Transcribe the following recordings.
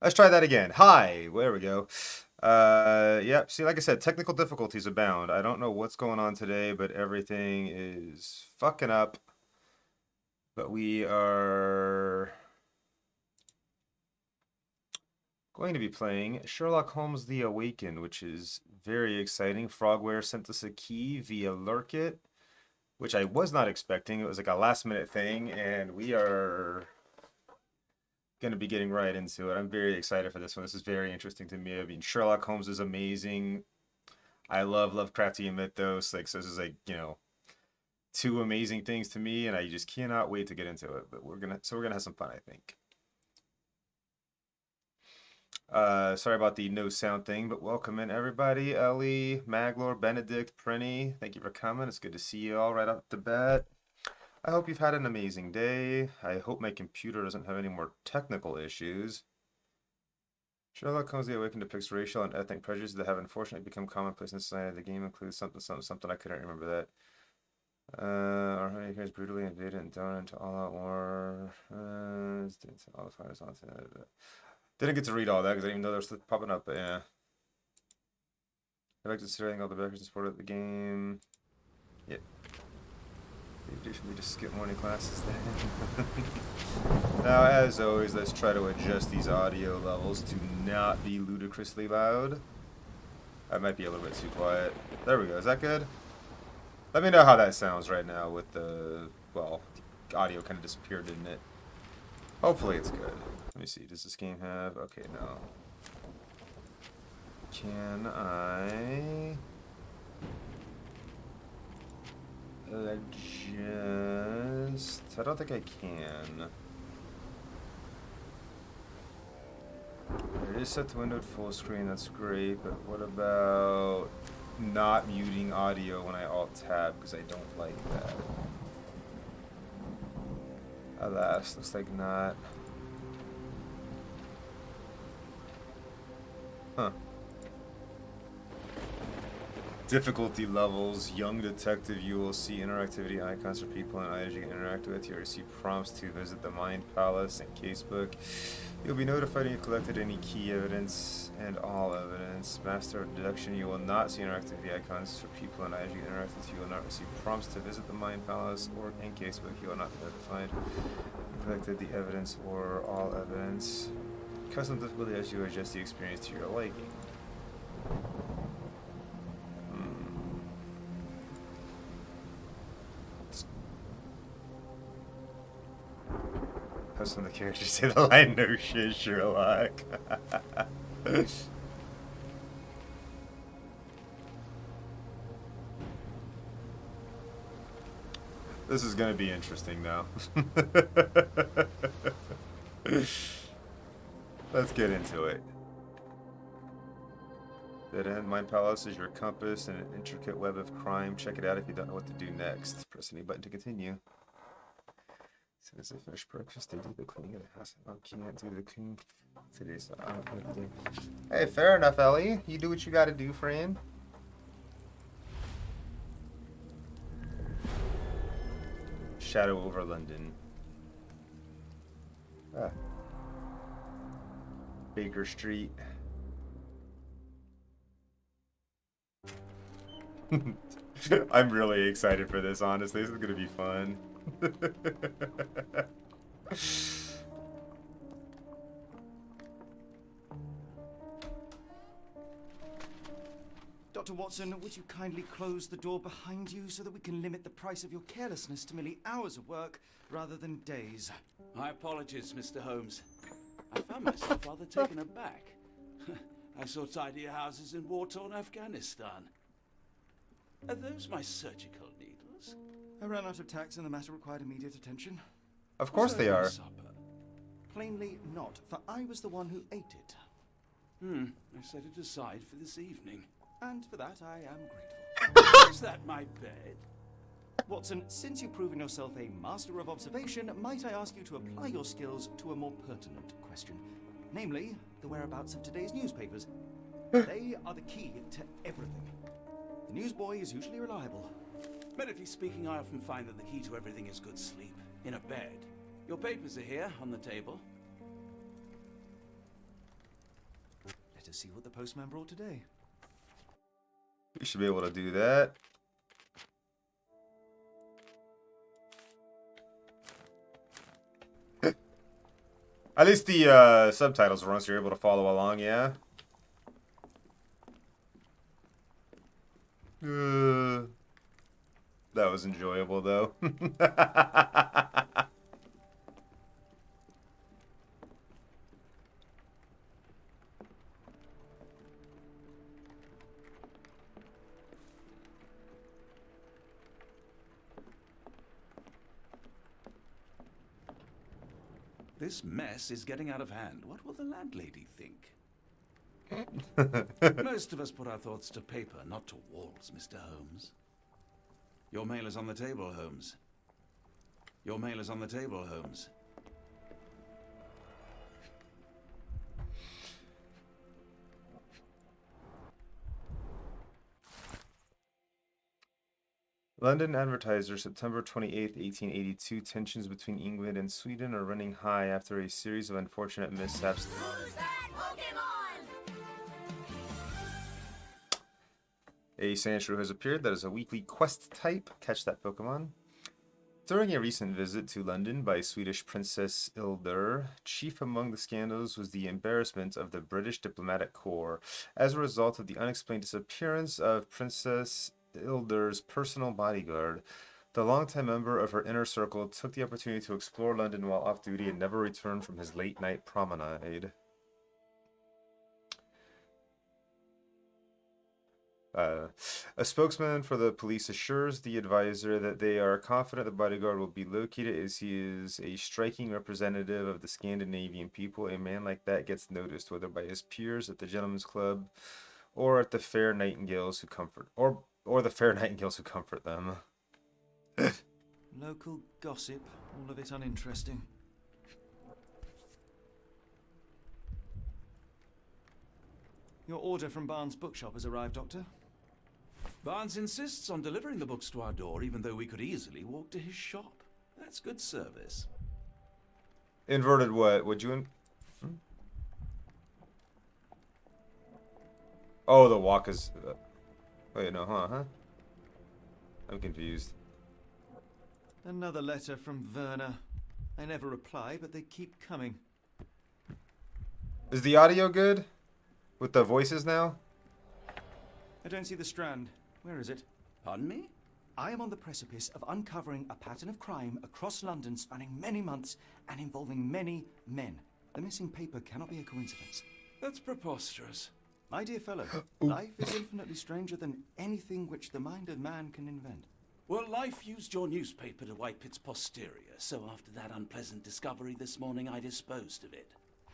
Let's try that again. Hi. There we go. Yep. See, like I said, technical difficulties abound. I don't know what's going on today, but everything is fucking up. But we are going to be playing Sherlock Holmes The Awakened, which is very exciting. Frogware sent us a key via Lurkit, which I was not expecting. It was like a last minute thing, and we are going to be getting right into it. I'm very excited for this one. This is very interesting to me. I mean, Sherlock Holmes is amazing. I love Lovecraftian mythos. Like, so this is like, two amazing things to me, and I just cannot wait to get into it. But we're gonna have some fun, I think. Sorry about the no sound thing, but welcome in everybody. Ellie, Maglor, Benedict, Prenny, thank you for coming. It's good to see you all right off the bat. I hope you've had an amazing day. I hope my computer doesn't have any more technical issues. Sherlock Holmes The Awakened depicts racial and ethnic prejudices that have unfortunately become commonplace in society. The game includes something. I couldn't remember that. Our honey here is brutally invaded and thrown into all-out war. All the fighters on Didn't get to read all that because I didn't even know there was stuff popping up, but yeah. I like considering all the backers and support of the game. Yep. Should we just skip morning classes then? Now, as always, let's try to adjust these audio levels to not be ludicrously loud. I might be a little bit too quiet. There we go. Is that good? Let me know how that sounds right now with the, well, the audio kind of disappeared, didn't it? Hopefully it's good. Let me see. Does this game have... Okay, no. Can I... adjust... I don't think I can. It is set to windowed full screen, that's great, but what about not muting audio when I alt-tab, because I don't like that. Alas, looks like not. Huh. Difficulty levels. Young detective, you will see interactivity icons for people and items you can interact with. You'll receive prompts to visit the Mind Palace and Casebook. You'll be notified when you've collected any key evidence and all evidence. Master of Deduction, you will not see interactivity icons for people and items you can interact with. You will not receive prompts to visit the Mind Palace or in Casebook. You will not be notified you collected the evidence or all evidence. Custom difficulty as you adjust the experience to your liking. Have some of the characters say the line, "No shit, Sherlock." This is gonna be interesting now. Let's get into it. Dead end. Mind Palace is your compass in an intricate web of crime. Check it out if you don't know what to do next. Press any button to continue. As soon as they finish breakfast, they do the cleaning of the house. I can't do the cleaning today, so I don't know what to do. Hey, fair enough, Ellie. You do what you gotta do, friend. Shadow over London. Ah. Baker Street. I'm really excited for this, honestly. This is gonna be fun. Dr. Watson, would you kindly close the door behind you so that we can limit the price of your carelessness to merely hours of work rather than days? My apologies, Mr. Holmes. I found myself rather taken aback. I saw tidier houses in war-torn Afghanistan. Are those my surgical needles? I ran out of tacks and the matter required immediate attention. Of course they are. Supper? Plainly not, for I was the one who ate it. I set it aside for this evening. And for that I am grateful. Is that my bed? Watson, since you've proven yourself a master of observation, might I ask you to apply your skills to a more pertinent question? Namely, the whereabouts of today's newspapers. They are the key to everything. The newsboy is usually reliable. Medically speaking, I often find that the key to everything is good sleep. In a bed. Your papers are here, on the table. Better see what the postman brought today. We should be able to do that. At least the subtitles run so you're able to follow along, yeah? That was enjoyable, though. This mess is getting out of hand. What will the landlady think? Most of us put our thoughts to paper, not to walls, Mr. Holmes. Your mail is on the table, Holmes. Your mail is on the table, Holmes. London Advertiser, September 28th, 1882. Tensions between England and Sweden are running high after a series of unfortunate mishaps. Who's that Pokemon? A Sandshrew has appeared. That is a weekly quest type. Catch that Pokemon. During a recent visit to London by Swedish Princess Ilder, chief among the scandals was the embarrassment of the British diplomatic corps as a result of the unexplained disappearance of Princess Ilder's personal bodyguard. The longtime member of her inner circle took the opportunity to explore London while off duty and never returned from his late-night promenade. A spokesman for the police assures the advisor that they are confident the bodyguard will be located as he is a striking representative of the Scandinavian people. A man like that gets noticed, whether by his peers at the gentleman's club or at the fair nightingales who comfort or the fair nightingales who comfort them. Local gossip, all of it uninteresting. Your order from Barnes' bookshop has arrived, Doctor. Barnes insists on delivering the books to our door, even though we could easily walk to his shop. That's good service. Inverted what? Would you? Oh, the walk is. Wait, no, huh? I'm confused. Another letter from Werner. I never reply, but they keep coming. Is the audio good? With the voices now? I don't see the strand. Where is it? Pardon me? I am on the precipice of uncovering a pattern of crime across London spanning many months and involving many men. The missing paper cannot be a coincidence. That's preposterous. My dear fellow, life is infinitely stranger than anything which the mind of man can invent. Well, life used your newspaper to wipe its posterior, so after that unpleasant discovery this morning, I disposed of it.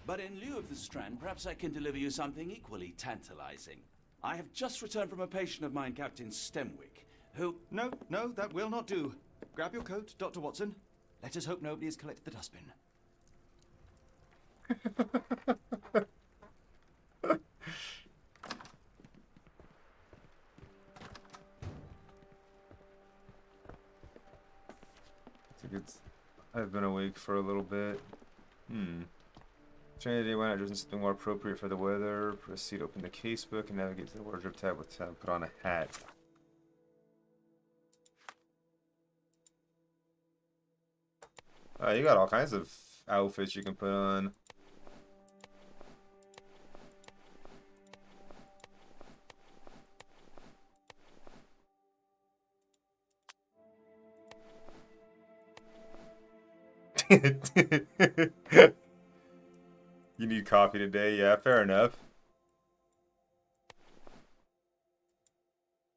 But in lieu of the strand, perhaps I can deliver you something equally tantalizing. I have just returned from a patient of mine, Captain Stemwick, who... No, that will not do. Grab your coat, Dr. Watson. Let us hope nobody has collected the dustbin. I've been awake for a little bit. Trinity, why not doing something more appropriate for the weather? Proceed to open the casebook and navigate to the wardrobe tab with tab. Put on a hat. You got all kinds of outfits you can put on. You need coffee today? Yeah, fair enough.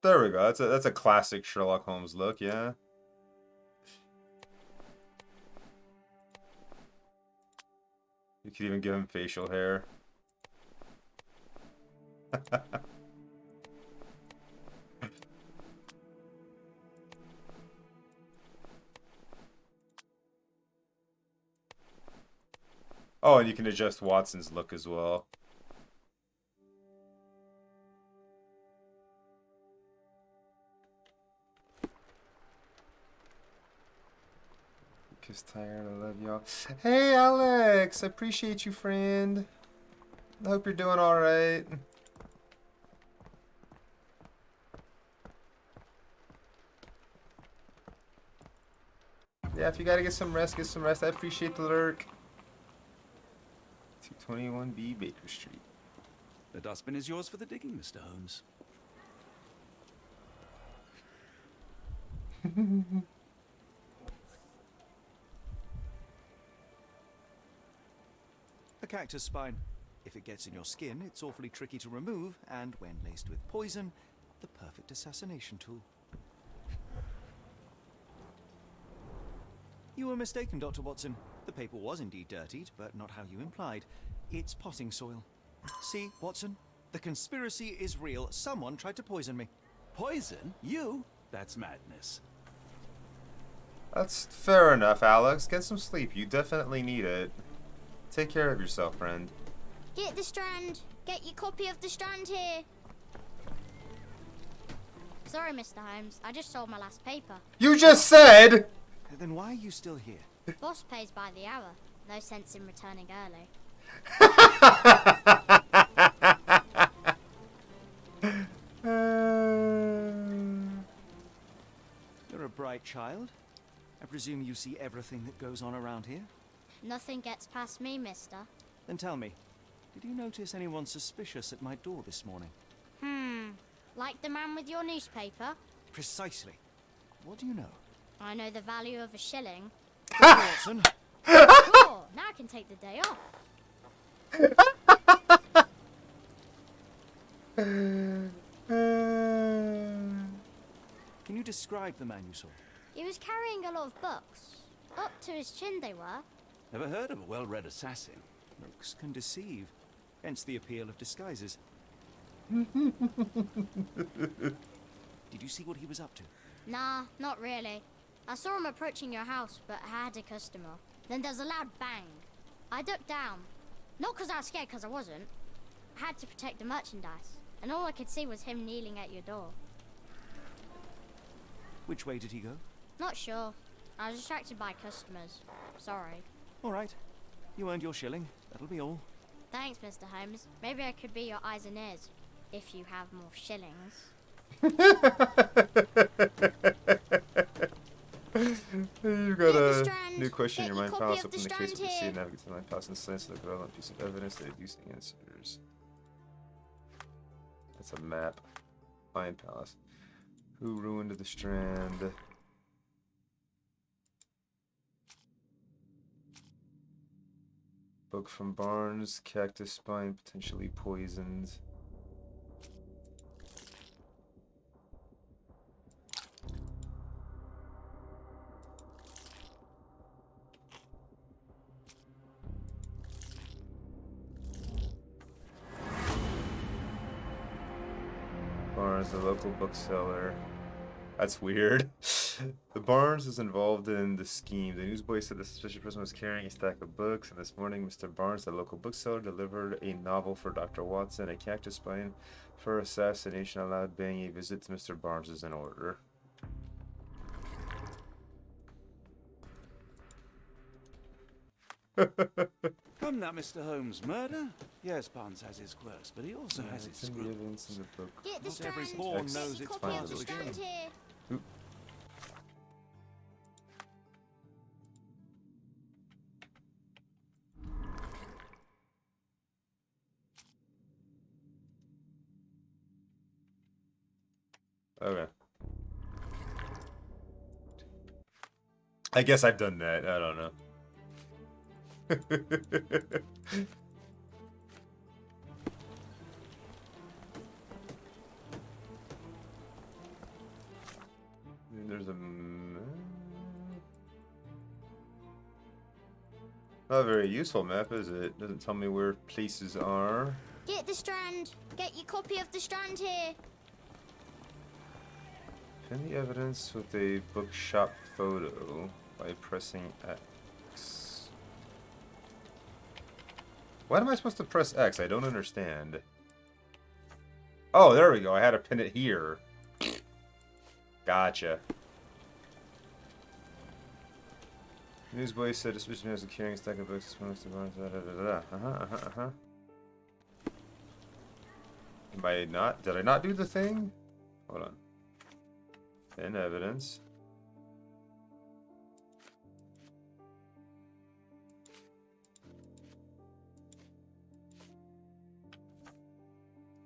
There we go. That's a classic Sherlock Holmes look, yeah. You could even give him facial hair. Oh, and you can adjust Watson's look as well. Kiss tired, I love y'all. Hey, Alex! I appreciate you, friend. I hope you're doing alright. Yeah, if you gotta get some rest, get some rest. I appreciate the lurk. 221B Baker Street. The dustbin is yours for the digging, Mr. Holmes. A cactus spine. If it gets in your skin, it's awfully tricky to remove, and when laced with poison, the perfect assassination tool. You were mistaken, Dr. Watson. The paper was indeed dirtied, but not how you implied. It's potting soil. See, Watson? The conspiracy is real. Someone tried to poison me. Poison? You? That's madness. That's fair enough, Alex. Get some sleep. You definitely need it. Take care of yourself, friend. Get the Strand. Get your copy of the Strand here. Sorry, Mr. Holmes. I just sold my last paper. You just said! Then why are you still here? Boss pays by the hour. No sense in returning early. You're a bright child. I presume you see everything that goes on around here? Nothing gets past me, mister. Then tell me, did you notice anyone suspicious at my door this morning? Like the man with your newspaper? Precisely. What do you know? I know the value of a shilling. Watson. Sure, now I can take the day off. Can you describe the man you saw? He was carrying a lot of books. Up to his chin they were. Never heard of a well-read assassin. Looks can deceive. Hence the appeal of disguises. Did you see what he was up to? Nah, not really. I saw him approaching your house, but I had a customer. Then there's a loud bang. I ducked down. Not because I was scared, because I wasn't. I had to protect the merchandise. And all I could see was him kneeling at your door. Which way did he go? Not sure. I was distracted by customers. Sorry. All right. You earned your shilling. That'll be all. Thanks, Mr. Holmes. Maybe I could be your eyes and ears. If you have more shillings. You've got Get the a Strand. new question in Get your your mind. copy Palace of the open the case of Strand the here. sea, navigate to the mind. Palace and science, look at all piece of evidence that deduce answers. That's a map. Mind Palace. Who ruined the Strand? Book from Barnes. Cactus spine potentially poisoned. Barnes, the local bookseller. That's weird. The Barnes is involved in the scheme. The newsboy said the suspicious person was carrying a stack of books, and this morning Mr. Barnes, the local bookseller, delivered a novel for Dr. Watson. A cactus spine for assassination allowed being a visit to Mr. Barnes is in order. Come now, Mr. Holmes. Murder? Yes, Barnes has his quirks, but he also has his It's in the scruples. evidence in the book. Get the Not every Strand. pawn Get knows your its copy fine of the to Strand begin. here. Oop. Okay. I guess I've done that. I don't know. There's a not a very useful map, is it? Doesn't tell me where places are. Get the Strand. Get your copy of the Strand here. Pin the evidence with a bookshop photo by pressing X. Why am I supposed to press X? I don't understand. Oh, there we go. I had to pin it here. Gotcha. Newsboy said a suspicious man was carrying a stack of books. Uh-huh. Am I not? Did I not do the thing? Hold on. In evidence.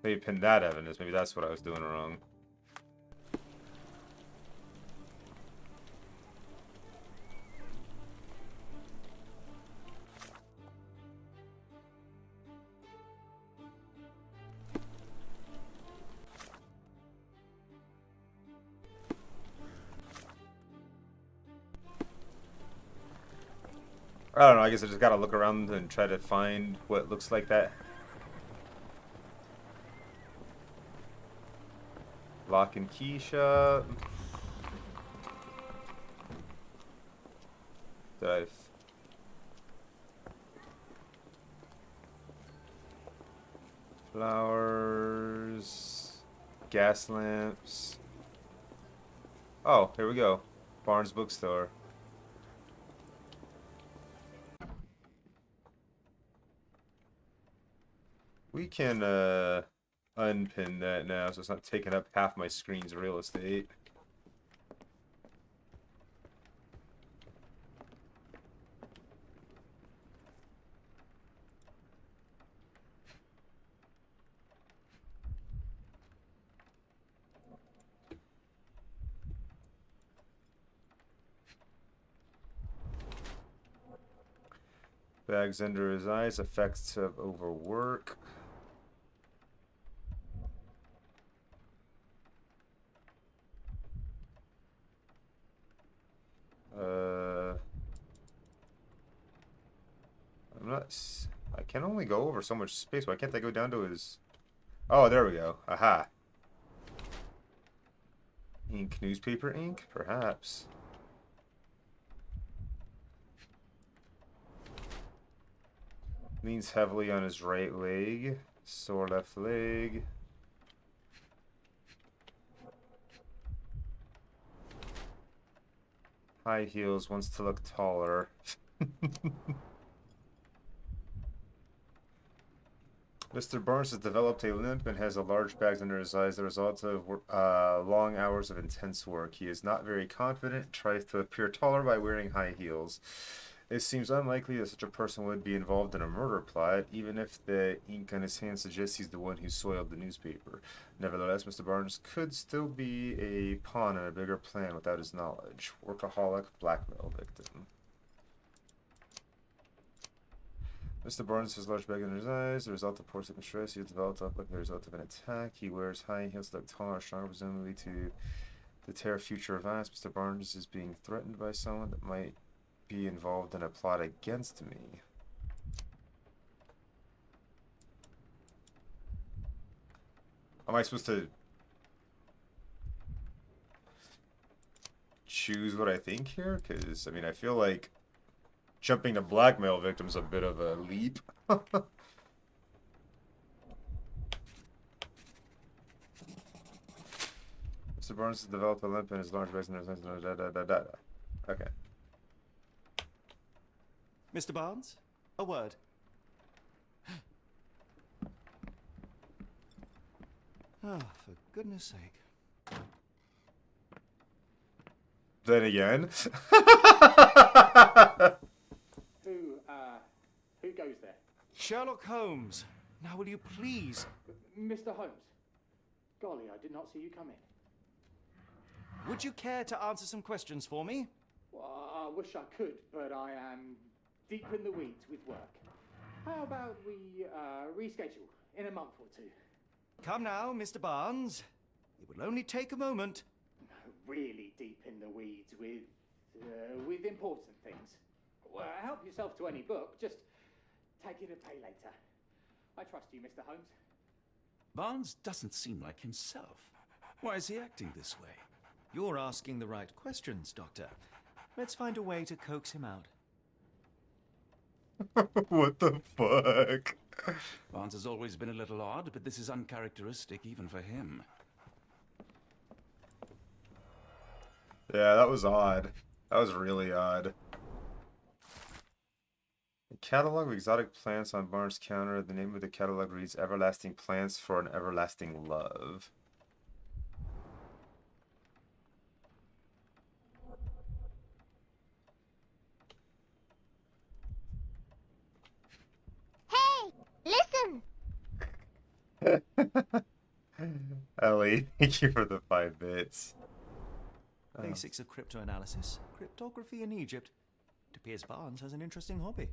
Maybe pin that evidence. Maybe that's what I was doing wrong. I don't know, I guess I just gotta look around and try to find what looks like that. Lock and key shop. Did I... Flowers... Gas lamps... Oh, here we go. Barnes Bookstore. We can unpin that now so it's not taking up half my screen's real estate. Bags under his eyes, effects of overwork. I can only go over so much space. Why can't I go down to his... Oh, there we go. Aha. Ink, newspaper ink? Perhaps. Leans heavily on his right leg. Sore left leg. High heels, wants to look taller. Mr. Barnes has developed a limp and has a large bag under his eyes, the result of long hours of intense work. He is not very confident, tries to appear taller by wearing high heels. It seems unlikely that such a person would be involved in a murder plot, even if the ink on his hand suggests he's the one who soiled the newspaper. Nevertheless, Mr. Barnes could still be a pawn in a bigger plan without his knowledge. Workaholic, blackmail victim. Mr. Barnes has large bag under his eyes. The result of poor sleep and stress. He has developed up like the result of an attack. He wears high heels that look taller or stronger, presumably to deter future events. Mr. Barnes is being threatened by someone that might be involved in a plot against me. Am I supposed to choose what I think here? Because, I mean, I feel like jumping to blackmail victims a bit of a leap. Mr. Barnes has developed a limp in his large bags and okay. Mr. Barnes, a word. Ah, for goodness sake. Then again. Who goes there? Sherlock Holmes. Now will you please... Mr. Holmes. Golly, I did not see you come in. Would you care to answer some questions for me? Well, I wish I could, but I am deep in the weeds with work. How about we reschedule in a month or two? Come now, Mr. Barnes. It will only take a moment. Really deep in the weeds with important things. Well, help yourself to any book. Just take it and pay later. I trust you, Mr. Holmes. Barnes doesn't seem like himself. Why is he acting this way? You're asking the right questions, Doctor. Let's find a way to coax him out. What the fuck? Barnes has always been a little odd, but this is uncharacteristic even for him. Yeah, that was odd. That was really odd. A catalog of exotic plants on Barnes' counter. The name of the catalog reads Everlasting Plants for an Everlasting Love. Hey, listen! Ellie, thank you for the 5 bits. Basics of cryptoanalysis, cryptography in Egypt. It appears Barnes has an interesting hobby.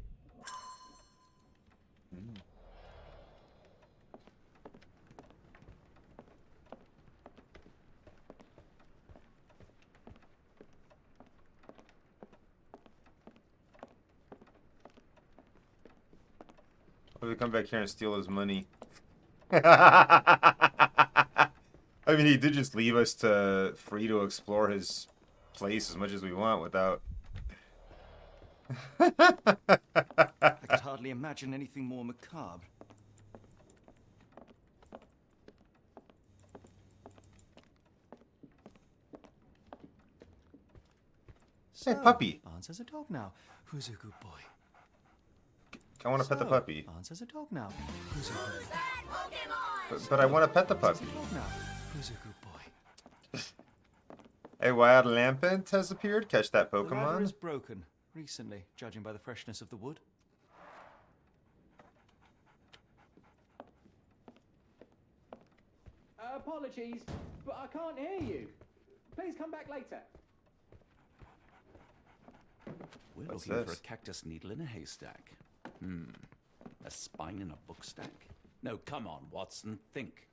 Or we come back here and steal his money. I mean, he did just leave us free to explore his place as much as we want without. I could hardly imagine anything more macabre. Hey, So, puppy. Barnes has a dog now. Who's a good boy? I want to pet the So, puppy. Barnes has a dog now. Who's a good boy? But I want to pet the Barnes has puppy. a dog now. Who's a good boy? A wild lampant has appeared. Catch that The ladder Pokemon. is broken recently, judging by the freshness of the wood. Apologies, but I can't hear you. Please come back later. We're What's looking for this? a cactus needle in a haystack. A spine in a book stack? No, come on, Watson, think.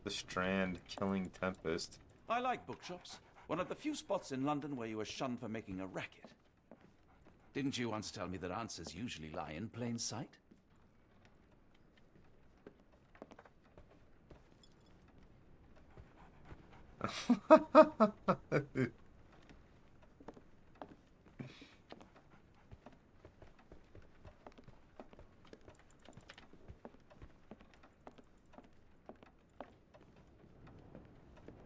The Strand, Killing Tempest. I like bookshops. One of the few spots in London where you are shunned for making a racket. Didn't you once tell me that answers usually lie in plain sight?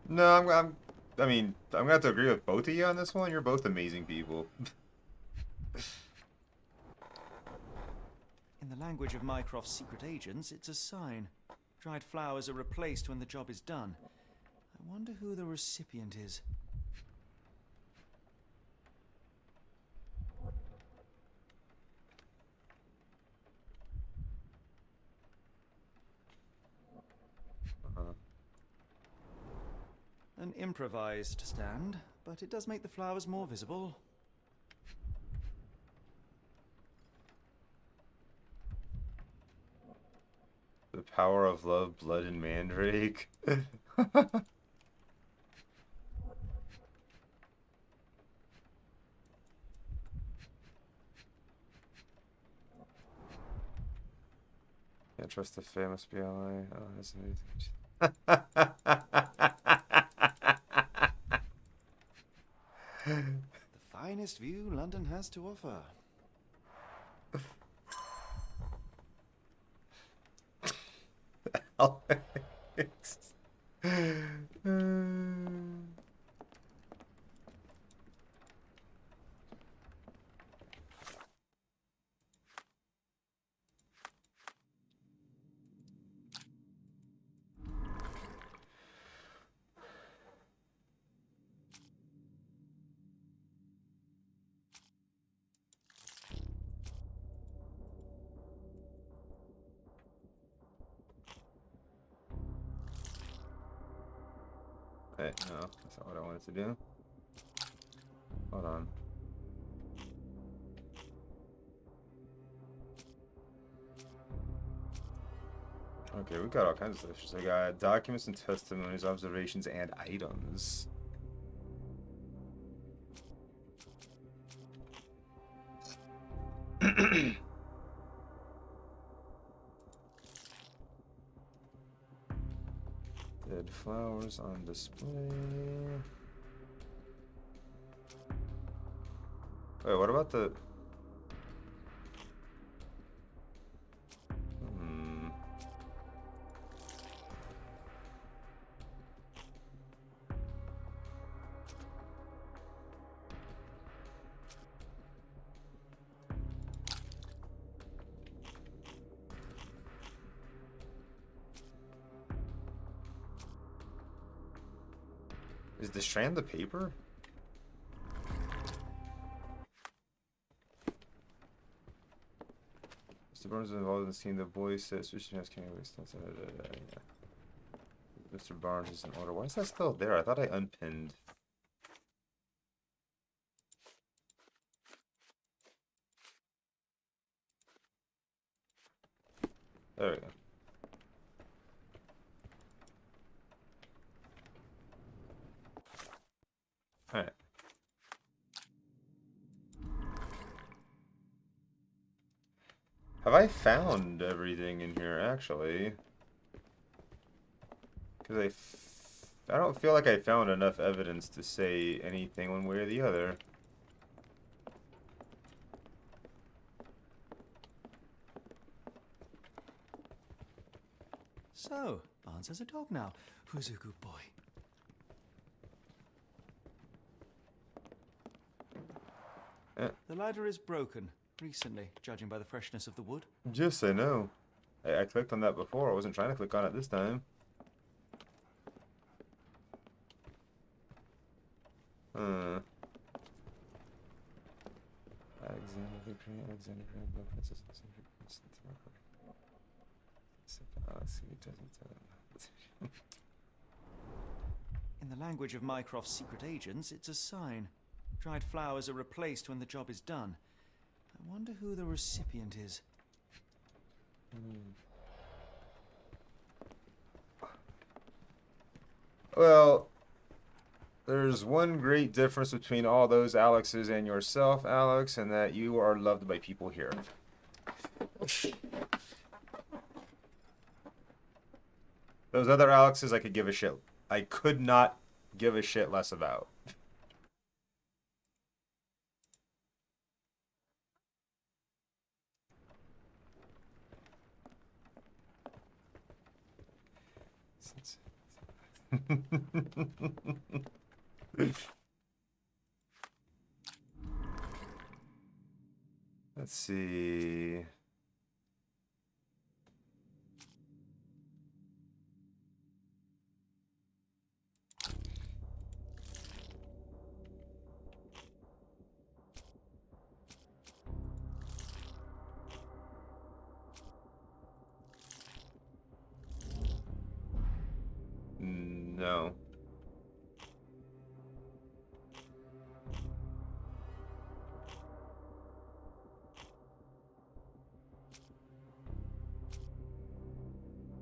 No, I mean, I'm gonna have to agree with both of you on this one. You're both amazing people. In the language of Mycroft's secret agents, it's a sign. Dried flowers are replaced when the job is done. I wonder who the recipient is. An improvised stand, but it does make the flowers more visible. The Power of Love, Blood and Mandrake. Can't trust the famous BLA. Oh, that's amazing. The finest view London has to offer. Alex. Hey, no, that's not what I wanted to do. Hold on. Okay, we got all kinds of stuff. So I got documents and testimonies, observations, and items. Dead flowers on display. Wait, what about the... Hmm. Is the strand the paper? Mr. Barnes is involved in the scene. The boy says, Mr. Barnes is in order. Why is that still there? I thought I unpinned. There we go. Alright. Have I found everything in here, actually? Because I don't feel like I found enough evidence to say anything one way or the other. So, Barnes has a dog now. Who's a good boy? The ladder is broken. Recently, judging by the freshness of the wood. Just I know. I clicked on that before. I wasn't trying to click on it this time. In the language of Mycroft's secret agents, it's a sign. Dried flowers are replaced when the job is done. I wonder who the recipient is. Well, there's one great difference between all those Alexes and yourself, Alex, and that you are loved by people here. Those other Alexes I could give a shit. I could not give a shit less about. Let's see. No.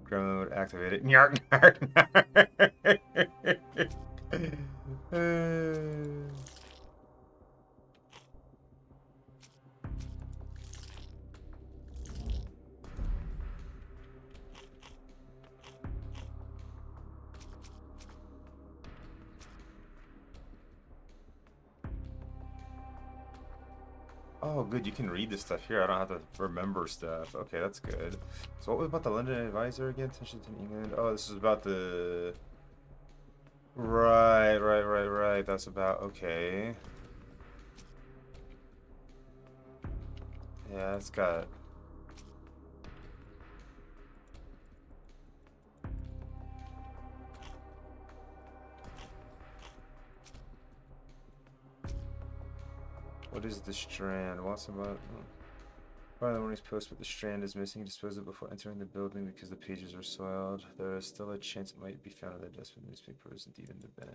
Gremlin would activate it. Nyark, nyark. Oh, good. You can read this stuff here. I don't have to remember stuff. Okay, that's good. So what was about the London Advisor again? Attention to England. Oh, this is about the... Right. That's about... Okay. Yeah, it's got... What is the strand? What's about... By the morning's post, but the strand is missing. Dispose it before entering the building because the pages are soiled. There is still a chance it might be found in the desk with newspapers, indeed in the bin.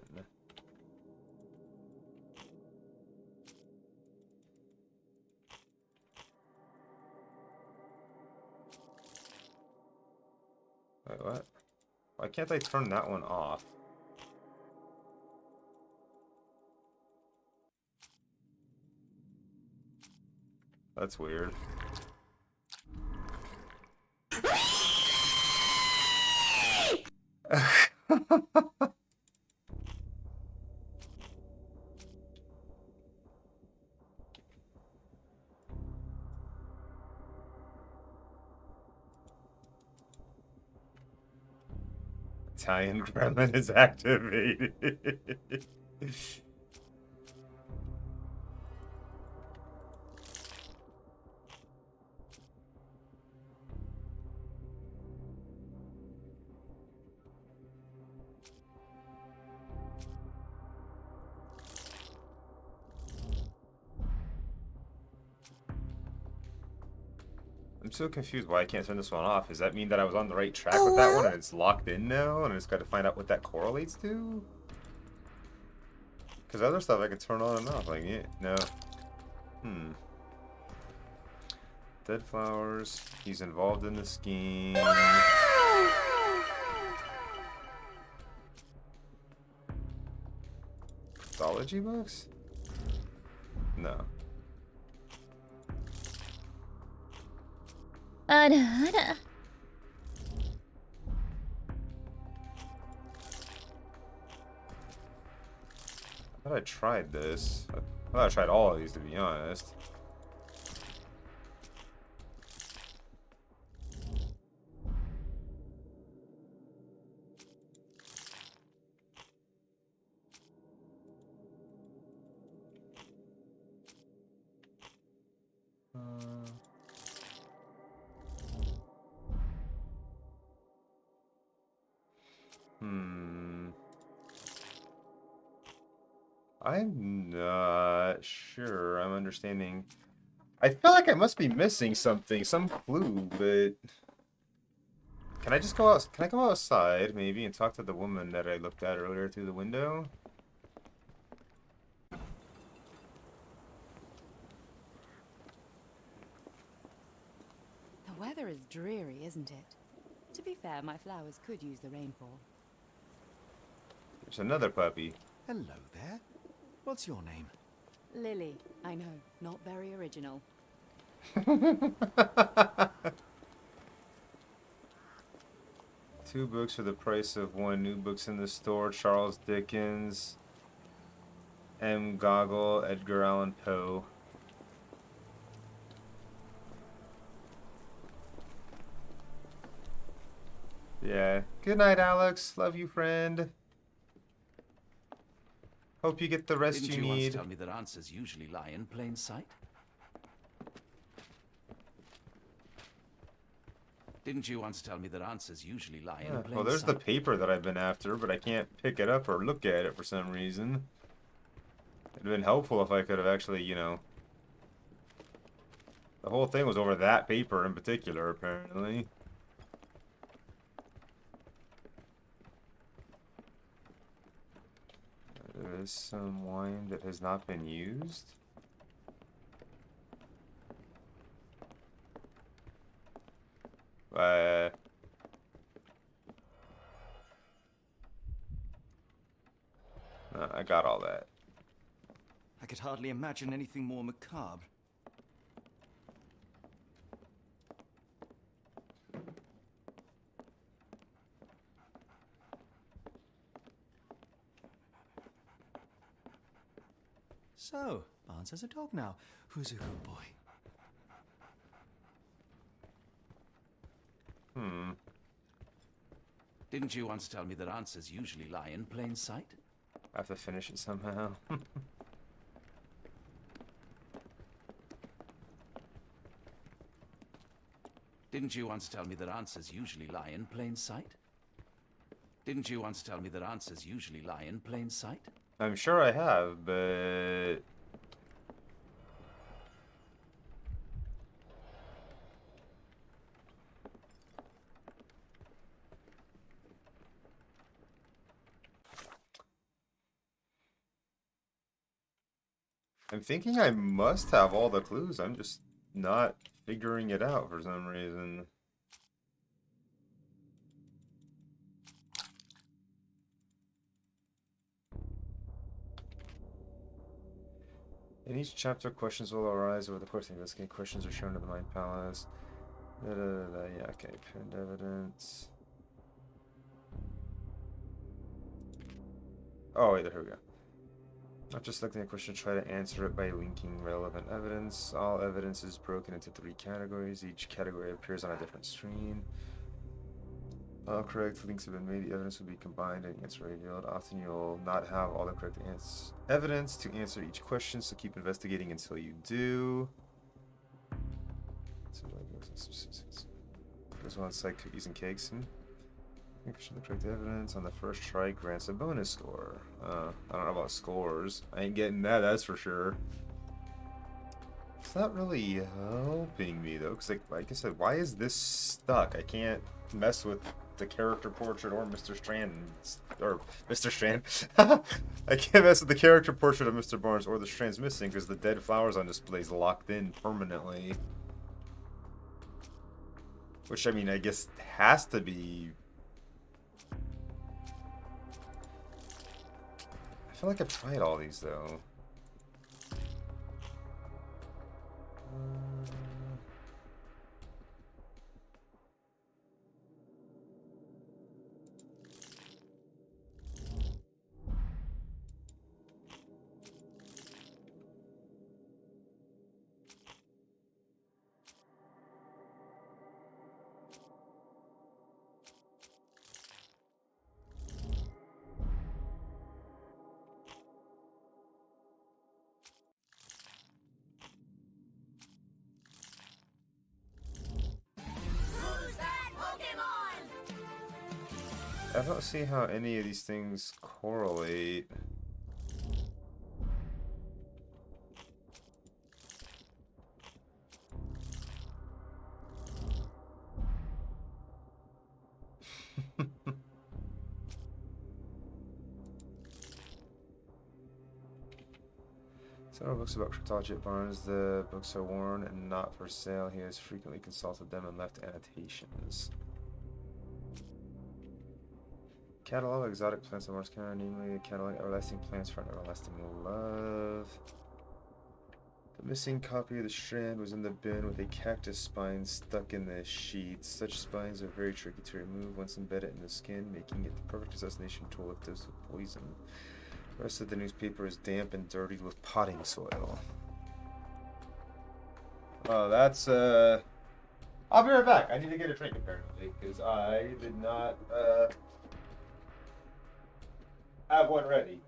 Wait, what? Why can't I turn that one off? That's weird. Italian gremlin is activated. I'm so confused why I can't turn this one off. Does that mean that I was on the right track with that one and it's locked in now and I just got to find out what that correlates to? Because other stuff I can turn on and off. Like, yeah, no. Dead flowers. He's involved in the scheme. Mythology books? No. Ada. I thought I tried this. I thought I tried all of these, to be honest. I'm not sure I'm understanding. I feel like I must be missing something, some clue, but can I just go out? Can I go outside maybe and talk to the woman that I looked at earlier through the window? The weather is dreary, isn't it? To be fair, my flowers could use the rainfall. There's another puppy. Hello there. What's your name? Lily, I know, not very original. 2 books for the price of 1. New books in the store. Charles Dickens. M. Goggle. Edgar Allan Poe. Yeah. Good night, Alex. Love you, friend. Hope you get the rest Didn't you you once need. tell me that answers usually lie in plain sight? Didn't you once tell me that answers usually lie in plain sight? Well, there's the paper that I've been after, but I can't pick it up or look at it for some reason. It'd have been helpful if I could have actually, you know... The whole thing was over that paper in particular, apparently. There is some wine that has not been used. I got all that. I could hardly imagine anything more macabre. So, Barnes has a dog now. Who's a good boy? Didn't you once tell me that answers usually lie in plain sight? I have to finish it somehow. Didn't you once tell me that answers usually lie in plain sight? Didn't you once tell me that answers usually lie in plain sight? I'm sure I have, but... I'm thinking I must have all the clues. I'm just not figuring it out for some reason. In each chapter, questions will arise over the course of the investigation. Questions are shown in the Mind Palace. Yeah, okay. Pinned evidence. Oh, wait, here we go. Not just selecting a question, try to answer it by linking relevant evidence. All evidence is broken into 3 categories. Each category appears on a different screen. All correct links have been made. The evidence will be combined and answer revealed. Often you'll not have all the correct evidence to answer each question, so keep investigating until you do. Goes on site cookies and cakes. The correct evidence on the first try grants a bonus score. I don't know about scores. I ain't getting that, that's for sure. It's not really helping me though, because like I said, why is this stuck? I can't mess with the character portrait or Mr. Strand or Mr. Strand. I can't mess with the character portrait of Mr. Barnes or the Strand's missing because the dead flowers on display is locked in permanently. Which I mean, I guess has to be. I feel like I've tried all these though. I don't see how any of these things correlate. Several books about cryptology at Barnes. The books are worn and not for sale. He has frequently consulted them and left annotations. Catalog of exotic plants of Morse County, namely a catalog of everlasting plants for an everlasting love. The missing copy of the Strand was in the bin with a cactus spine stuck in the sheets. Such spines are very tricky to remove once embedded in the skin, making it the perfect assassination tool if dosed with poison. The rest of the newspaper is damp and dirty with potting soil. Oh, that's, I'll be right back. I need to get a drink, apparently, because I did not, have one ready.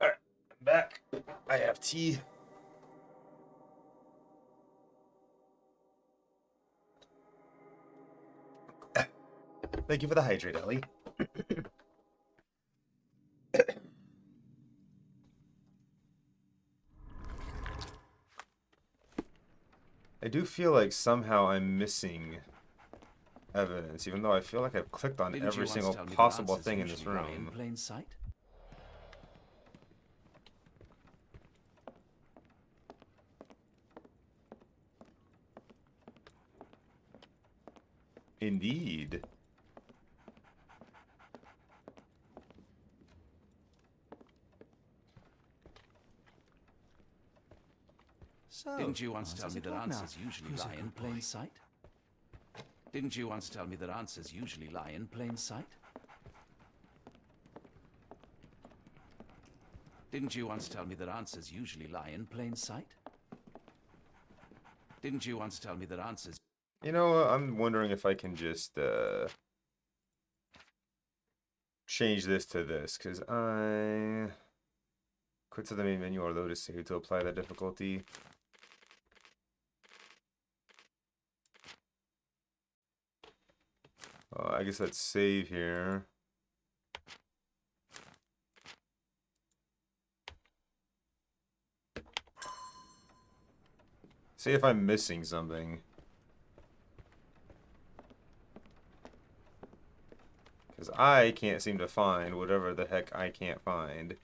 Alright, I'm back. I have tea. Thank you for the hydrate, Ellie. I do feel like somehow I'm missing evidence, even though I feel like I've clicked on Didn't you every once single tell me that possible answers thing in this usually lie in room. plain sight? Indeed. So, Didn't you once how tell does me it that work now? answers usually Who's a lie in good plain boy? sight? Didn't you once tell me that answers usually lie in plain sight? Didn't you once tell me that answers usually lie in plain sight? Didn't you once tell me that answers... You know, I'm wondering if I can just change this to this, because I quit to the main menu or load a save to apply that difficulty. I guess let's save here. See if I'm missing something. Because I can't seem to find whatever the heck I can't find.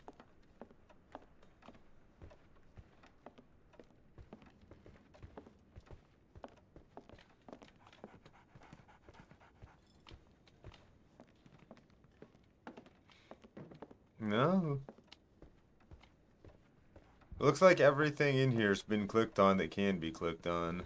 No. Looks like everything in here's been clicked on that can be clicked on.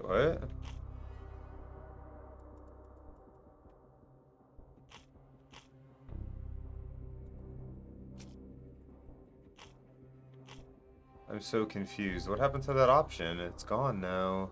Wait, what? I'm so confused. What happened to that option? It's gone now.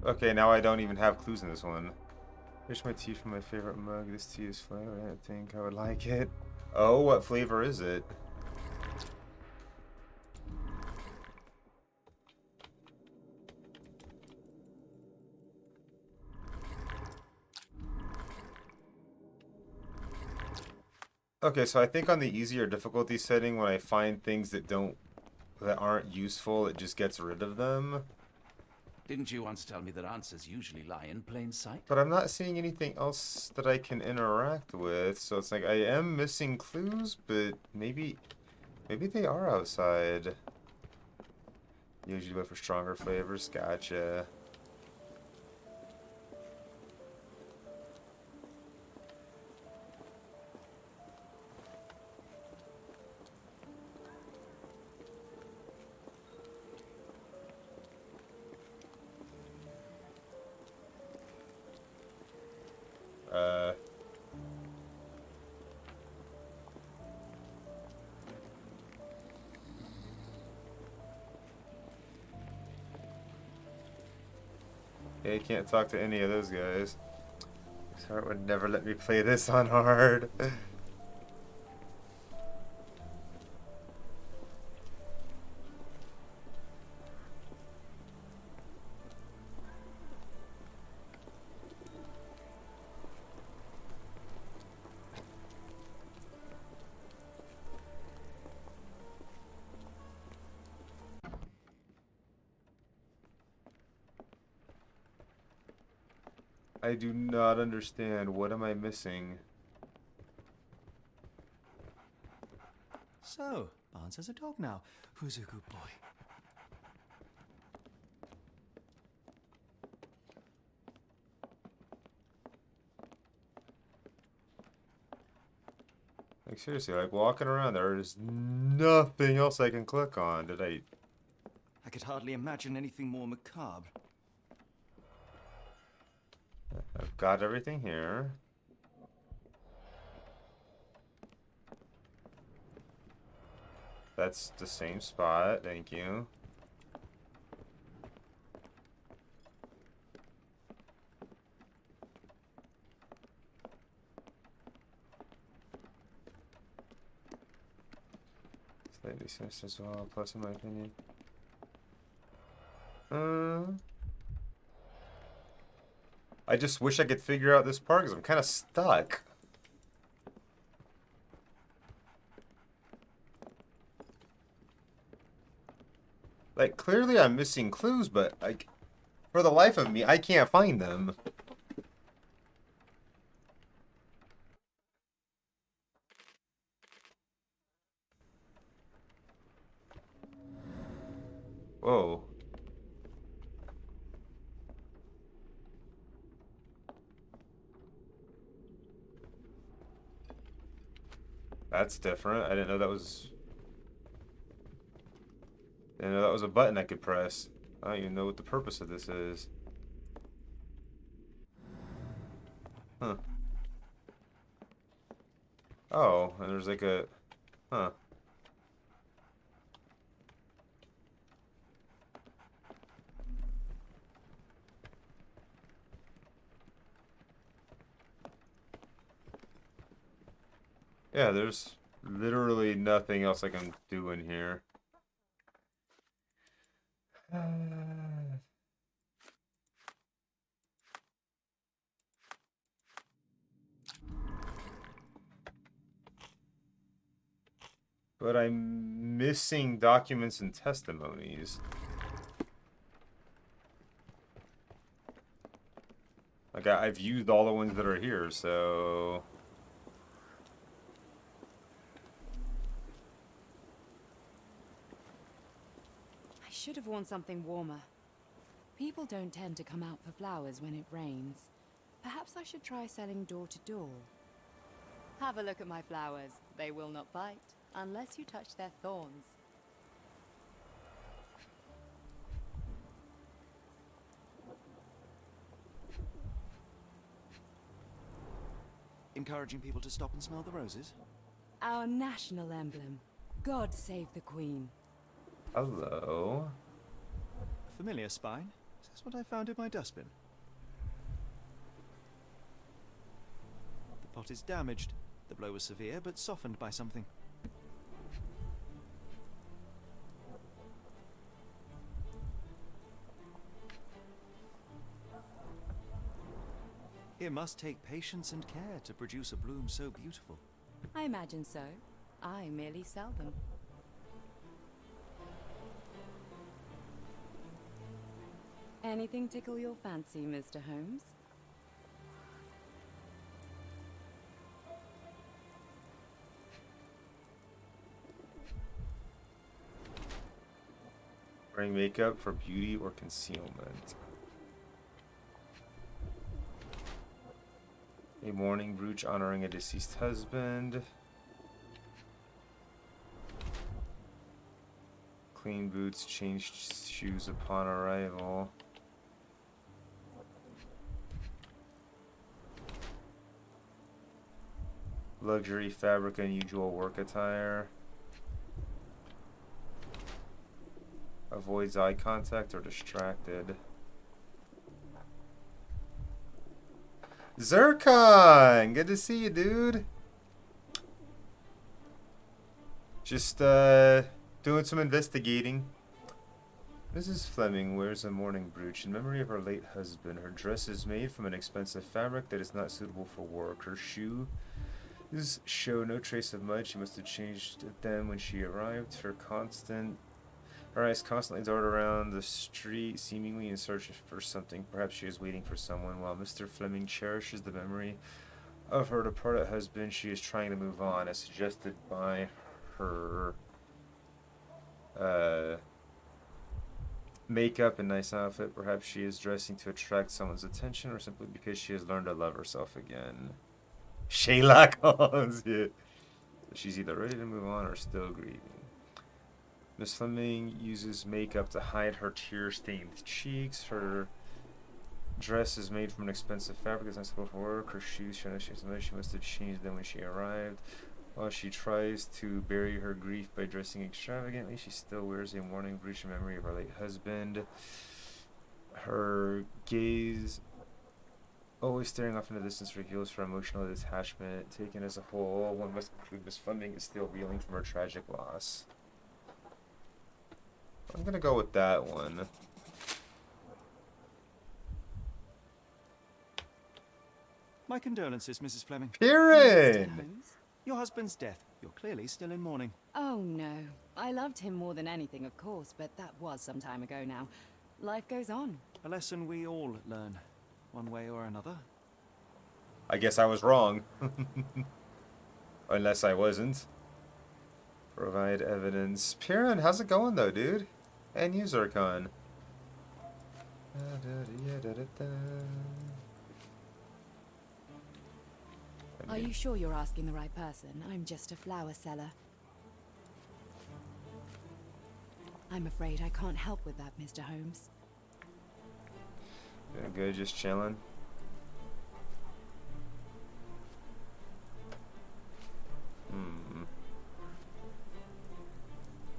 Okay, now I don't even have clues in this one. Here's my tea from my favorite mug. This tea is flavored. I don't think I would like it. Oh, what flavor is it? Okay, so I think on the easier difficulty setting, when I find things that aren't useful, it just gets rid of them. Didn't you once tell me that answers usually lie in plain sight? But I'm not seeing anything else that I can interact with, so it's like I am missing clues, but maybe they are outside. Usually look for stronger flavors. Gotcha. Yeah, you can't talk to any of those guys. Heart would never let me play this on hard. I do not understand. What am I missing? So, Barnes has a dog now. Who's a good boy? Like seriously, like walking around there is nothing else I can click on. Did I? I could hardly imagine anything more macabre. I've got everything here. That's the same spot. Thank you. Slightly sinister as well, plus in my opinion. I just wish I could figure out this part because I'm kind of stuck. Like, clearly I'm missing clues, but, like, for the life of me, I can't find them. Whoa. That's different. I didn't know that was... Didn't know that was a button I could press. I don't even know what the purpose of this is. Huh. Oh, and there's like a... Huh. Yeah, there's literally nothing else I can do in here. But I'm missing documents and testimonies. Like, I've used all the ones that are here, so... I should have worn something warmer. People don't tend to come out for flowers when it rains. Perhaps I should try selling door to door. Have a look at my flowers. They will not bite, unless you touch their thorns. Encouraging people to stop and smell the roses? Our national emblem. God save the Queen. Hello. Familiar spine? Is this what I found in my dustbin? The pot is damaged. The blow was severe, but softened by something. It must take patience and care to produce a bloom so beautiful. I imagine so. I merely sell them. Anything tickle your fancy, Mr. Holmes? Wearing makeup for beauty or concealment. A mourning brooch honoring a deceased husband. Clean boots, changed shoes upon arrival. Luxury fabric, unusual work attire. Avoids eye contact or distracted. Zircon! Good to see you, dude. Just, doing some investigating. Mrs. Fleming wears a mourning brooch in memory of her late husband. Her dress is made from an expensive fabric that is not suitable for work. Her shoes show no trace of mud. She must have changed them when she arrived. Her eyes constantly dart around the street, seemingly in search for something. Perhaps she is waiting for someone. While Mr. Fleming cherishes the memory of her departed husband, she is trying to move on, as suggested by her makeup and nice outfit. Perhaps she is dressing to attract someone's attention, or simply because she has learned to love herself again. Sherlock Holmes, yeah. She's either ready to move on or still grieving. Miss Fleming uses makeup to hide her tear-stained cheeks. Her dress is made from an expensive fabric that's not suitable for work. Her shoes show no trace of mud. She must have changed them when she arrived. While she tries to bury her grief by dressing extravagantly, she still wears a mourning brooch in memory of her late husband. Her gaze, always staring off into the distance, reveals her emotional detachment. Taken as a whole, one must conclude Miss Fleming is still reeling from her tragic loss. I'm gonna go with that one. My condolences, Mrs. Fleming. Mr. Piran! Holmes? Your husband's death. You're clearly still in mourning. Oh no. I loved him more than anything, of course, but that was some time ago now. Life goes on. A lesson we all learn, one way or another. I guess I was wrong. Unless I wasn't. Provide evidence. Piran, how's it going though, dude? And you, Zircon. Are you sure you're asking the right person? I'm just a flower seller. I'm afraid I can't help with that, Mr. Holmes. Doing good, just chilling.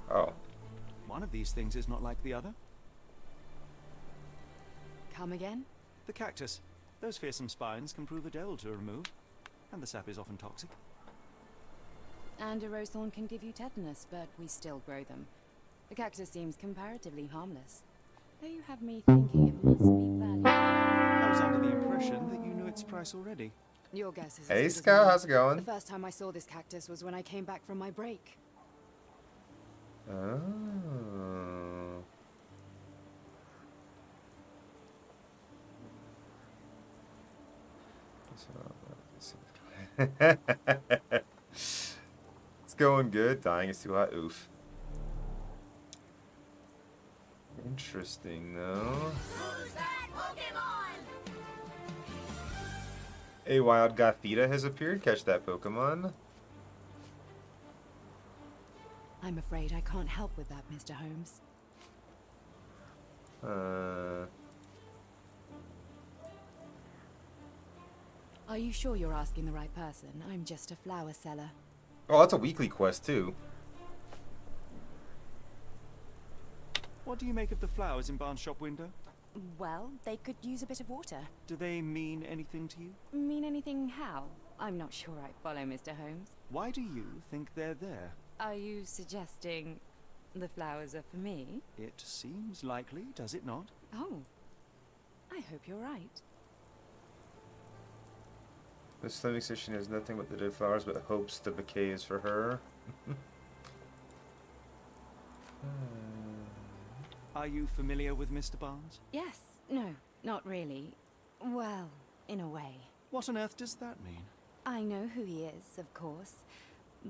Oh. One of these things is not like the other. Come again? The cactus. Those fearsome spines can prove a devil to remove, and the sap is often toxic. And a rose thorn can give you tetanus, but we still grow them. The cactus seems comparatively harmless. Though you have me thinking it must be valuable. I was under the impression that you knew its price already. Your guess is as Hey, good as Scott, mine. how's it going? The first time I saw this cactus was when I came back from my break. Oh. It's going good. Dying is too hot. Oof. Interesting, though. Who's that Pokemon? A wild Gothita has appeared. Catch that Pokemon. I'm afraid I can't help with that, Mr. Holmes. Are you sure you're asking the right person? I'm just a flower seller. Oh, that's a weekly quest, too. What do you make of the flowers in Barnes' shop window? Well, they could use a bit of water. Do they mean anything to you? Mean anything how? I'm not sure I follow, Mr. Holmes. Why do you think they're there? Are you suggesting the flowers are for me? It seems likely, does it not? Oh, I hope you're right. This Fleming says she has nothing but the dead flowers, but hopes the bouquet is for her. Are you familiar with Mr. Barnes? Yes. No, not really. Well, in a way. What on earth does that mean? I know who he is, of course,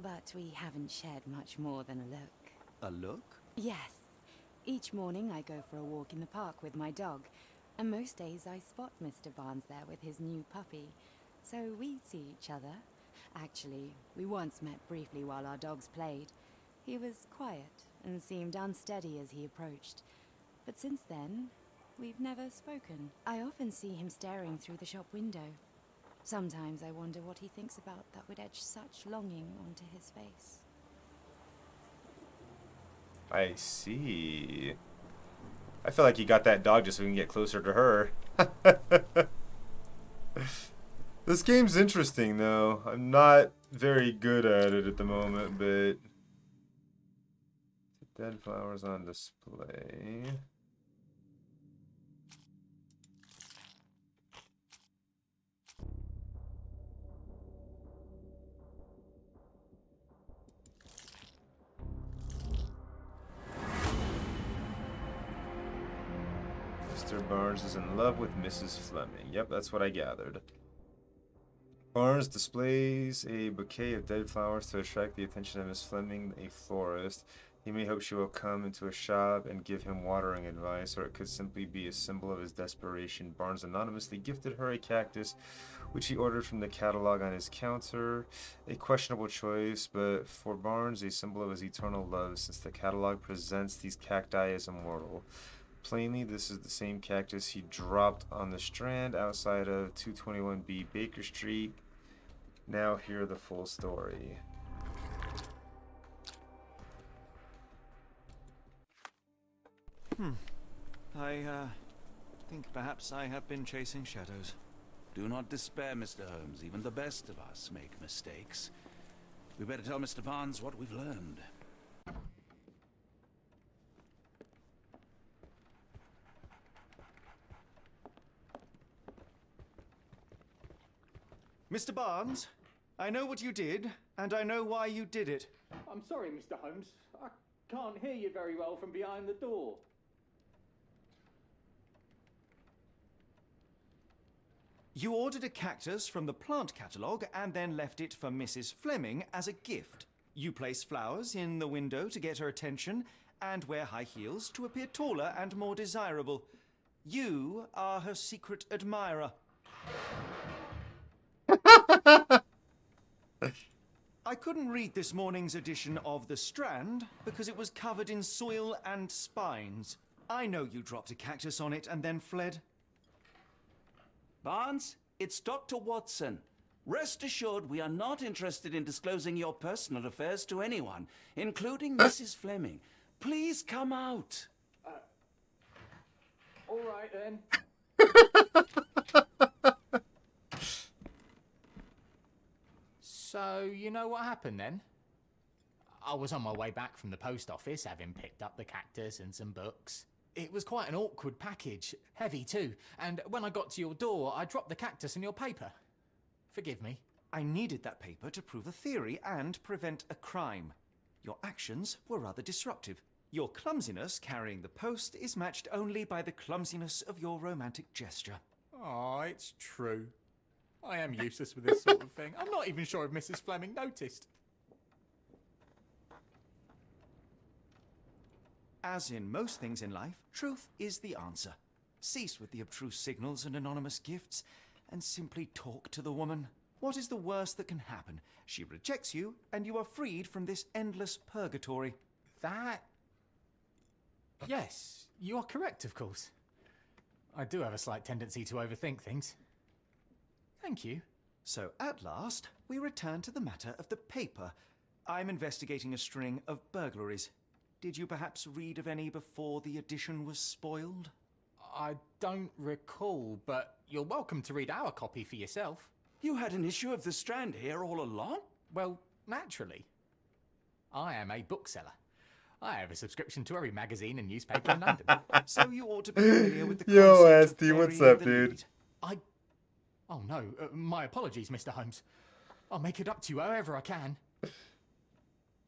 but we haven't shared much more than a look. A look? Yes. Each morning I go for a walk in the park with my dog, and most days I spot Mr. Barnes there with his new puppy. So we see each other. Actually, we once met briefly while our dogs played. He was quiet and seemed unsteady as he approached. But since then, we've never spoken. I often see him staring through the shop window. Sometimes I wonder what he thinks about that would etch such longing onto his face. I see. I feel like you got that dog just so we can get closer to her. This game's interesting, though. I'm not very good at it at the moment, but... Dead flowers on display. Mr. Barnes is in love with Mrs. Fleming. Yep, that's what I gathered. Barnes displays a bouquet of dead flowers to attract the attention of Miss Fleming, a florist. He may hope she will come into a shop and give him watering advice, or it could simply be a symbol of his desperation. Barnes anonymously gifted her a cactus, which he ordered from the catalog on his counter. A questionable choice, but for Barnes, a symbol of his eternal love, since the catalog presents these cacti as immortal. Plainly, this is the same cactus he dropped on the Strand outside of 221B Baker Street. Now hear the full story. I think perhaps I have been chasing shadows. Do not despair, Mr. Holmes. Even the best of us make mistakes. We better tell Mr. Barnes what we've learned. Mr. Barnes, I know what you did, and I know why you did it. I'm sorry, Mr. Holmes. I can't hear you very well from behind the door. You ordered a cactus from the plant catalogue and then left it for Mrs. Fleming as a gift. You place flowers in the window to get her attention and wear high heels to appear taller and more desirable. You are her secret admirer. I couldn't read this morning's edition of The Strand because it was covered in soil and spines. I know you dropped a cactus on it and then fled. Barnes, it's Dr. Watson. Rest assured we are not interested in disclosing your personal affairs to anyone, including Mrs. Fleming. Please come out. All right, then. So, you know what happened then? I was on my way back from the post office, having picked up the cactus and some books. It was quite an awkward package, heavy too, and when I got to your door, I dropped the cactus and your paper. Forgive me. I needed that paper to prove a theory and prevent a crime. Your actions were rather disruptive. Your clumsiness carrying the post is matched only by the clumsiness of your romantic gesture. Oh, it's true. I am useless with this sort of thing. I'm not even sure if Mrs. Fleming noticed. As in most things in life, truth is the answer. Cease with the abstruse signals and anonymous gifts, and simply talk to the woman. What is the worst that can happen? She rejects you, and you are freed from this endless purgatory. That... Yes, you are correct, of course. I do have a slight tendency to overthink things. Thank you. So at last, we return to the matter of the paper. I'm investigating a string of burglaries. Did you perhaps read of any before the edition was spoiled? I don't recall, but you're welcome to read our copy for yourself. You had an issue of The Strand here all along? Well, naturally. I am a bookseller. I have a subscription to every magazine and newspaper in London. So you ought to be familiar with the Yo, concept of Asti, what's burying up, the dude? lead. Oh no, my apologies, Mr. Holmes. I'll make it up to you however I can.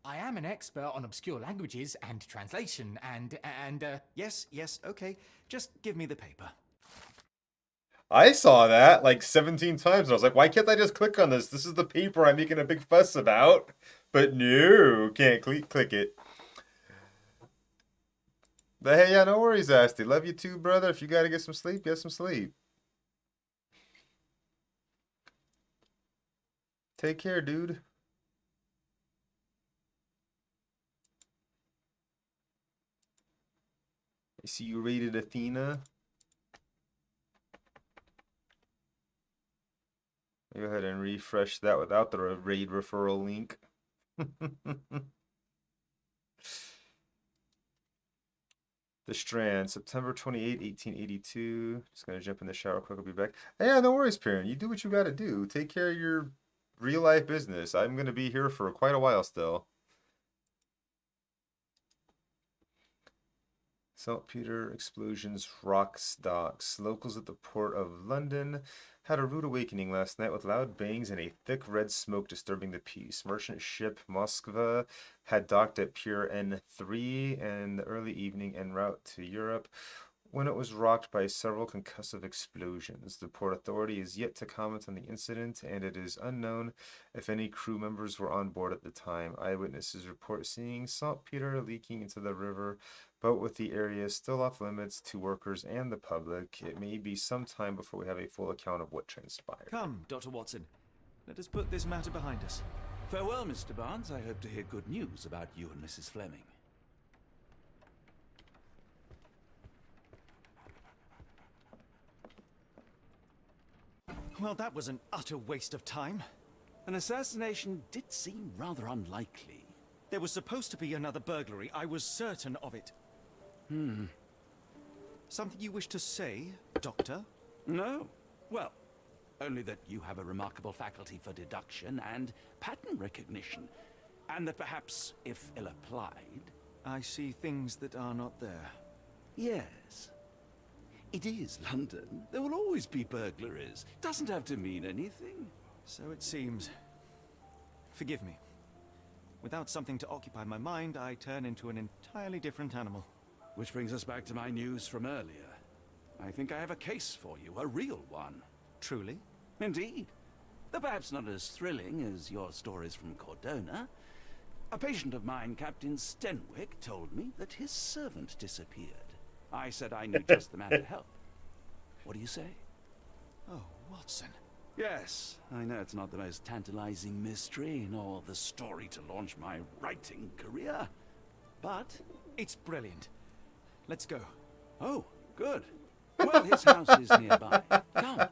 I am an expert on obscure languages and translation and Yes, okay. Just give me the paper. I saw that like 17 times. And I was like, why can't I just click on this? This is the paper I'm making a big fuss about. But no, can't click it. But hey, yeah, no worries, Asti. Love you too, brother. If you gotta get some sleep, get some sleep. Take care, dude. I see you rated Athena. Go ahead and refresh that without the raid referral link. The Strand, September 28, 1882. Just gonna jump in the shower quick. I'll be back. Yeah, no worries, Perrin. You do what you gotta do. Take care of your real life business. I'm gonna be here for quite a while still. Saltpeter explosions, rocks, docks. Locals at the port of London had a rude awakening last night with loud bangs and a thick red smoke disturbing the peace. Merchant ship Moskva had docked at Pier N3 in the early evening en route to Europe when it was rocked by several concussive explosions. The port authority is yet to comment on the incident, and it is unknown if any crew members were on board at the time. Eyewitnesses report seeing saltpeter leaking into the river, but with the area still off limits to workers and the public, it may be some time before we have a full account of what transpired. Come, Dr. Watson. Let us put this matter behind us. Farewell, Mr. Barnes. I hope to hear good news about you and Mrs. Fleming. Well, that was an utter waste of time. An assassination did seem rather unlikely. There was supposed to be another burglary. I was certain of it. Something you wish to say, Doctor? No. Well, only that you have a remarkable faculty for deduction and pattern recognition, and that perhaps, if ill applied... I see things that are not there. Yes. It is London. There will always be burglaries. Doesn't have to mean anything. So it seems. Forgive me. Without something to occupy my mind, I turn into an entirely different animal. Which brings us back to my news from earlier. I think I have a case for you, a real one. Truly? Indeed. Though perhaps not as thrilling as your stories from Cordona. A patient of mine, Captain Stenwick, told me that his servant disappeared. I said I knew just the man to help. What do you say? Oh, Watson. Yes, I know it's not the most tantalizing mystery, nor the story to launch my writing career. But... It's brilliant. Let's go. Oh, good. Well, his house is nearby. Come.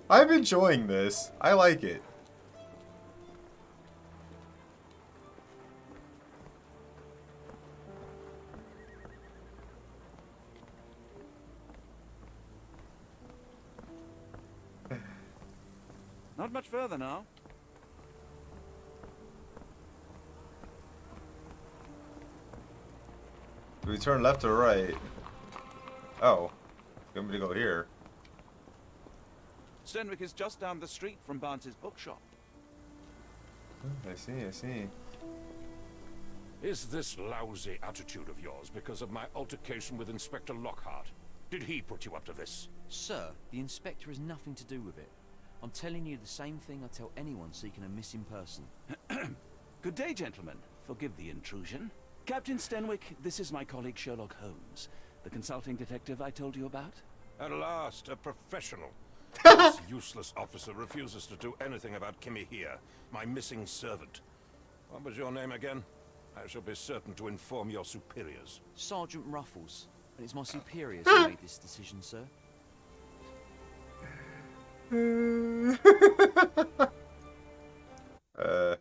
I'm enjoying this. I like it. Not much further now. Do we turn left or right? Oh. You want me to go here? Stenwick is just down the street from Barnes's bookshop. I see. Is this lousy attitude of yours because of my altercation with Inspector Lockhart? Did he put you up to this? Sir, the inspector has nothing to do with it. I'm telling you the same thing I tell anyone seeking a missing person. Good day, gentlemen. Forgive the intrusion. Captain Stenwick, this is my colleague Sherlock Holmes, the consulting detective I told you about. At last, a professional. This useless officer refuses to do anything about Kimmy here, my missing servant. What was your name again? I shall be certain to inform your superiors. Sergeant Ruffles, and it's my superiors who made this decision, sir.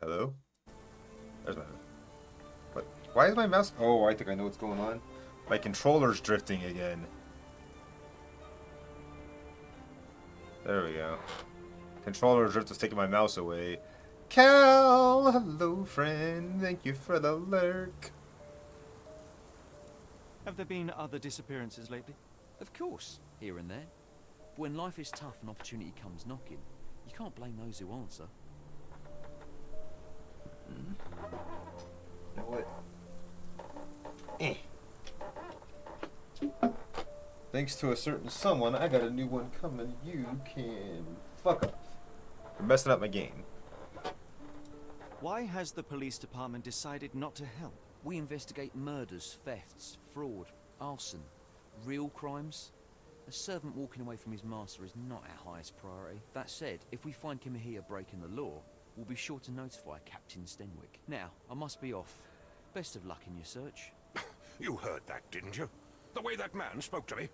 Hello? There's my... What? Why is my mouse... Oh, I think I know what's going on. My controller's drifting again. There we go. Controller drift is taking my mouse away. Cal! Hello, friend. Thank you for the lurk. Have there been other disappearances lately? Of course, here and there. But when life is tough and opportunity comes knocking, you can't blame those who answer. You know what? Thanks to a certain someone, I got a new one coming. You can fuck off. You're messing up my game. Why has the police department decided not to help? We investigate murders, thefts, fraud, arson, real crimes. A servant walking away from his master is not our highest priority. That said, if we find Kimahia breaking the law, we'll be sure to notify Captain Stenwick. Now, I must be off. Best of luck in your search. You heard that, didn't you? The way that man spoke to me.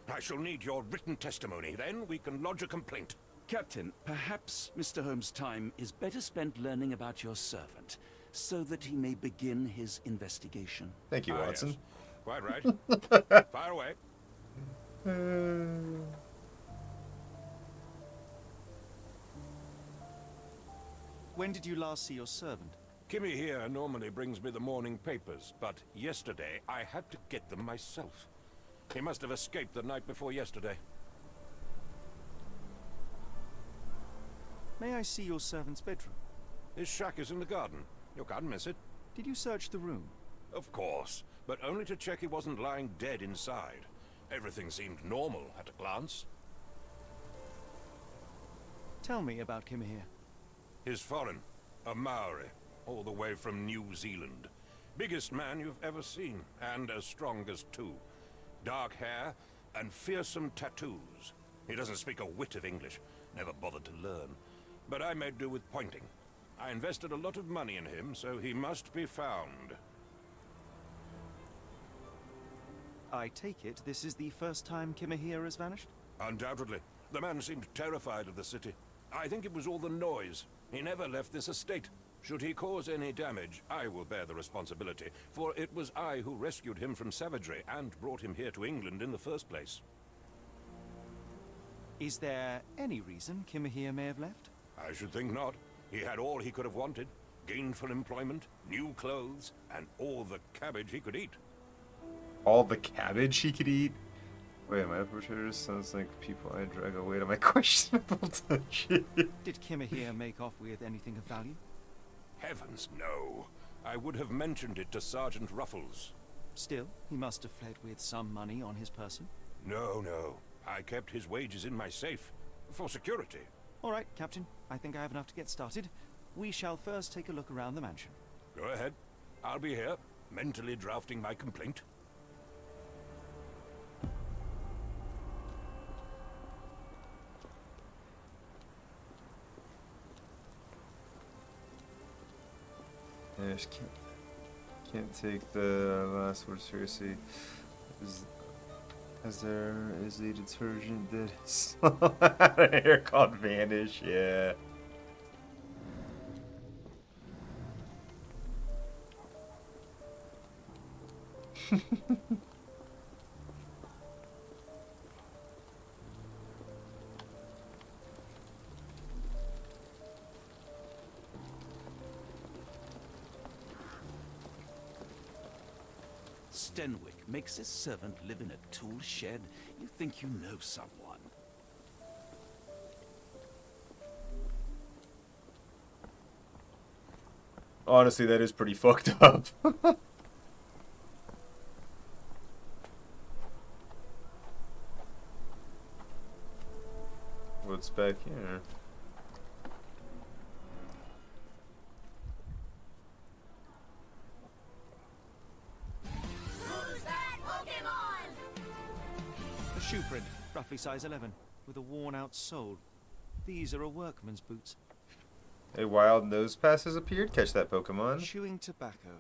I shall need your written testimony. Then we can lodge a complaint. Captain, perhaps Mr. Holmes' time is better spent learning about your servant, so that he may begin his investigation. Thank you, Watson. Yes. Quite right. Fire away. When did you last see your servant? Kimmy here normally brings me the morning papers, but yesterday I had to get them myself. He must have escaped the night before yesterday. May I see your servant's bedroom? His shack is in the garden. You can't miss it. Did you search the room? Of course, but only to check he wasn't lying dead inside. Everything seemed normal at a glance. Tell me about Kimahia. He's foreign, a Maori, all the way from New Zealand. Biggest man you've ever seen, and as strong as two. Dark hair and fearsome tattoos. He doesn't speak a whit of English, never bothered to learn. But I made do with pointing. I invested a lot of money in him, so he must be found. I take it this is the first time Kimahia has vanished? Undoubtedly. The man seemed terrified of the city. I think it was all the noise. He never left this estate. Should he cause any damage, I will bear the responsibility, for it was I who rescued him from savagery and brought him here to England in the first place. Is there any reason Kimahia may have left? I should think not. He had all he could have wanted. Gainful employment, new clothes, and all the cabbage he could eat. All the cabbage he could eat? Wait, my perpetrators sounds like people I drag away to my questionable touch. Did Kimahia make off with anything of value? Heavens, no. I would have mentioned it to Sergeant Ruffles. Still, he must have fled with some money on his person. No. I kept his wages in my safe. For security. All right, Captain. I think I have enough to get started. We shall first take a look around the mansion. Go ahead. I'll be here, mentally drafting my complaint. I just can't take the last word seriously. As there is a detergent that is out of here called Vanish, yeah. Stenwick makes his servant live in a tool shed? You think you know someone? Honestly, that is pretty fucked up. What's back here? Who's that Pokemon? A shoe print, roughly size 11, with a worn-out sole. These are a workman's boots. A wild nose pass has appeared. Catch that Pokemon. Chewing tobacco.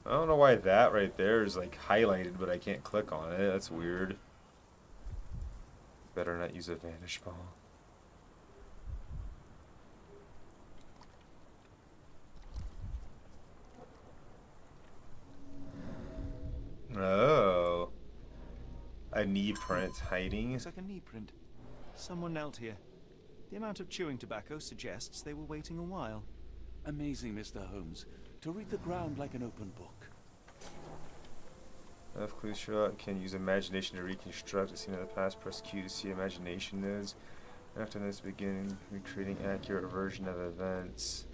I don't know why that right there is like highlighted, but I can't click on it. That's weird. Better not use a vanish ball. Oh. A knee print hiding. Looks like a knee print. Someone knelt here. The amount of chewing tobacco suggests they were waiting a while. Amazing, Mr. Holmes. To read the ground like an open book. Enough clues Sherlock can use imagination to reconstruct a scene of the past. Press Q to see imagination nodes. After this, begin recreating accurate version of events.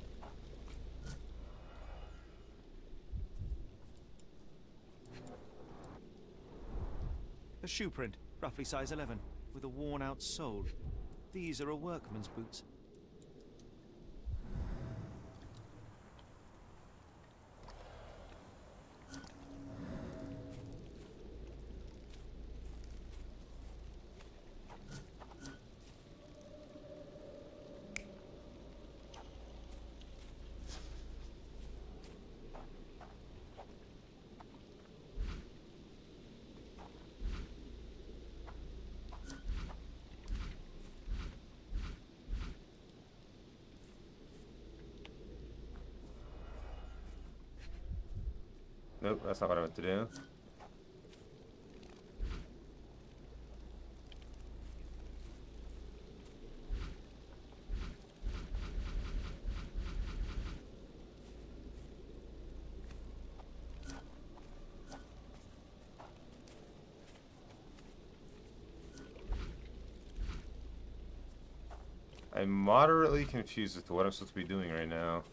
A shoe print, roughly size 11, with a worn-out sole. These are a workman's boots. Nope, that's not what I meant to do. I'm moderately confused as to what I'm supposed to be doing right now.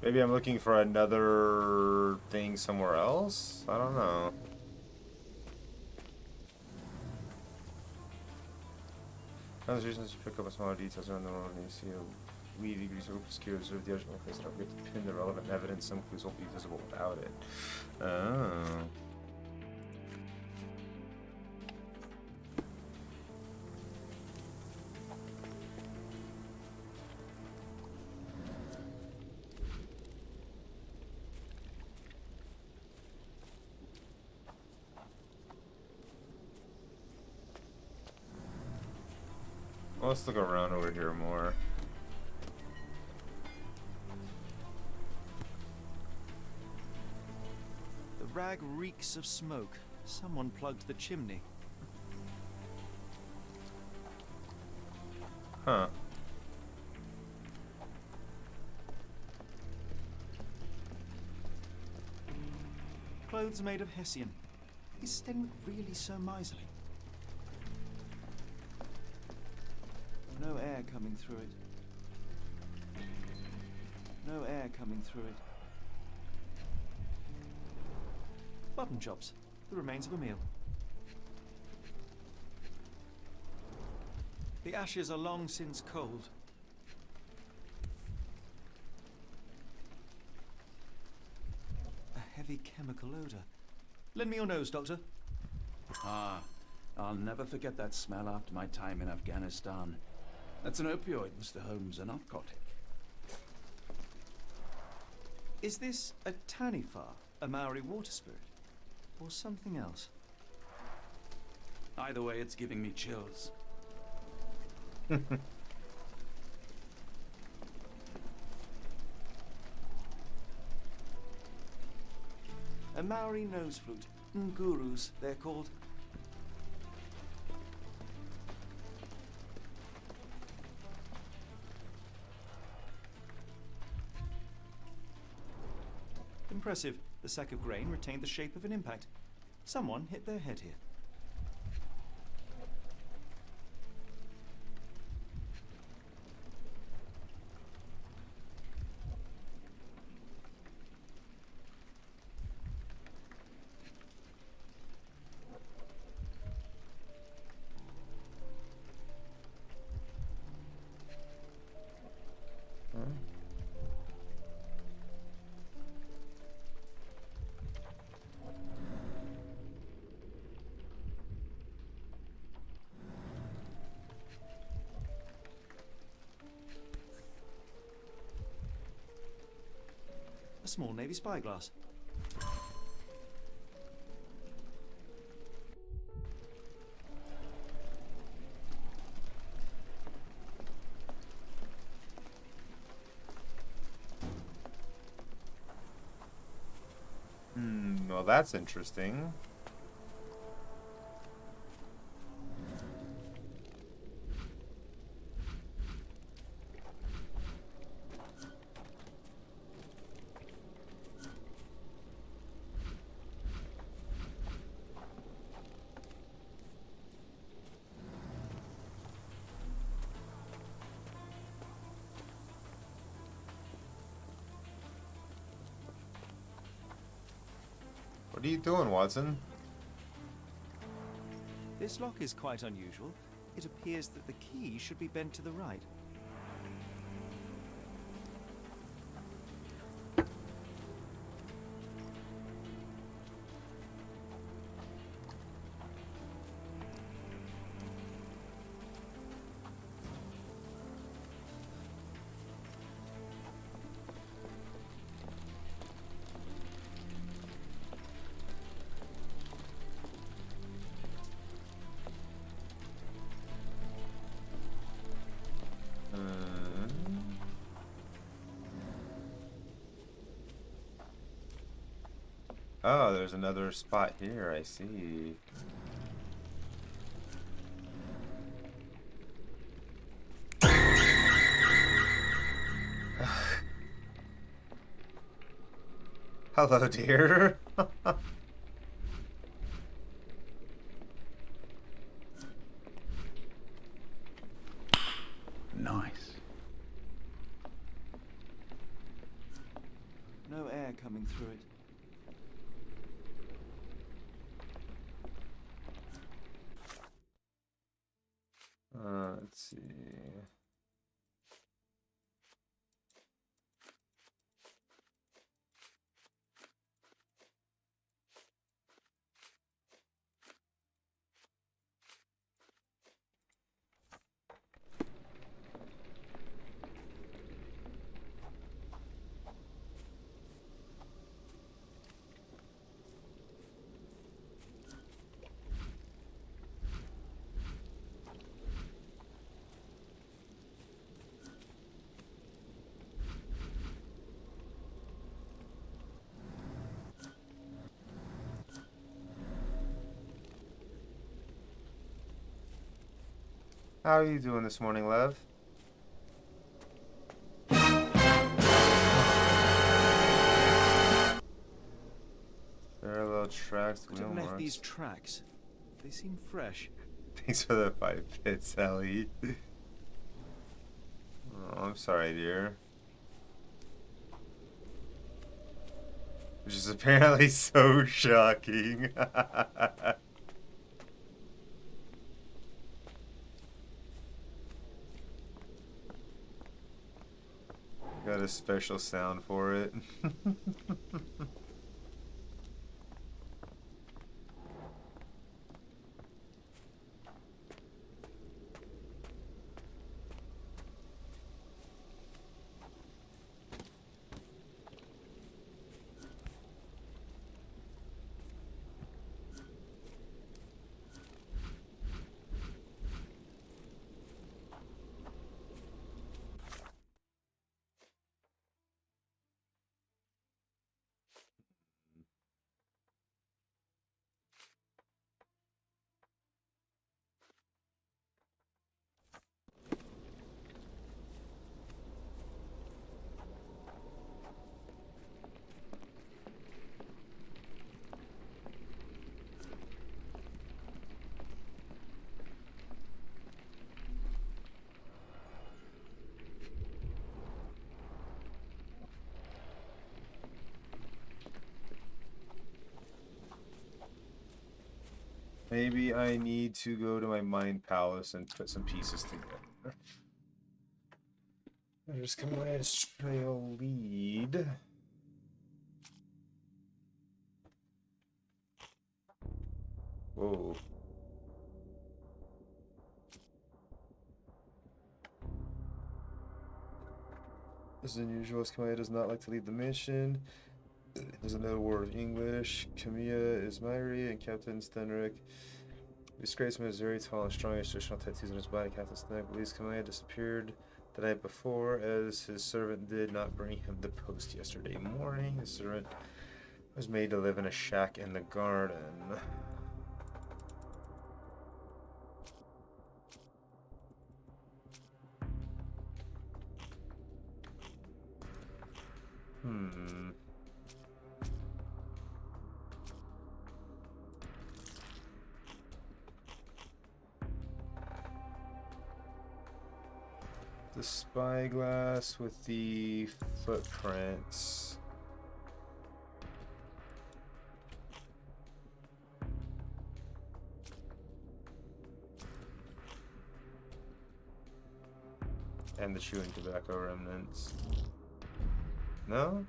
Maybe I'm looking for another thing somewhere else? I don't know. Conversations pick up a smaller details around the world and you see a weedy grease or obscure observe the original place. Don't forget to pin the relevant evidence. Some clues won't be visible without it. Oh. Let's look around over here more. rag reeks of smoke. Someone plugged the chimney. Huh. Clothes made of Hessian. Is Stenwick really so miserly? No air coming through it. No air coming through it. Mutton chops. The remains of a meal. The ashes are long since cold. A heavy chemical odor. Lend me your nose, Doctor. Ah, I'll never forget that smell after my time in Afghanistan. That's an opioid, Mr. Holmes, a narcotic. Is this a Tanifar, a Maori water spirit, or something else? Either way, it's giving me chills. A Maori nose flute. Ngurus, they're called. Impressive. The sack of grain retained the shape of an impact. Someone hit their head here. A small navy spyglass. Well, that's interesting. What are you doing, Watson? This lock is quite unusual. It appears that the key should be bent to the right. Oh, there's another spot here, I see. Hello, dear. Nice. No air coming through it. Let's see. How are you doing this morning, Lev? Parallel tracks, Could wheel have left marks. these tracks. They seem fresh. Thanks for the 5 bits, Ellie. Oh, I'm sorry, dear. Which is apparently so shocking. Got a special sound for it. Maybe I need to go to my mind palace and put some pieces together. There's Command's trail lead. Whoa. As unusual, Kamaya does not like to lead the mission. Doesn't know a word of English. Kamiya is Myri and Captain Stenrick. Disgraced man is very tall and strong. He has traditional tattoos on his body. Captain Stenrick believes Kamaya disappeared the night before, as his servant did not bring him the post yesterday morning. The servant was made to live in a shack in the garden. The spyglass with the footprints. And the chewing tobacco remnants. No?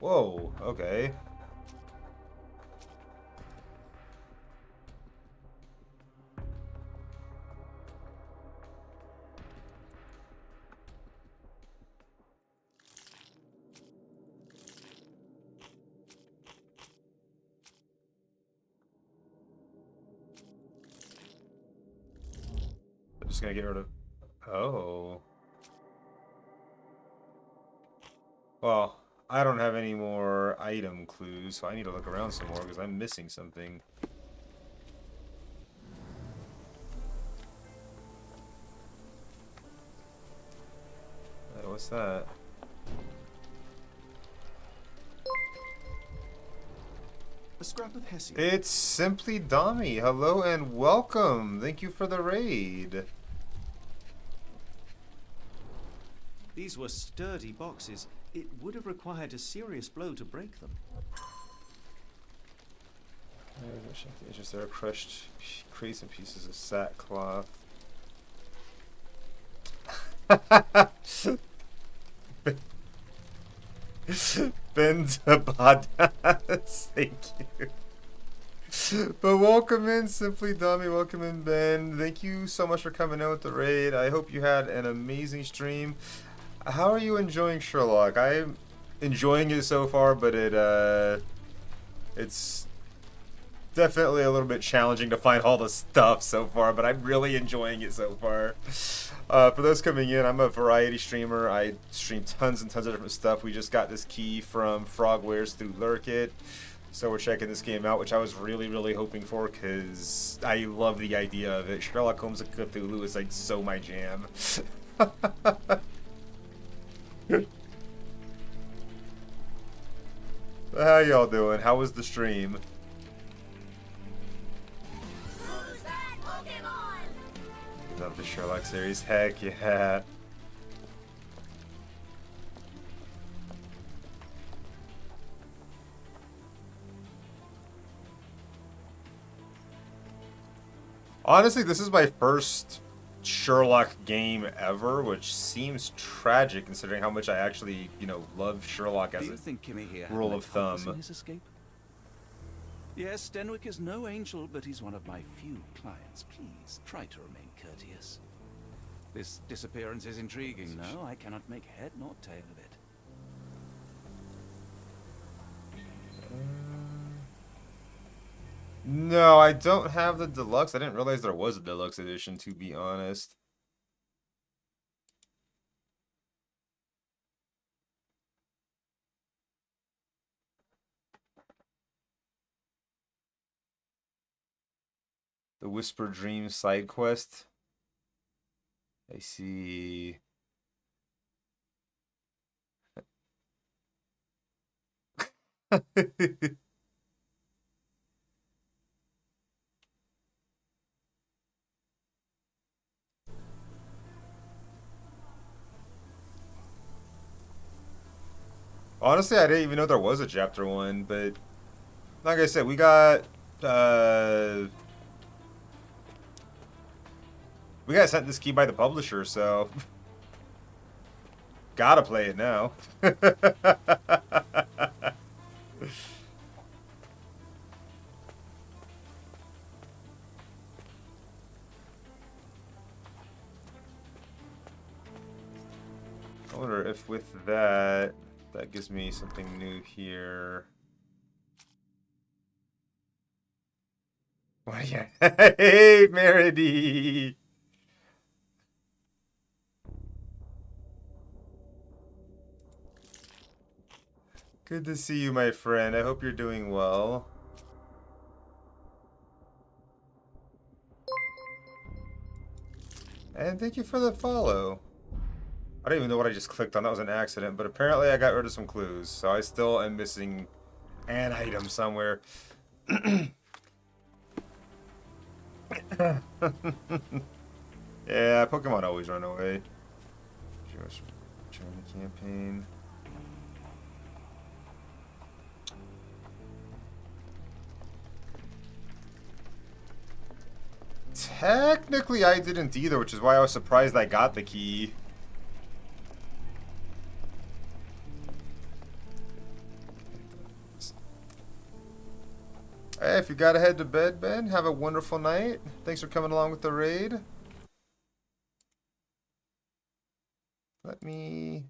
Whoa, okay. I'm just gonna get rid of... Oh. Well, I don't have any more item clues, so I need to look around some more because I'm missing something. What's that? A scrap of Hessian. It's Simply Dami. Hello and welcome. Thank you for the raid. These were sturdy boxes. It would have required a serious blow to break them. Just there are crushed crates and pieces of sackcloth. Ben Zabadas, thank you. But welcome in, Simply Dummy. Welcome in, Ben. Thank you so much for coming out with the raid. I hope you had an amazing stream. How are you enjoying Sherlock? I'm enjoying it so far, but it's definitely a little bit challenging to find all the stuff so far, but I'm really enjoying it so far. For those coming in, I'm a variety streamer. I stream tons and tons of different stuff. We just got this key from Frogwares through Lurkit. So we're checking this game out, which I was really, really hoping for because I love the idea of it. Sherlock Holmes and Cthulhu is like so my jam. How y'all doing? How was the stream? Who's that Pokemon? Love the Sherlock series. Heck yeah. Honestly, this is my first Sherlock game ever, which seems tragic considering how much I actually, you know, love Sherlock as Do you a think Kimmy here rule had of accomplice in thumb. his escape? Yes, Denwick is no angel, but he's one of my few clients. Please try to remain courteous. This disappearance is intriguing. No, I cannot make head nor tail of it. No, I don't have the deluxe. I didn't realize there was a deluxe edition, to be honest. The Whisper Dream side quest. I see. Honestly, I didn't even know there was a chapter 1, but like I said, we got sent this key by the publisher, so gotta play it now. I wonder if with that gives me something new here. Why, yeah. Hey, Meredy! Good to see you, my friend. I hope you're doing well. And thank you for the follow. I don't even know what I just clicked on. That was an accident, but apparently I got rid of some clues, so I still am missing an item somewhere. Yeah, Pokemon always run away. Join the campaign. Technically, I didn't either, which is why I was surprised I got the key. Hey, if you gotta head to bed, Ben, have a wonderful night. Thanks for coming along with the raid. Let me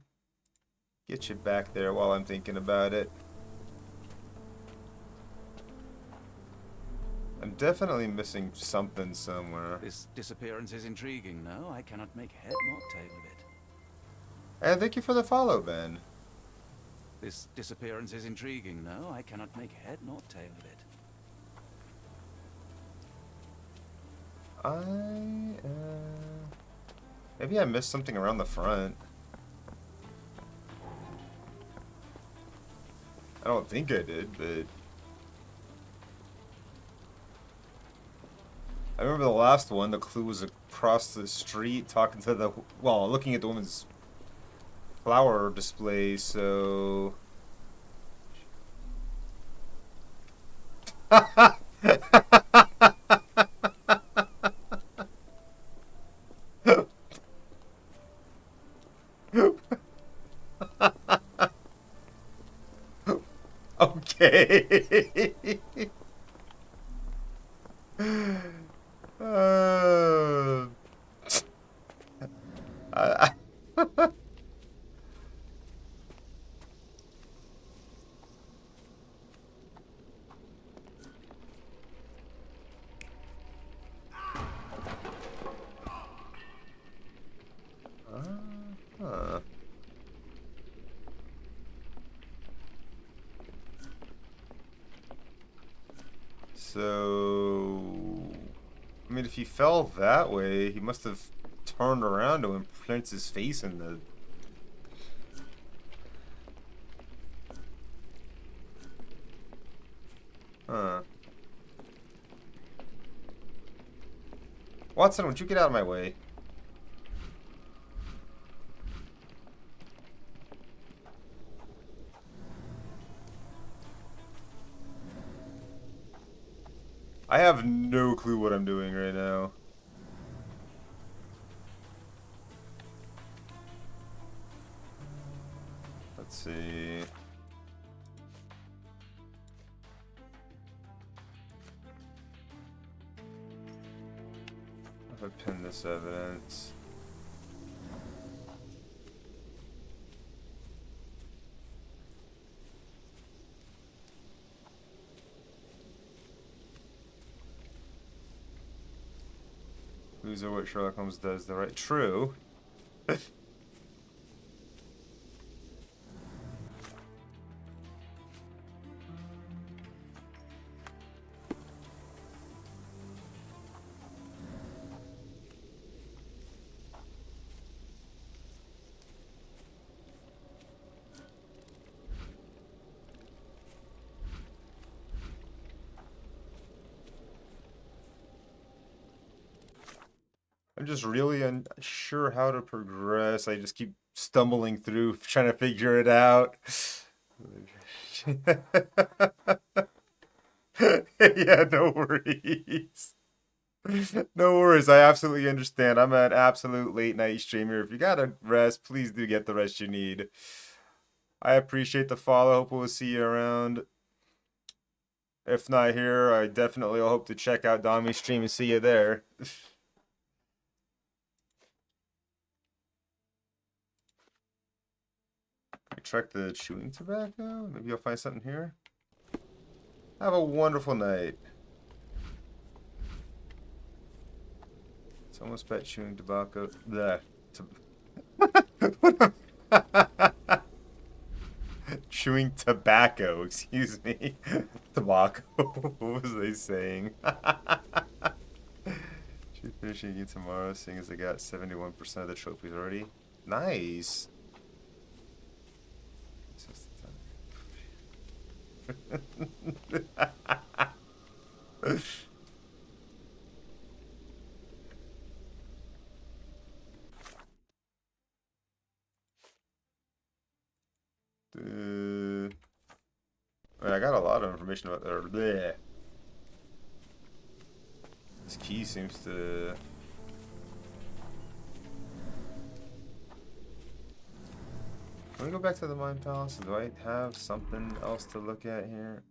get you back there while I'm thinking about it. I'm definitely missing something somewhere. This disappearance is intriguing. No, I cannot make head nor tail of it. And thank you for the follow, Ben. This disappearance is intriguing. No, I cannot make head nor tail of it. Maybe I missed something around the front. I don't think I did, but I remember the last one, the clue was across the street talking to the, well, looking at the woman's flower display, so... Okay. I huh. So, I mean, if he fell that way, he must have turned around to imprint his face in the... Huh. Watson, would you get out of my way? I have no clue what I'm doing right now. Let's see. If I pin this evidence. Loser what Sherlock Holmes does the right. True. I'm just really unsure how to progress. I just keep stumbling through, trying to figure it out. Yeah, no worries. No worries. I absolutely understand. I'm an absolute late night streamer. If you gotta rest, please do get the rest you need. I appreciate the follow. Hope we'll see you around. If not here, I definitely will hope to check out Domi's stream and see you there. Check the chewing tobacco. Maybe you'll find something here. Have a wonderful night. It's almost bet chewing tobacco. Bleh. Chewing tobacco, excuse me. Tobacco. What was I saying? Should finishing again tomorrow, seeing as I got 71% of the trophies already. Nice. I got a lot of information about bleh. This key seems to... Let me go back to the Mind Palace. Do I have something else to look at here?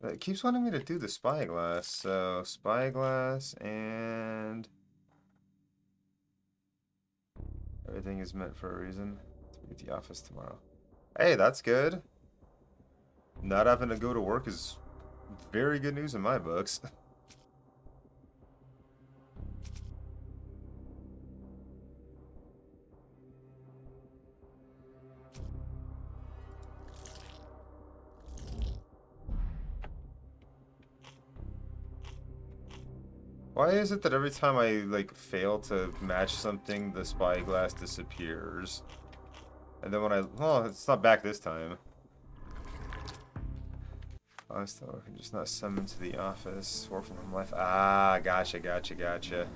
It keeps wanting me to do the spyglass. So, spyglass and... Everything is meant for a reason. To be at the office tomorrow. Hey, that's good. Not having to go to work is very good news in my books. Why is it that every time I, like, fail to match something, the spyglass disappears? And then when I... Oh, it's not back this time. Oh, I still can just not summon to the office. Work from home life. Ah, gotcha.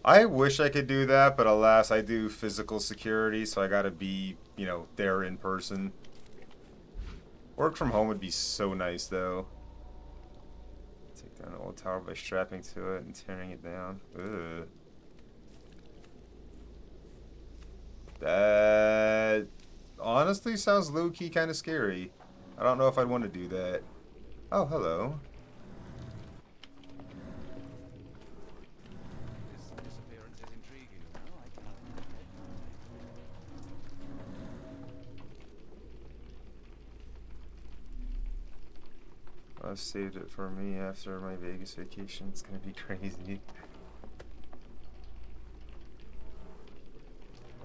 I wish I could do that, but alas, I do physical security, so I gotta be, you know, there in person. Work from home would be so nice, though. Take down an old tower by strapping to it and tearing it down. Ugh. That honestly sounds low-key kind of scary. I don't know if I'd want to do that. Oh, hello. This disappearance is intriguing. I saved it for me after my Vegas vacation. It's gonna be crazy.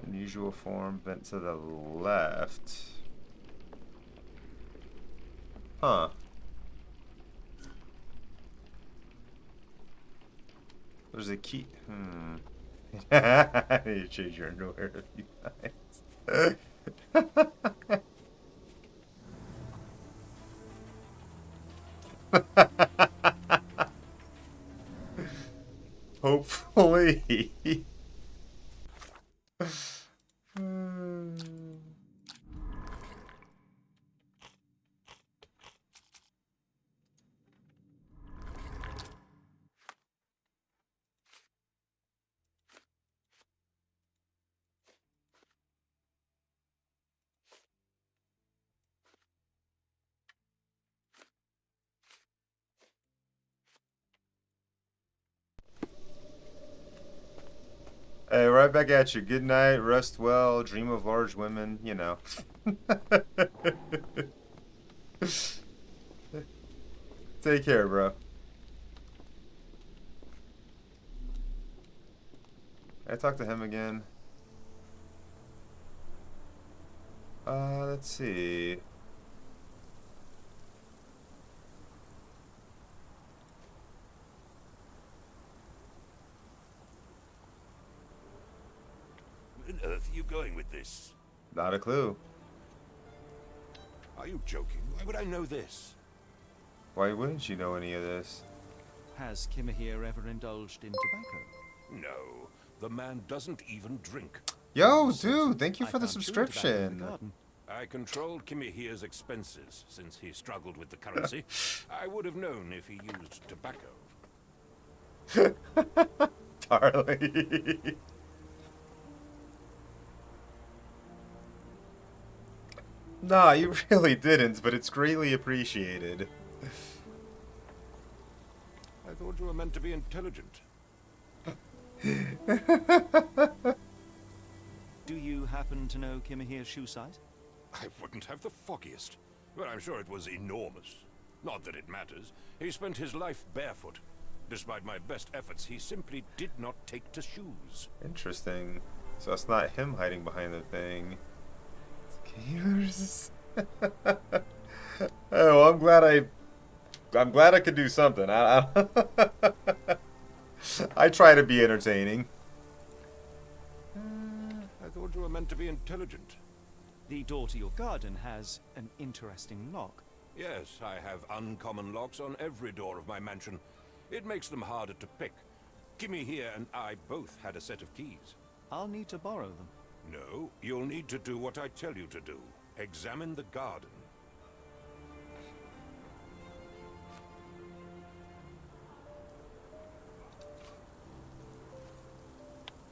Unusual form bent to the left. Huh. There's a key. I need to change your underwear a few times. Hopefully. Hey, right back at you. Good night, rest well, dream of large women, you know. Take care, bro. Can I talk to him again? Let's see. Where on earth are you going with this? Not a clue. Are you joking? Why would I know this? Why wouldn't you know any of this? Has Kimahir ever indulged in tobacco? No, the man doesn't even drink. Yo, dude, thank you I for the found chewing tobacco in subscription. the garden. I controlled Kimahir's expenses since he struggled with the currency. I would have known if he used tobacco. Darling. Nah, you really didn't, but it's greatly appreciated. I thought you were meant to be intelligent. Do you happen to know Kimahir's shoe size? I wouldn't have the foggiest. But I'm sure it was enormous. Not that it matters. He spent his life barefoot. Despite my best efforts, he simply did not take to shoes. Interesting. So it's not him hiding behind the thing. It's oh, well, I'm glad I could do something. I try to be entertaining. I thought you were meant to be intelligent. The door to your garden has an interesting lock. Yes, I have uncommon locks on every door of my mansion. It makes them harder to pick. Kimahir and I both had a set of keys. I'll need to borrow them. No, you'll need to do what I tell you to do. Examine the garden.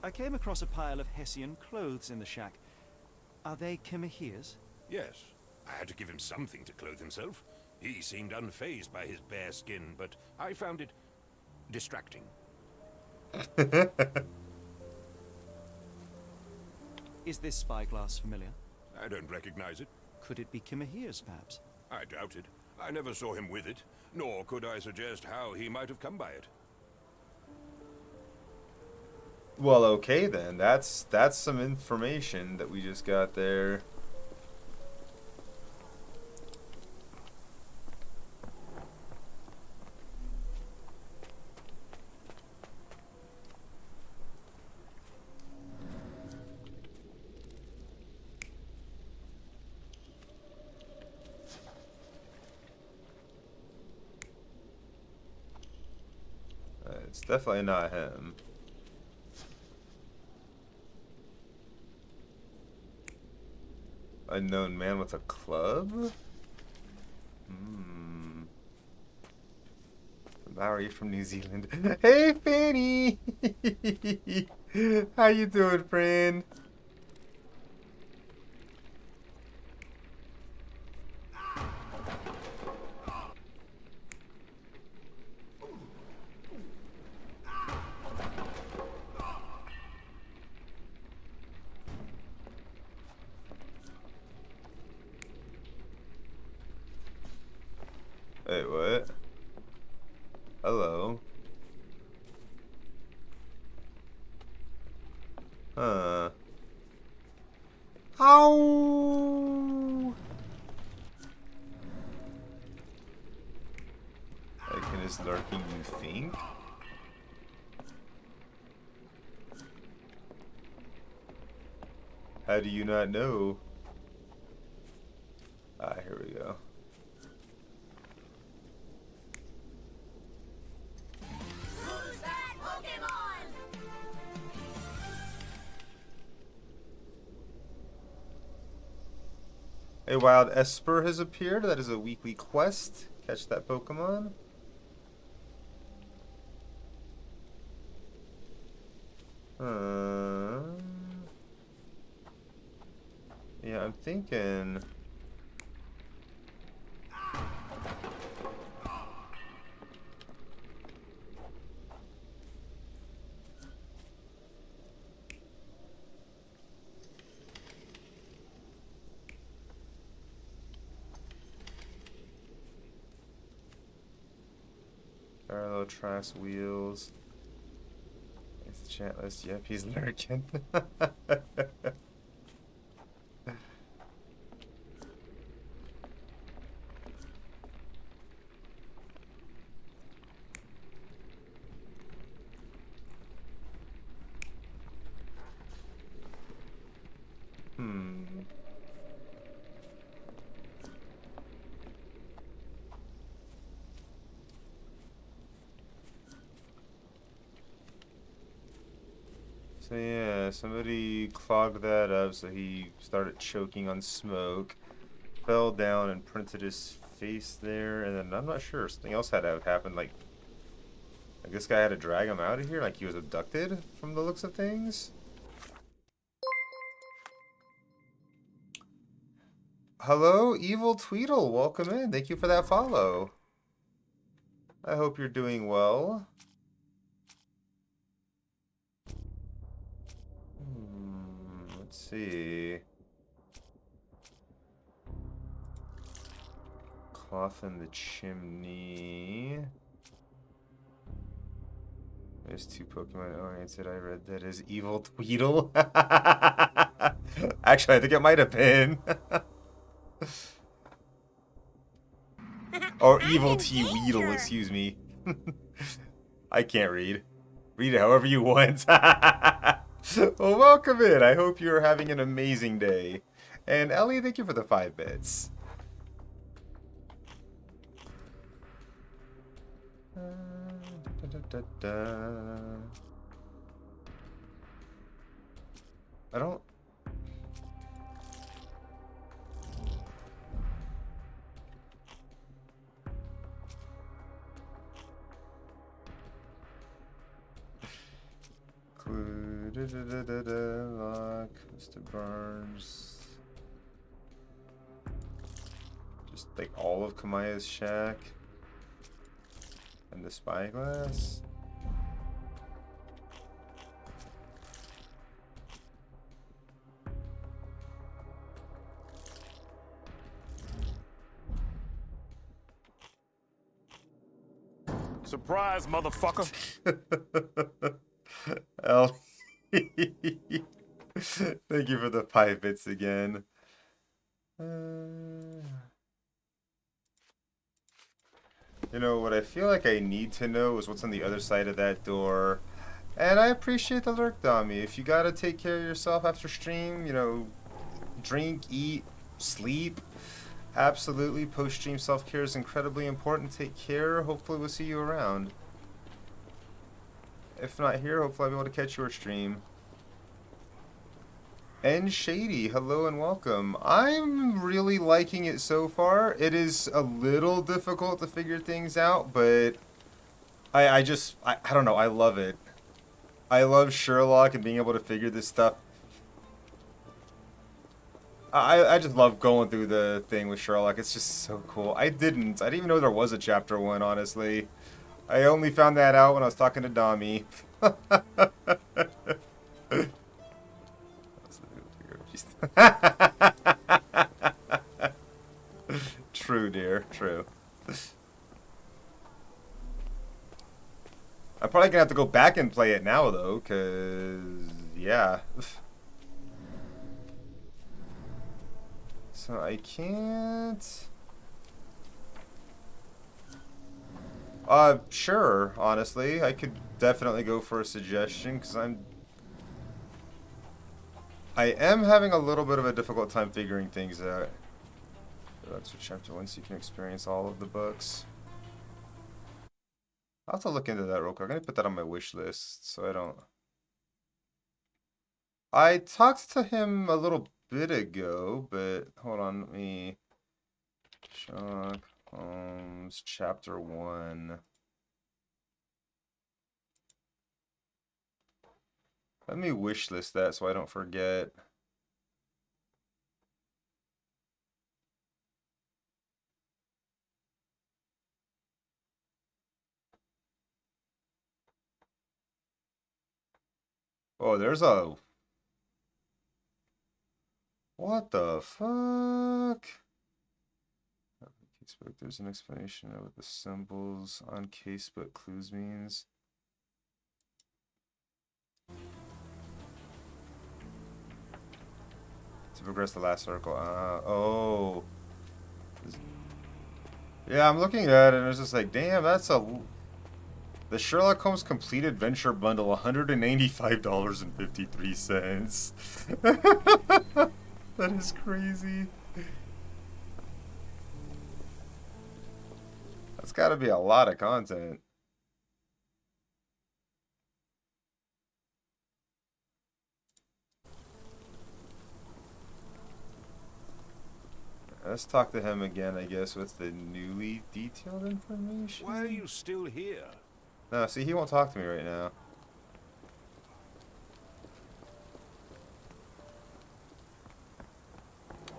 I came across a pile of Hessian clothes in the shack. Are they Kimahir's? Yes, I had to give him something to clothe himself. He seemed unfazed by his bare skin, but I found it distracting. Is this spyglass familiar? I don't recognize it. Could it be Kimahir's, perhaps? I doubt it. I never saw him with it, nor could I suggest how he might have come by it. Well, okay then. That's some information that we just got there. It's definitely not him. Unknown man with a club? Hmm. Maori from New Zealand. Hey, Fanny! How you doing, friend? Wait, what? Hello? Huh. Ow! Like, is lurking, you think? How do you not know? Ah, here we go. Who's that Pokemon? A wild Esper has appeared. That is a weekly quest. Catch that Pokemon. Yeah, I'm thinking. Parallel tracks, wheels. It's the chat list. Yep, he's lurking. So yeah, somebody clogged that up, so he started choking on smoke, fell down and printed his face there, and then I'm not sure, something else had to have happened, like this guy had to drag him out of here, like he was abducted from the looks of things. Hello, Evil Tweedle, welcome in, thank you for that follow. I hope you're doing well. Let's see. Cloth in the chimney. There's two Pokemon oriented. I read that as Evil Tweedle. Actually, I think it might have been. Or Evil T Weedle, excuse me. I can't read. Read it however you want. Well, welcome in. I hope you're having an amazing day. And Ellie, thank you for the 5 bits. I don't... Lock, Mr. Barnes. Just like all of Kamaya's shack. And the spyglass. Surprise, motherfucker. L. Thank you for the 5 bits again. You know, what I feel like I need to know is what's on the other side of that door. And I appreciate the lurk, Dami. If you gotta take care of yourself after stream, you know, drink, eat, sleep. Absolutely, post-stream self-care is incredibly important. Take care. Hopefully we'll see you around. If not here, hopefully I'll be able to catch your stream. And Shady, hello and welcome. I'm really liking it so far. It is a little difficult to figure things out, but I don't know, I love it. I love Sherlock and being able to figure this stuff. I just love going through the thing with Sherlock. It's just so cool. I didn't even know there was a chapter 1, honestly. I only found that out when I was talking to Dami. True, dear. True. I'm probably gonna have to go back and play it now, though, cause yeah. So I can't. Sure. Honestly, I could definitely go for a suggestion, cause I'm. I am having a little bit of a difficult time figuring things out. That's for chapter 1, so you can experience all of the books. I'll have to look into that real quick. I'm gonna put that on my wish list so I don't. I talked to him a little bit ago, but hold on, let me. Sherlock Holmes, chapter 1. Let me wish list that so I don't forget. Oh, there's a... What the fuck? Casebook, there's an explanation of what the symbols on casebook clues means. To progress the last circle. Oh. Yeah, I'm looking at it and it's just like, damn, that's a... The Sherlock Holmes Complete Adventure Bundle, $195.53. That is crazy. That's gotta be a lot of content. Let's talk to him again, I guess, with the newly detailed information. Why are you still here? No, see, he won't talk to me right now.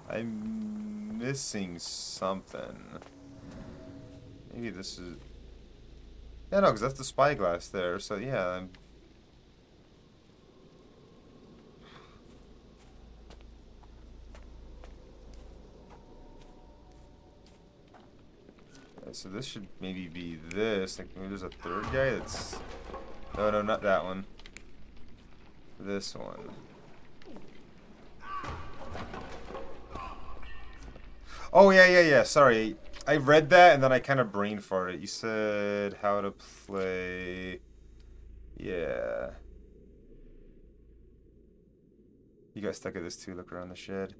I'm missing something. Maybe this is... Yeah, no, because that's the spyglass there, so yeah, I'm... So this should maybe be this. Like maybe there's a third guy that's... No, no, not that one. This one. Oh, yeah. Sorry. I read that and then I kind of brain farted. You said how to play... Yeah. You got stuck at this too. Look around the shed.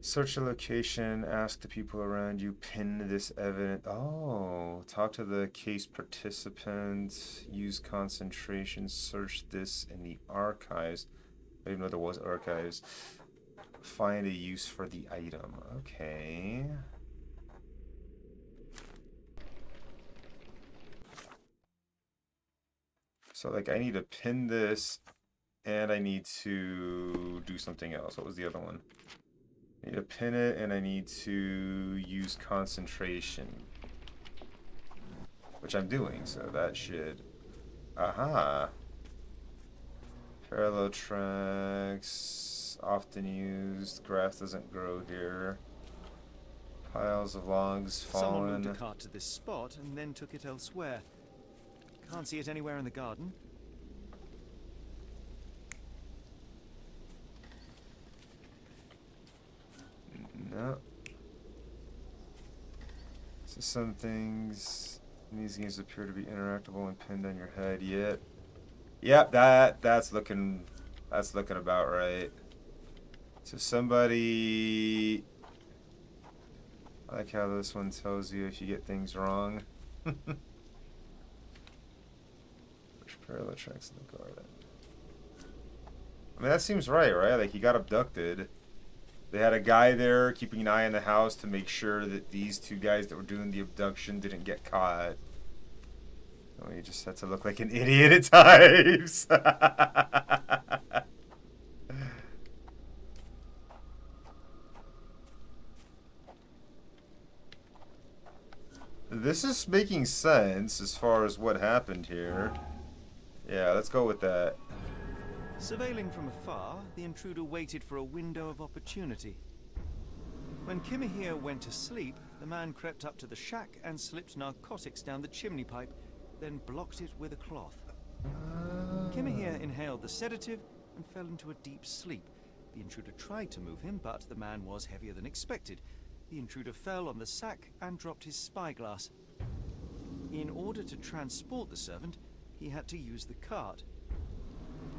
Search a location, ask the people around you, pin this evidence. Oh, talk to the case participant, use concentration, search this in the archives. I didn't know there was archives. Find a use for the item. Okay. So, like, I need to pin this, and I need to do something else. What was the other one? I need to pin it, and I need to use concentration. Which I'm doing, so that should... Aha! Parallel tracks, often used. Grass doesn't grow here. Piles of logs fallen. Someone moved a cart to this spot and then took it elsewhere. Can't see it anywhere in the garden. No. So some things in these games appear to be interactable and pinned on your head. Yep, that's looking about right. So somebody, I like how this one tells you if you get things wrong. Which parallel tracks in the garden? I mean, that seems right? Like, he got abducted. They had a guy there keeping an eye on the house to make sure that these two guys that were doing the abduction didn't get caught. Oh, you just had to look like an idiot at times. This is making sense as far as what happened here. Yeah, let's go with that. Surveilling from afar, the intruder waited for a window of opportunity. When Kimahir went to sleep, the man crept up to the shack and slipped narcotics down the chimney pipe, then blocked it with a cloth. Kimahir inhaled the sedative and fell into a deep sleep. The intruder tried to move him, but the man was heavier than expected. The intruder fell on the sack and dropped his spyglass. In order to transport the servant, he had to use the cart.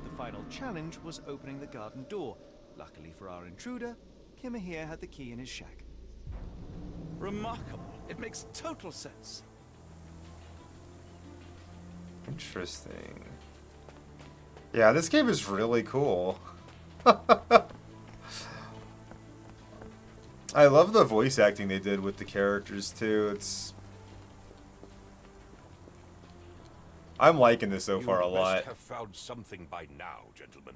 The final challenge was opening the garden door. Luckily for our intruder, Kimmer here had the key in his shack. Remarkable. It makes total sense. Interesting. Yeah, this game is really cool. I love the voice acting they did with the characters too. I'm liking this so far a You lot. must have found something by now, gentlemen.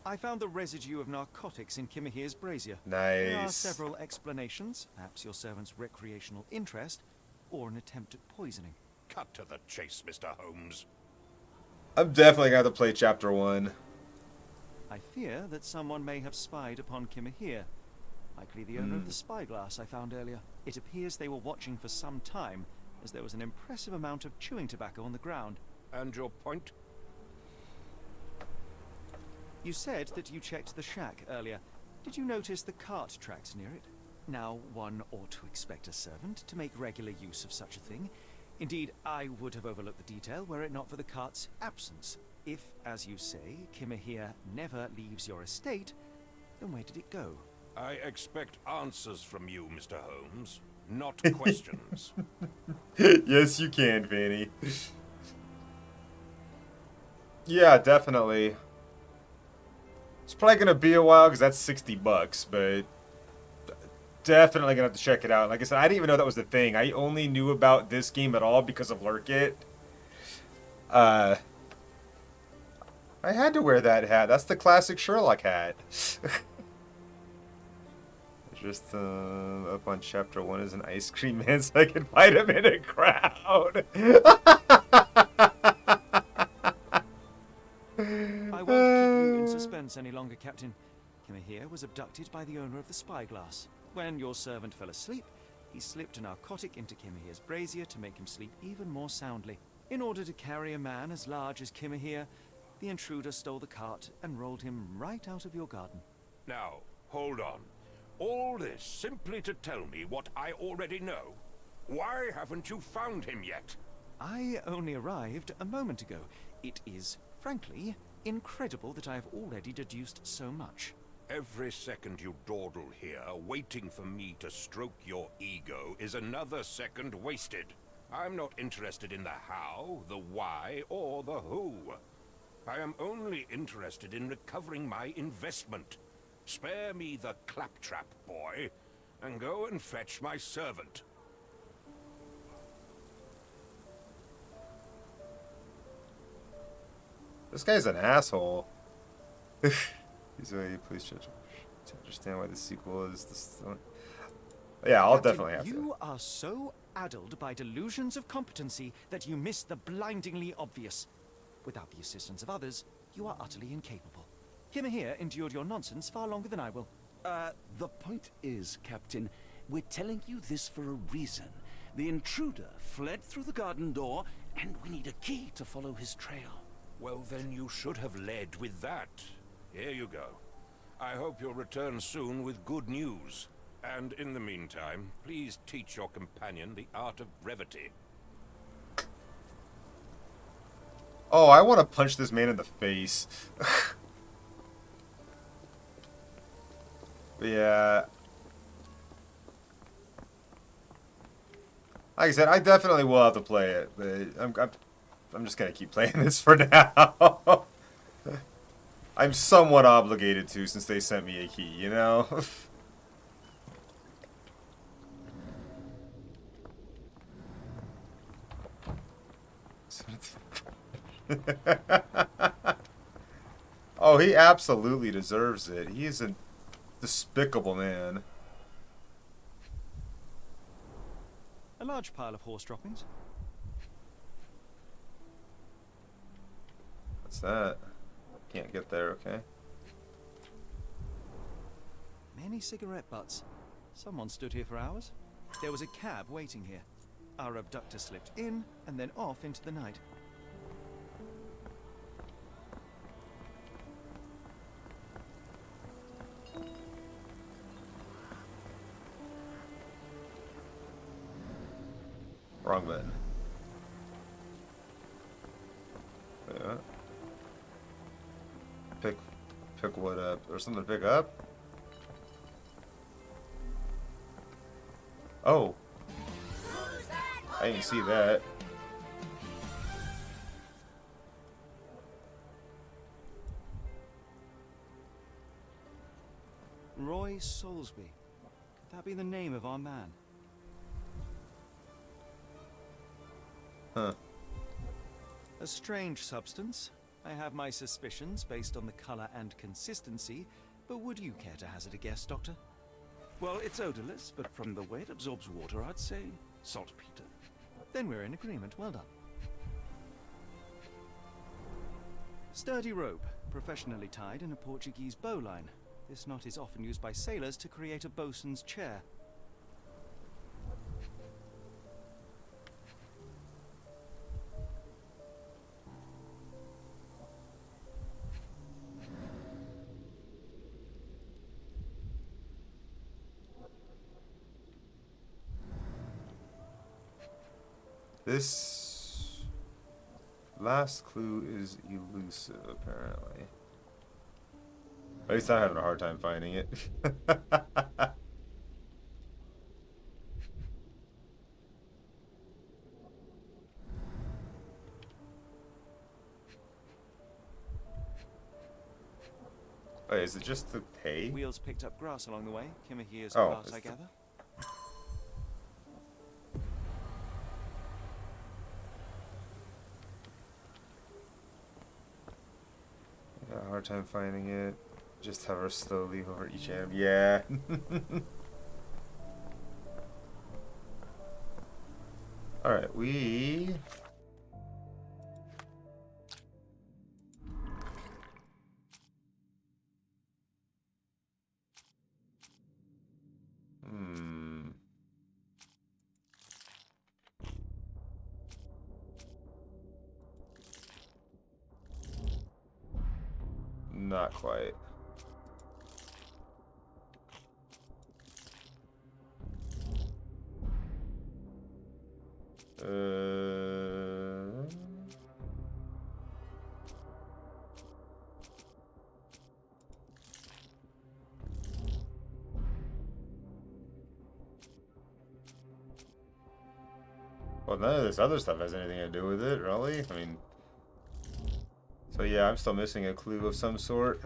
I found the residue of narcotics in Kimahir's brazier. Nice. There are several explanations, perhaps your servant's recreational interest, or an attempt at poisoning. Cut to the chase, Mr. Holmes. I'm definitely going to have to play Chapter 1. I fear that someone may have spied upon Kimahir. Likely the owner of the spyglass I found earlier. It appears they were watching for some time, as there was an impressive amount of chewing tobacco on the ground. And your point? You said that you checked the shack earlier. Did you notice the cart tracks near it? Now, one ought to expect a servant to make regular use of such a thing. Indeed, I would have overlooked the detail were it not for the cart's absence. If, as you say, Kimahir never leaves your estate, then where did it go? I expect answers from you, Mr. Holmes, not questions. Yes, you can, Vanny. Yeah, definitely. It's probably going to be a while because that's $60, but definitely going to have to check it out. Like I said, I didn't even know that was the thing. I only knew about this game at all because of Lurkit. I had to wear that hat. That's the classic Sherlock hat. Just up on Chapter 1 is an ice cream man so I can fight him in a crowd. I won't keep you in suspense any longer, Captain. Kimahir was abducted by the owner of the spyglass. When your servant fell asleep, he slipped a narcotic into Kimahir's brazier to make him sleep even more soundly. In order to carry a man as large as Kimahir, the intruder stole the cart and rolled him right out of your garden. Now, hold on. All this simply to tell me what I already know? Why haven't you found him yet? I only arrived a moment ago. It is, frankly, incredible that I have already deduced so much. Every second you dawdle here, waiting for me to stroke your ego, is another second wasted. I'm not interested in the how, the why, or the who. I am only interested in recovering my investment. Spare me the claptrap, boy, and go and fetch my servant. This guy's an asshole. He's a please judge to understand why the sequel is this. Yeah, I'll Captain, definitely have to. You are so addled by delusions of competency that you miss the blindingly obvious. Without the assistance of others, you are utterly incapable. Kimahir endured your nonsense far longer than I will. The point is, Captain, we're telling you this for a reason. The intruder fled through the garden door, and we need a key to follow his trail. Well, then you should have led with that. Here you go. I hope you'll return soon with good news. And in the meantime, please teach your companion the art of brevity. Oh, I want to punch this man in the face. But yeah. Like I said, I definitely will have to play it, but I'm just gonna keep playing this for now. I'm somewhat obligated to since they sent me a key, you know? Oh, he absolutely deserves it. He is a despicable man. A large pile of horse droppings. What's that? Can't get there, okay. Many cigarette butts. Someone stood here for hours. There was a cab waiting here. Our abductor slipped in and then off into the night. Wrong button. Yeah. Pick what up? Or something to pick up? Oh. I didn't see that. Roy Soulsby. Could that be the name of our man? Huh. A strange substance. I have my suspicions based on the color and consistency, but would you care to hazard a guess, Doctor? Well, it's odorless, but from the way it absorbs water, I'd say saltpeter. Then we're in agreement. Well done. Sturdy rope, professionally tied in a Portuguese bowline. This knot is often used by sailors to create a bosun's chair. This last clue is elusive, apparently. At least I'm having a hard time finding it. Wait, is it just the hay? Wheels picked up grass along the way. Kimahia's Oh, cart, it's I the- gather. I got a hard time finding it. Just hover slowly over each item. Yeah. Alright, we... Not quite. Well, none of this other stuff has anything to do with it, really. I mean... So yeah, I'm still missing a clue of some sort.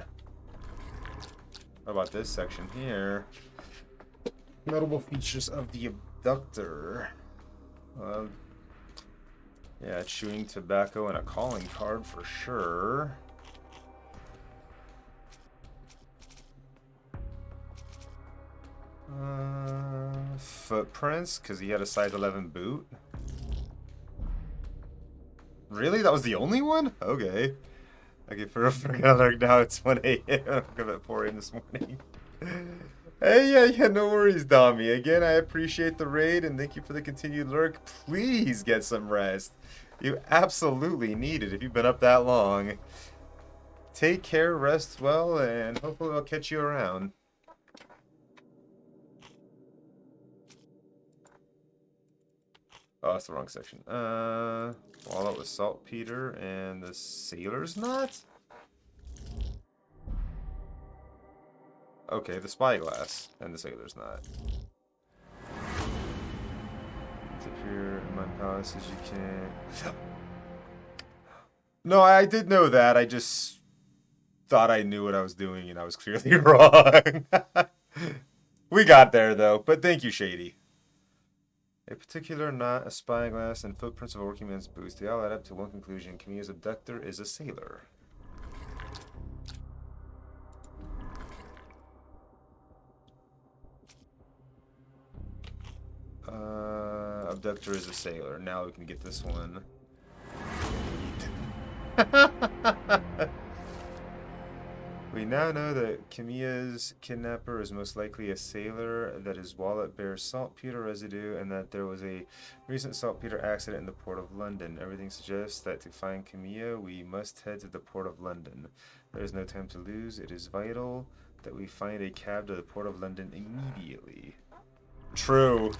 What about this section here? Notable features of the abductor. Yeah, chewing tobacco and a calling card for sure. Footprints, because he had a size 11 boot. Really? That was the only one? Okay. Okay, for another, now it's 1 a.m. I'm up at 4 a.m. this morning. Hey, yeah, no worries, Dami. Again, I appreciate the raid and thank you for the continued lurk. Please get some rest. You absolutely need it if you've been up that long. Take care, rest well, and hopefully I'll catch you around. Oh, that's the wrong section. Wallet with saltpeter and the sailor's knot? Okay, the spyglass and the sailor's knot. Disappear in my palace as you can. No, I did know that. I just thought I knew what I was doing and I was clearly wrong. We got there though, but thank you, Shady. A particular knot, a spyglass, and footprints of a working man's boots. They all add up to one conclusion. Kamiya's abductor is a sailor. Abductor is a sailor. Now we can get this one. We now know that Kamiya's kidnapper is most likely a sailor, that his wallet bears saltpeter residue, and that there was a recent saltpeter accident in the port of London. Everything suggests that to find Kamiya, we must head to the port of London. There is no time to lose. It is vital that we find a cab to the port of London immediately. True.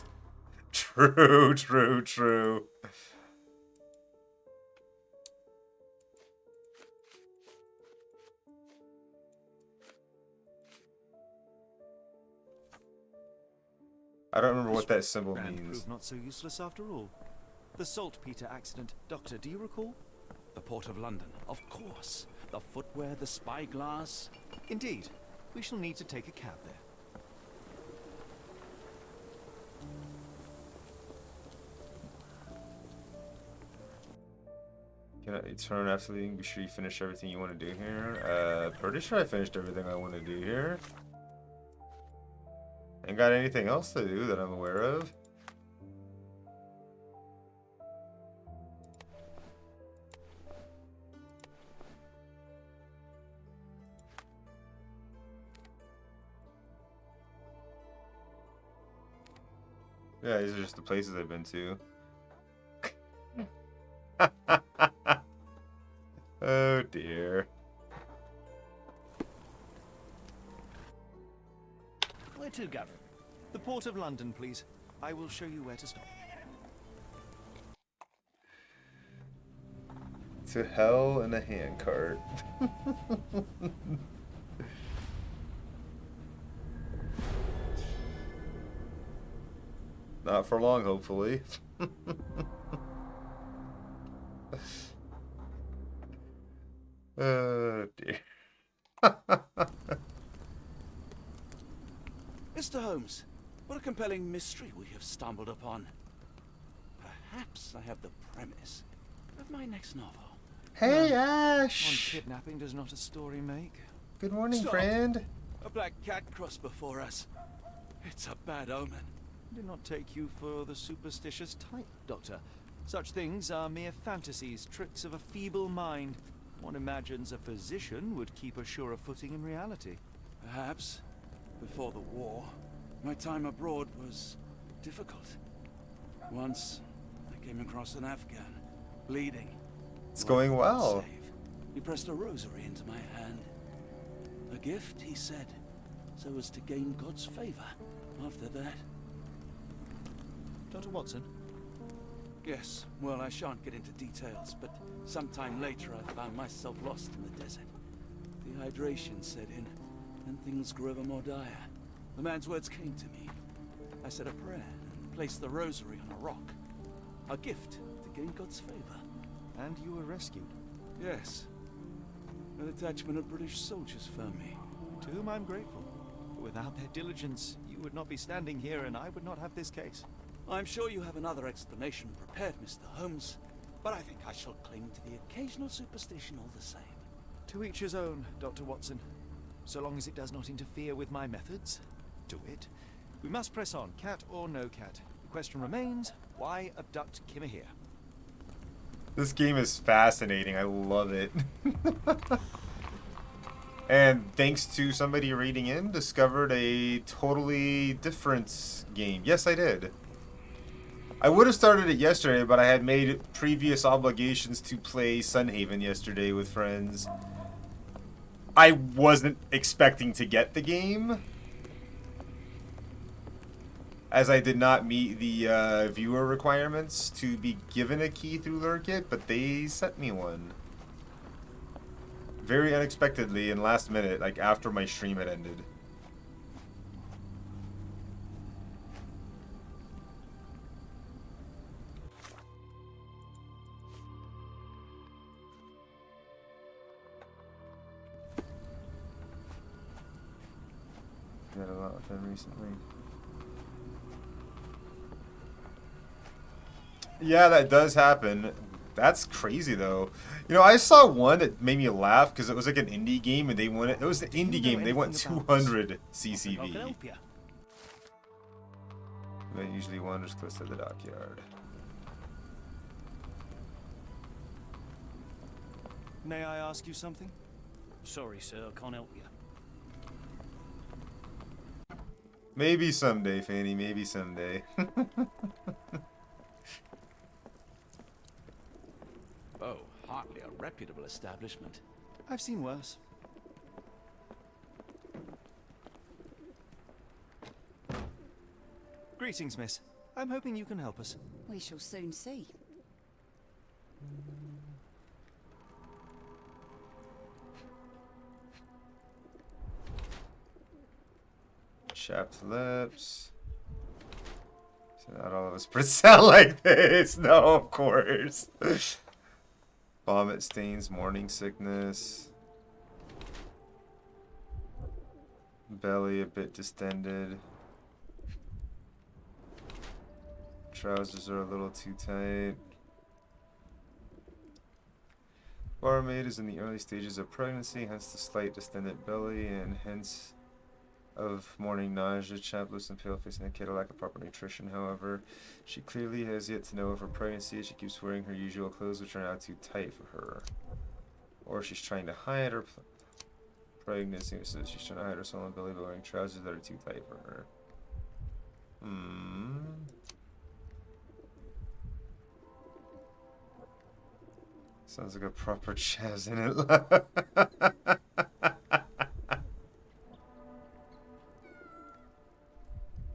True, true, true. I don't remember what that symbol Brand means. proved not so useless after all. The saltpeter accident. Doctor, do you recall? The Port of London, of course. The footwear, the spyglass. Indeed. We shall need to take a cab there. Can I turn after leaving? Be sure you finish everything you want to do here. Pretty sure I finished everything I want to do here. Ain't got anything else to do that I'm aware of. Yeah, these are just the places I've been to. Oh dear. Where to, Gavin? The Port of London, please. I will show you where to stop. To hell in a handcart. Not for long, hopefully. Oh dear. Mr. Holmes, what a compelling mystery we have stumbled upon. Perhaps I have the premise of my next novel. Hey, One Ash! kidnapping does not a story make. Good morning, Stop. friend. A black cat crossed before us. It's a bad omen. Do not take you for the superstitious type, Doctor. Such things are mere fantasies, tricks of a feeble mind. One imagines a physician would keep a surer footing in reality. Perhaps, before the war, my time abroad was difficult. Once, I came across an Afghan, bleeding. It's going well. Save. He pressed a rosary into my hand. A gift, he said, so as to gain God's favor after that. Dr. Watson? Yes, well, I shan't get into details, but sometime later I found myself lost in the desert. Dehydration set in, and things grew ever more dire. The man's words came to me. I said a prayer and placed the rosary on a rock. A gift to gain God's favor. And you were rescued. Yes. A detachment of British soldiers found me. To whom I'm grateful. Without their diligence, you would not be standing here and I would not have this case. I'm sure you have another explanation prepared, Mr. Holmes, but I think I shall cling to the occasional superstition all the same. To each his own, Dr. Watson. So long as it does not interfere with my methods, do it. We must press on, cat or no cat. The question remains, why abduct Kimahir? This game is fascinating. I love it. And thanks to somebody reading in, discovered a totally different game. Yes, I did. I would have started it yesterday, but I had made previous obligations to play Sunhaven yesterday with friends. I wasn't expecting to get the game, as I did not meet the viewer requirements to be given a key through Lurkit, but they sent me one. Very unexpectedly and last minute, like after my stream had ended. Got a lot with them recently. Yeah, that does happen. That's crazy though. You know, I saw one that made me laugh because it was like an indie game and they won it. It was an indie game. They went 200 CCV. That usually wanders close to the dockyard. May I ask you something? Sorry, sir, I can't help you. Maybe someday, Fanny. Maybe someday. Oh, hardly a reputable establishment. I've seen worse. Greetings, miss. I'm hoping you can help us. We shall soon see. Chapped lips. Not all of us sound like this. No, of course. Vomit stains, morning sickness. Belly a bit distended. Trousers are a little too tight. Barmaid is in the early stages of pregnancy, hence the slight distended belly, and hence of morning nausea, chapless and pale face indicate a lack of proper nutrition. However, she clearly has yet to know of her pregnancy. She keeps wearing her usual clothes, which are now too tight for her. Or she's trying to hide her pregnancy, so she's trying to hide her swollen belly by wearing trousers that are too tight for her. Sounds like a proper chaz in it.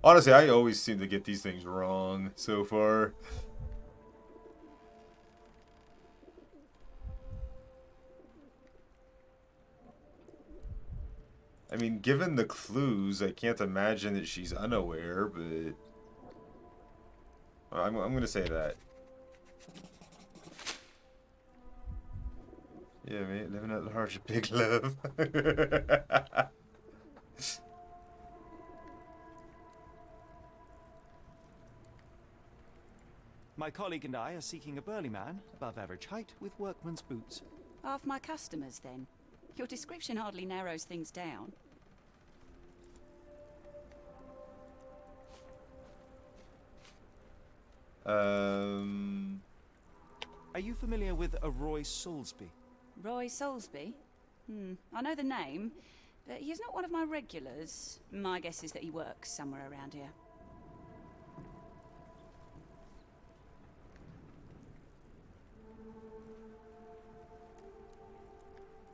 Honestly, I always seem to get these things wrong so far. I mean, given the clues, I can't imagine that she's unaware, but I'm gonna say that. Yeah, mate, living at large, big love. My colleague and I are seeking a burly man, above average height, with workman's boots. Half my customers, then. Your description hardly narrows things down. Are you familiar with a Roy Soulsby? Roy Soulsby? I know the name, but he's not one of my regulars. My guess is that he works somewhere around here.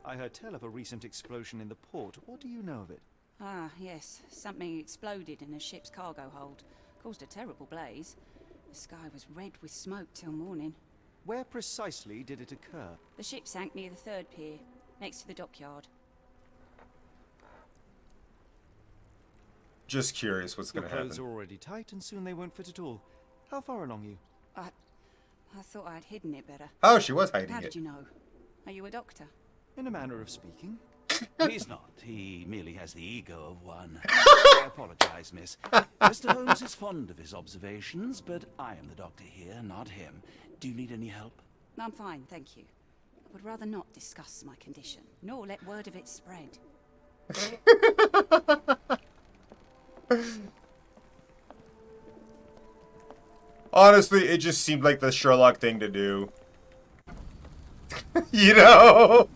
I heard tell of a recent explosion in the port. What do you know of it? Ah, yes. Something exploded in a ship's cargo hold. Caused a terrible blaze. The sky was red with smoke till morning. Where precisely did it occur? The ship sank near the third pier, next to the dockyard. Just curious what's Your gonna happen. clothes are already tight, and soon they won't fit at all. How far along you? I thought I'd hidden it better. Oh, she was hiding How it. did you know? Are you a doctor? In a manner of speaking. He's not. He merely has the ego of one. I apologize, miss. Mr. Holmes is fond of his observations, but I am the doctor here, not him. Do you need any help? I'm fine, thank you. I would rather not discuss my condition, nor let word of it spread. Honestly, it just seemed like the Sherlock thing to do. You know?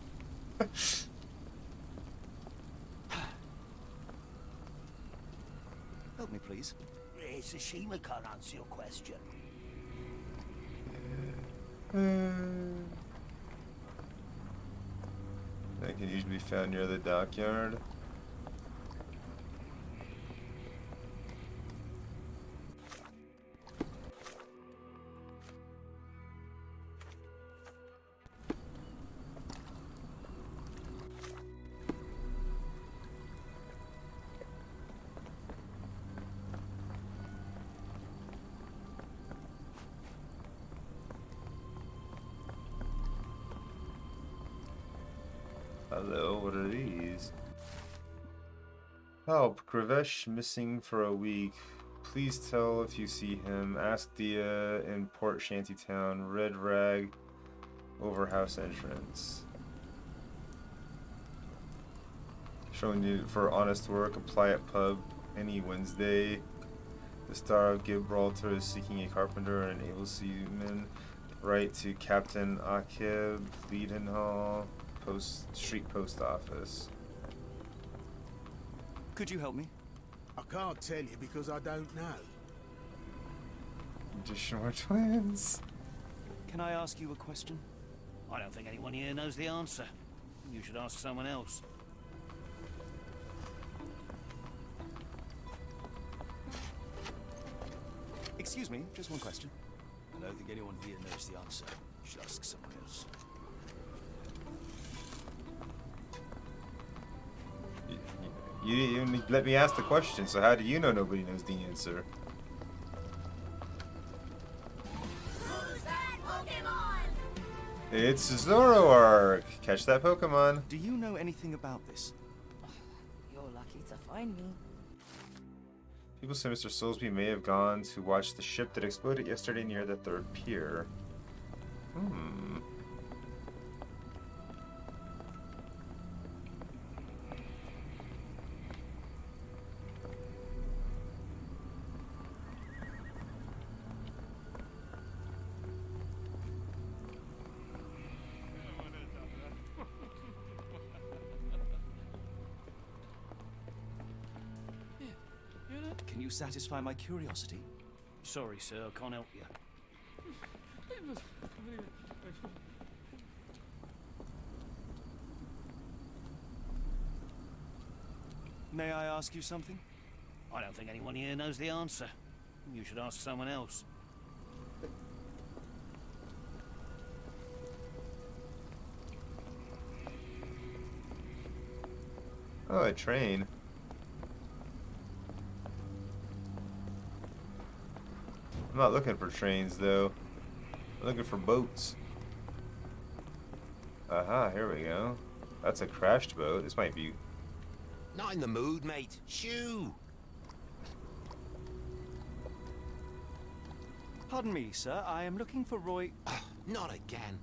Help me, please. It's a shame I can't answer your question. That can usually be found near the dockyard. Hello, what are these? Help, Krivesh missing for a week. Please tell if you see him. Ask Dia in Port Shantytown. Red rag over house entrance. Showing you for honest work. Apply at pub any Wednesday. The Star of Gibraltar is seeking a carpenter and an able seaman. Write to Captain Akib, Leadenhall. Street post office. Could you help me? I can't tell you because I don't know. Additional twins. Can I ask you a question? I don't think anyone here knows the answer. You should ask someone else. Excuse me, just one question. I don't think anyone here knows the answer. You should ask someone else. You didn't even let me ask the question, so how do you know nobody knows the answer? It's Zoroark. Catch that Pokemon. Do you know anything about this? You're lucky to find me. People say Mr. Soulsby may have gone to watch the ship that exploded yesterday near the 3rd pier. Hmm. Can you satisfy my curiosity? Sorry, sir, I can't help you. May I ask you something? I don't think anyone here knows the answer. You should ask someone else. Oh, a train. I'm not looking for trains, though. I'm looking for boats. Aha, here we go. That's a crashed boat. This might be... Not in the mood, mate. Shoo! Pardon me, sir. I am looking for Roy... Not again.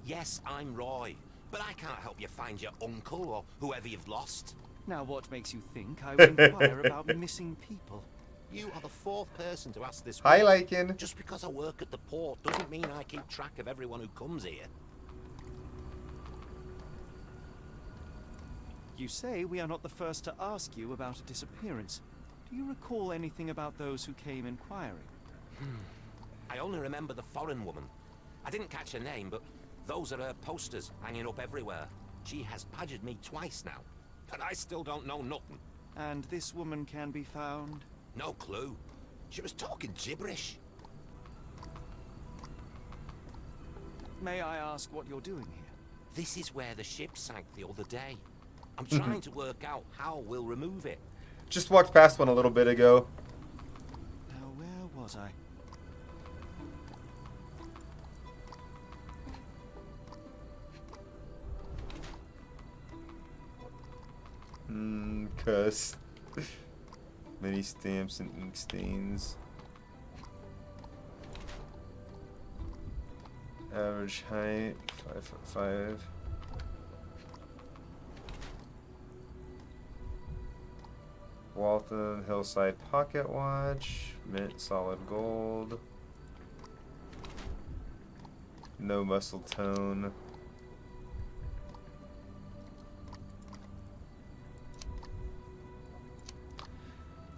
Yes, I'm Roy, but I can't help you find your uncle or whoever you've lost. Now, what makes you think I would inquire about missing people? You are the 4th person to ask this Hi, week. Lycan. Just because I work at the port doesn't mean I keep track of everyone who comes here. You say we are not the first to ask you about a disappearance. Do you recall anything about those who came inquiring? I only remember the foreign woman. I didn't catch her name, but those are her posters hanging up everywhere. She has badgered me twice now, but I still don't know nothing. And this woman can be found? No clue. She was talking gibberish. May I ask what you're doing here? This is where the ship sank the other day. I'm trying to work out how we'll remove it. Just walked past one a little bit ago. Now, where was I? Cuss. Mini stamps and ink stains. Average height, 5'5". Walton Hillside Pocket Watch, mint solid gold. No muscle tone.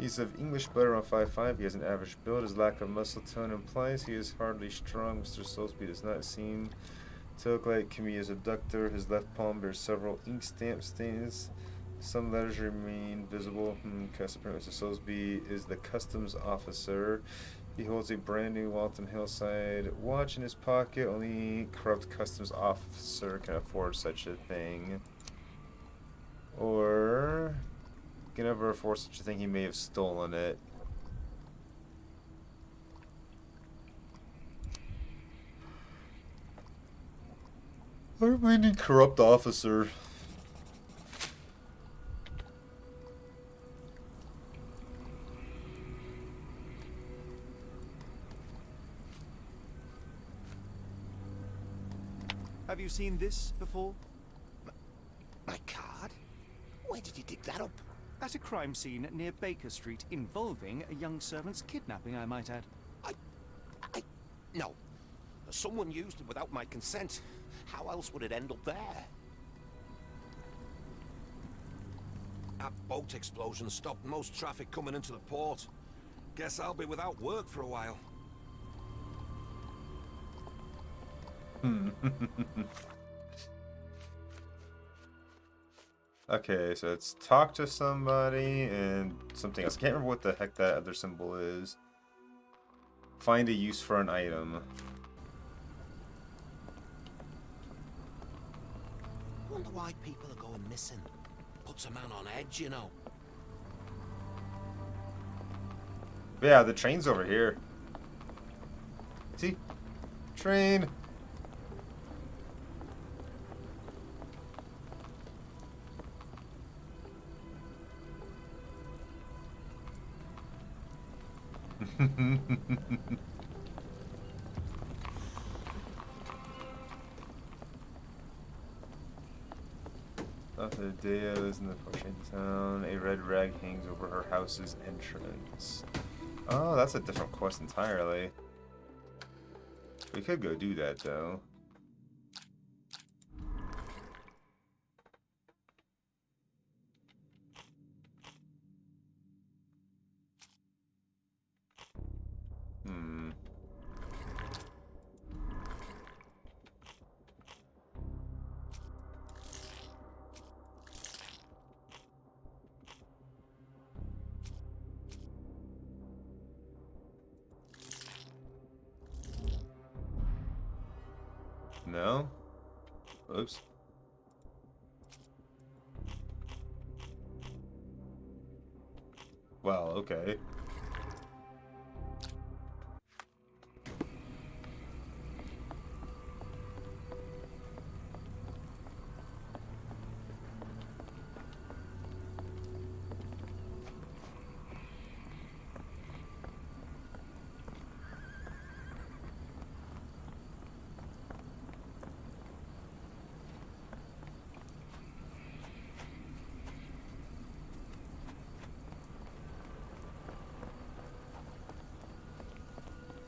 He's of English butter on 5'5". He has an average build. His lack of muscle tone implies he is hardly strong. Mr. Soulsby does not seem to look like Kamiya's abductor. His left palm bears several ink stamp stains. Some letters remain visible. Apparently Mr. Soulsby is the customs officer. He holds a brand new Walton Hillside watch in his pocket. Only corrupt customs officer can afford such a thing. Or... can never afford such a thing. He may have stolen it. I really need corrupt officer. Have you seen this before? My card? Where did you dig that up? At a crime scene near Baker Street involving a young servant's kidnapping, I might add. No. Someone used it without my consent. How else would it end up there? That boat explosion stopped most traffic coming into the port. Guess I'll be without work for a while. Okay, so it's talk to somebody and something else. I can't remember what the heck that other symbol is. Find a use for an item. Wonder why people are going missing. Puts a man on edge, you know. Yeah, the train's over here. See? Train. After Dea is in the fortune town, a red rag hangs over her house's entrance. Oh, that's a different quest entirely. We could go do that though. Hmm. No? Oops. Well, okay.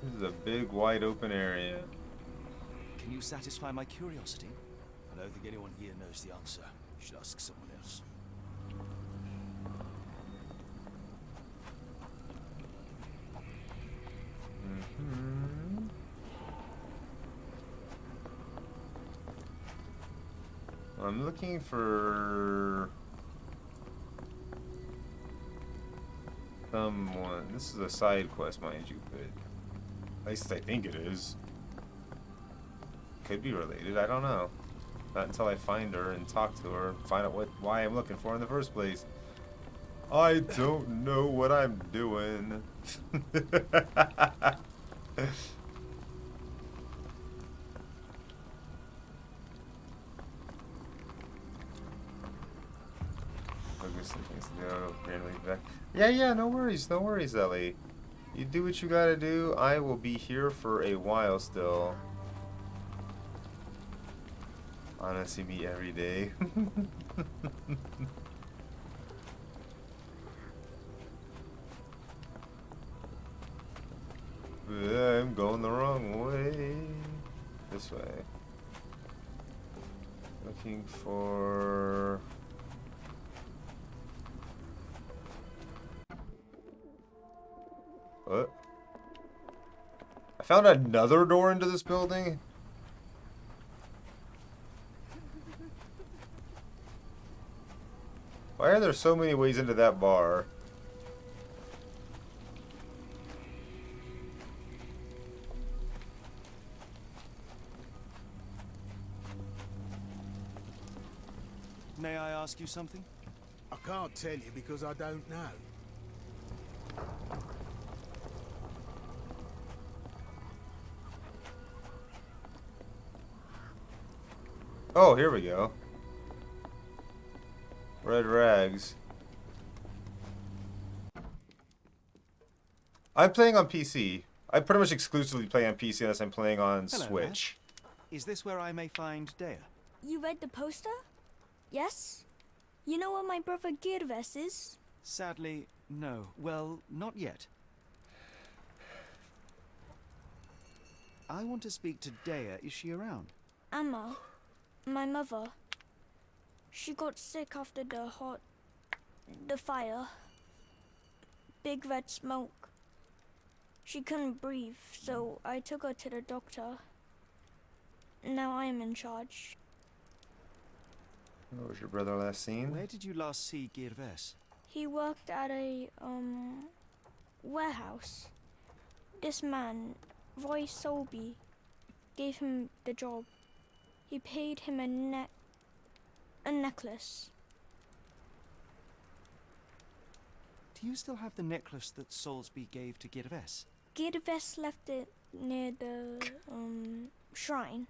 This is a big, wide open area. Can you satisfy my curiosity? I don't think anyone here knows the answer. You should ask someone else. I'm looking for someone. This is a side quest, mind you, but at least I think it is. Could be related. I don't know. Not until I find her and talk to her, find out why I'm looking for her in the first place. I don't know what I'm doing. Yeah, no worries, Ellie. You do what you gotta do. I will be here for a while still. Honestly, me every day. I'm going the wrong way. This way. Looking for... What? I found another door into this building? Why are there so many ways into that bar? May I ask you something? I can't tell you because I don't know. Oh, here we go. Red rags. I'm playing on PC. I pretty much exclusively play on PC unless I'm playing on Hello, Switch. Is this where I may find Dea? You read the poster? Yes? You know where my brother Girves is? Sadly, no. Well, not yet. I want to speak to Dea. Is she around? Amma, my mother. She got sick after the fire. Big red smoke. She couldn't breathe, so I took her to the doctor. Now I am in charge. Where was your brother last seen? Where did you last see Girves? He worked at a, warehouse. This man, Roy Solby, gave him the job. He paid him a necklace. Do you still have the necklace that Soulsby gave to Girves? Girves left it near the, shrine.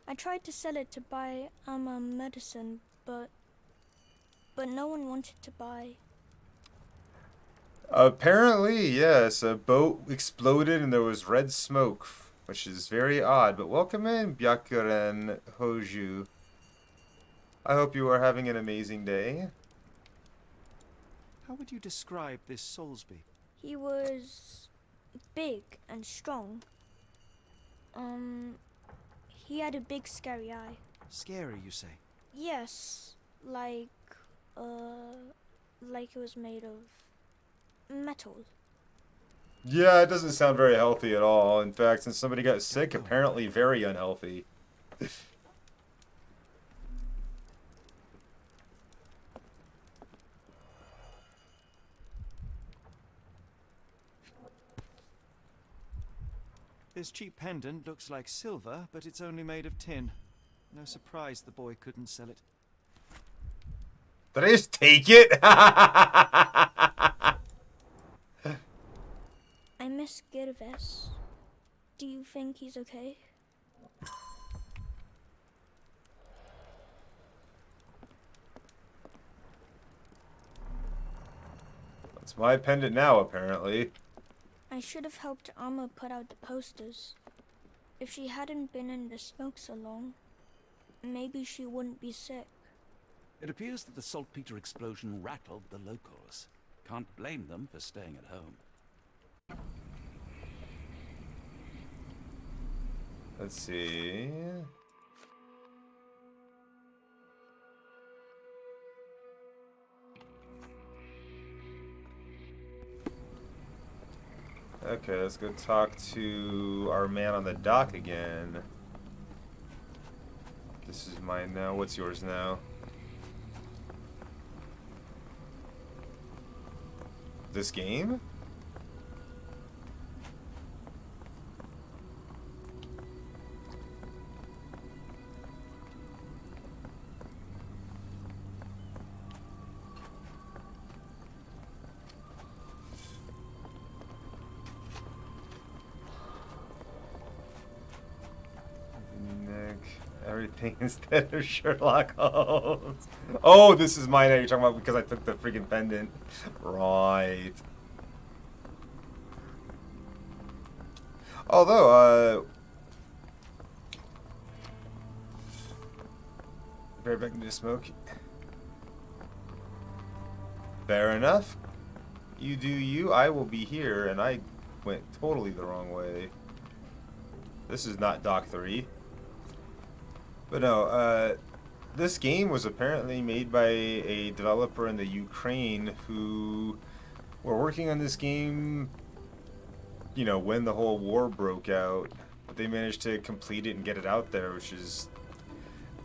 I tried to sell it to buy Amma medicine, but no one wanted to buy. Apparently, yes, a boat exploded and there was red smoke, which is very odd. But welcome in, Byakuren Hoju. I hope you are having an amazing day. How would you describe this Soulsby? He was big and strong. He had a big scary eye. Scary, you say? Yes, like it was made of metal. Yeah, it doesn't sound very healthy at all. In fact, since somebody got sick, apparently very unhealthy. This cheap pendant looks like silver, but it's only made of tin. No surprise the boy couldn't sell it. Did I just take it? I miss Girves. Do you think he's okay? It's my pendant now, apparently. I should have helped Amma put out the posters. If she hadn't been in the smoke so long, maybe she wouldn't be sick. It appears that the saltpeter explosion rattled the locals. Can't blame them for staying at home. Let's see. Okay, let's go talk to our man on the dock again. This is mine now. What's yours now? This game? Everything instead of Sherlock Holmes. Oh, this is mine that you're talking about because I took the freaking pendant. Right. Although, right back into the smoke. Fair enough. You do you. I will be here, and I went totally the wrong way. This is not Dock 3. But no, this game was apparently made by a developer in the Ukraine who were working on this game, you know, when the whole war broke out. But they managed to complete it and get it out there, which is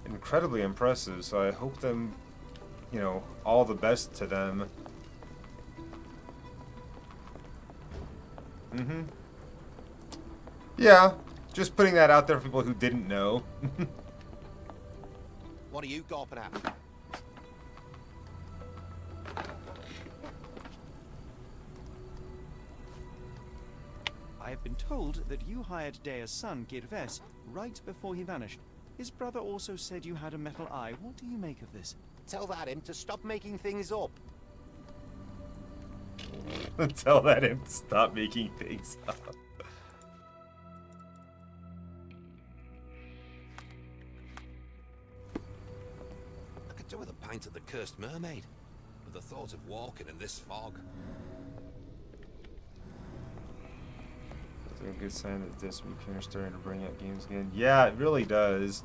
incredibly impressive. So I hope them, you know, all the best to them. Yeah, just putting that out there for people who didn't know. What are you gawping at? I have been told that you hired Dea's son, Girves, right before he vanished. His brother also said you had a metal eye. What do you make of this? Tell that him to stop making things up. Tell that him to stop making things up. I could do with a pint of the cursed mermaid. With the thought of walking in this fog. Is there a good sign that this weekend are starting to bring up games again? Yeah, it really does.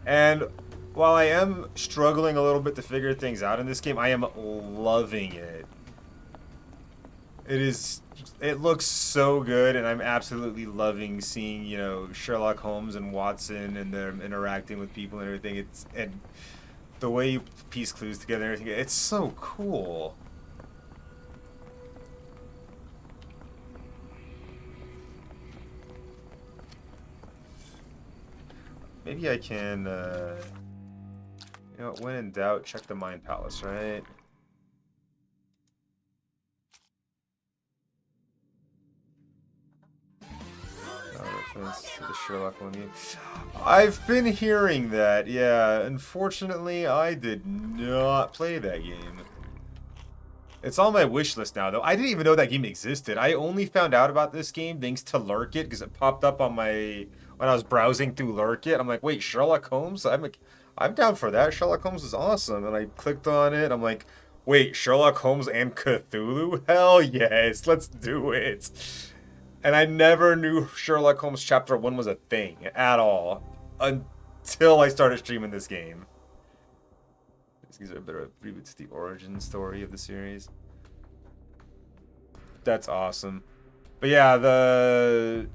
And while I am struggling a little bit to figure things out in this game, I am loving it. It looks so good, and I'm absolutely loving seeing, you know, Sherlock Holmes and Watson and them interacting with people and everything. And the way you piece clues together and everything, it's so cool. Maybe I can, you know, when in doubt, check the Mind Palace, right? No reference to the Sherlock one. I've been hearing that, yeah. Unfortunately, I did not play that game. It's on my wish list now, though. I didn't even know that game existed. I only found out about this game thanks to Lurkit because it popped up on my when I was browsing through Lurkit. I'm like, wait, Sherlock Holmes? I'm down for that. Sherlock Holmes is awesome. And I clicked on it. I'm like, wait, Sherlock Holmes and Cthulhu? Hell yes, let's do it. And I never knew Sherlock Holmes Chapter 1 was a thing at all until I started streaming this game. These are a bit of a reboot to the origin story of the series. That's awesome. But yeah, the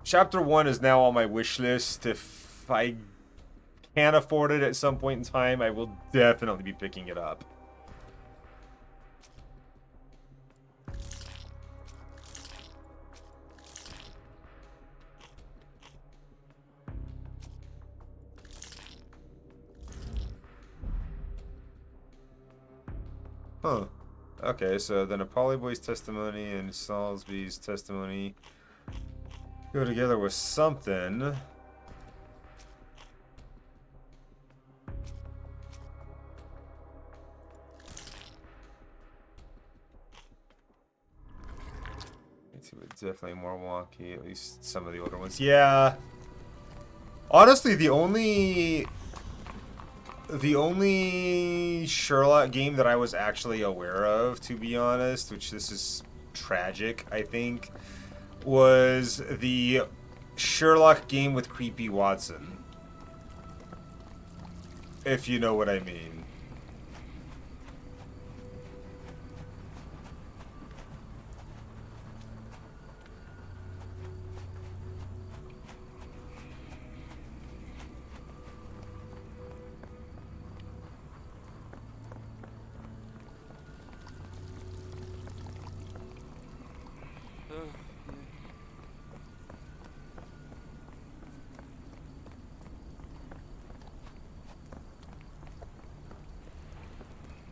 Chapter 1 is now on my wish list. If I can afford it at some point in time, I will definitely be picking it up. Huh. Okay, so then a Polyboy's testimony and Salsby's testimony go together with something. It's definitely more wonky, at least some of the older ones. Yeah. Honestly, the only Sherlock game that I was actually aware of, to be honest, which this is tragic, I think, was the Sherlock game with Creepy Watson. If you know what I mean.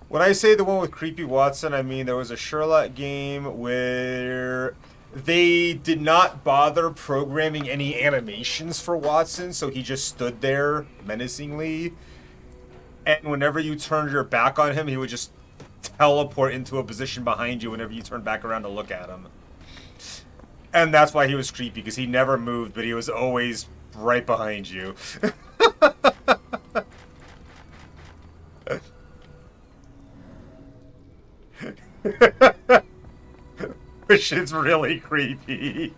When I say the one with Creepy Watson, I mean there was a Sherlock game where they did not bother programming any animations for Watson, so he just stood there menacingly. And whenever you turned your back on him, he would just teleport into a position behind you whenever you turned back around to look at him. And that's why he was creepy, because he never moved, but he was always right behind you. Which is really creepy.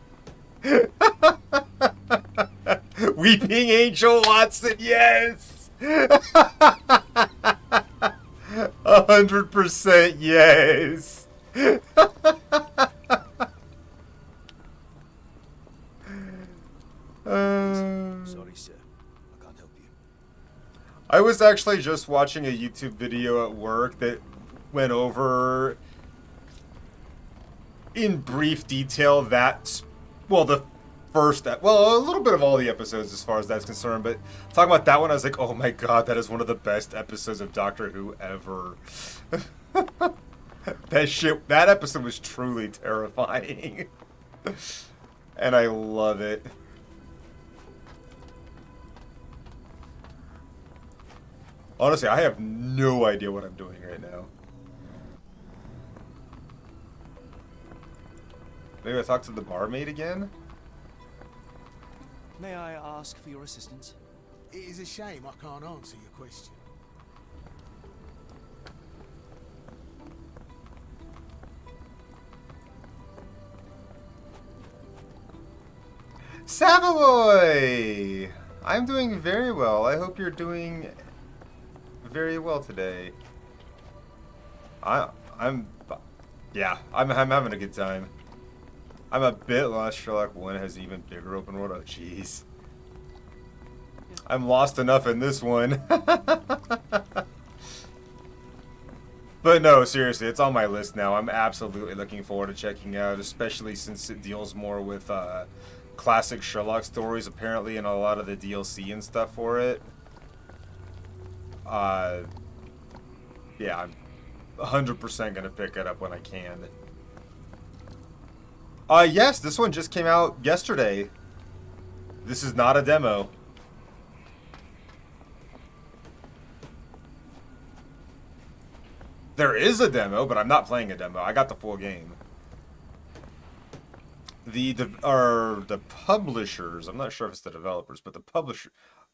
Weeping Angel Watson, yes! 100% yes! Sorry, sir. I can't help you. I was actually just watching a YouTube video at work that went over in brief detail that, well, the first, well, a little bit of all the episodes as far as that's concerned, but talking about that one, I was like, oh my god, that is one of the best episodes of Doctor Who ever. That episode was truly terrifying. And I love it. Honestly, I have no idea what I'm doing right now. Maybe I talk to the barmaid again? May I ask for your assistance? It is a shame I can't answer your question. Savoy! I'm doing very well. I hope you're doing very well today. I'm having a good time. I'm a bit lost. Sherlock 1 has an even bigger open world. Oh, jeez. I'm lost enough in this one. But no, seriously, it's on my list now. I'm absolutely looking forward to checking out, especially since it deals more with classic Sherlock stories, apparently, and a lot of the DLC and stuff for it. Yeah, I'm 100% gonna pick it up when I can. Yes, this one just came out yesterday. This is not a demo. There is a demo, but I'm not playing a demo. I got the full game. The publishers, I'm not sure if it's the developers, but the publisher.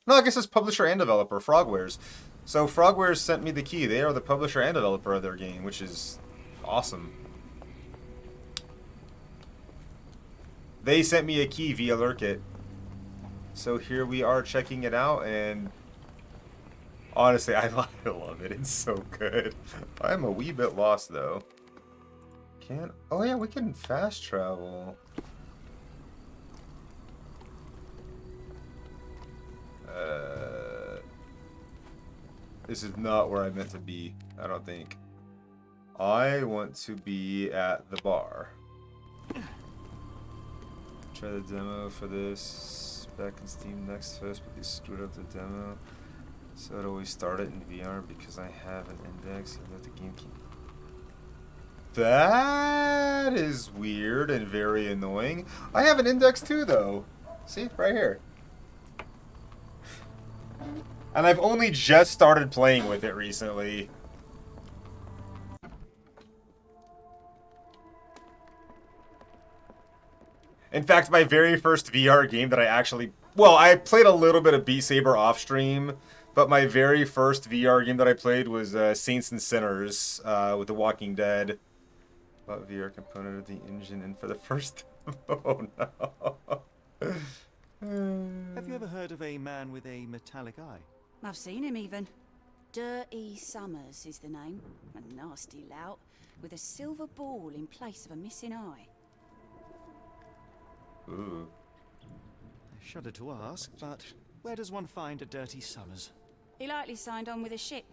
No, I guess it's publisher and developer, Frogwares. So Frogwares sent me the key. They are the publisher and developer of their game, which is awesome. They sent me a key via Lurkit. So here we are checking it out, and honestly, I love it. It's so good. I'm a wee bit lost, though. Oh yeah, we can fast travel. This is not where I meant to be, I don't think. I want to be at the bar. Try the demo for this. Back in Steam next first, but they screwed up the demo. So I'd always start it in VR because I have an index and let the game keep. That is weird and very annoying. I have an index too, though. See, right here. And I've only just started playing with it recently. In fact, my very first VR game that I actually... Well, I played a little bit of Beat Saber off stream, but my very first VR game that I played was Saints and Sinners with The Walking Dead. What VR component of the engine and for the first... Oh, no. Have you ever heard of a man with a metallic eye? I've seen him even. Dirty Summers is the name. A nasty lout with a silver ball in place of a missing eye. Ooh. I shudder to ask, but where does one find a Dirty Summers? He likely signed on with a ship.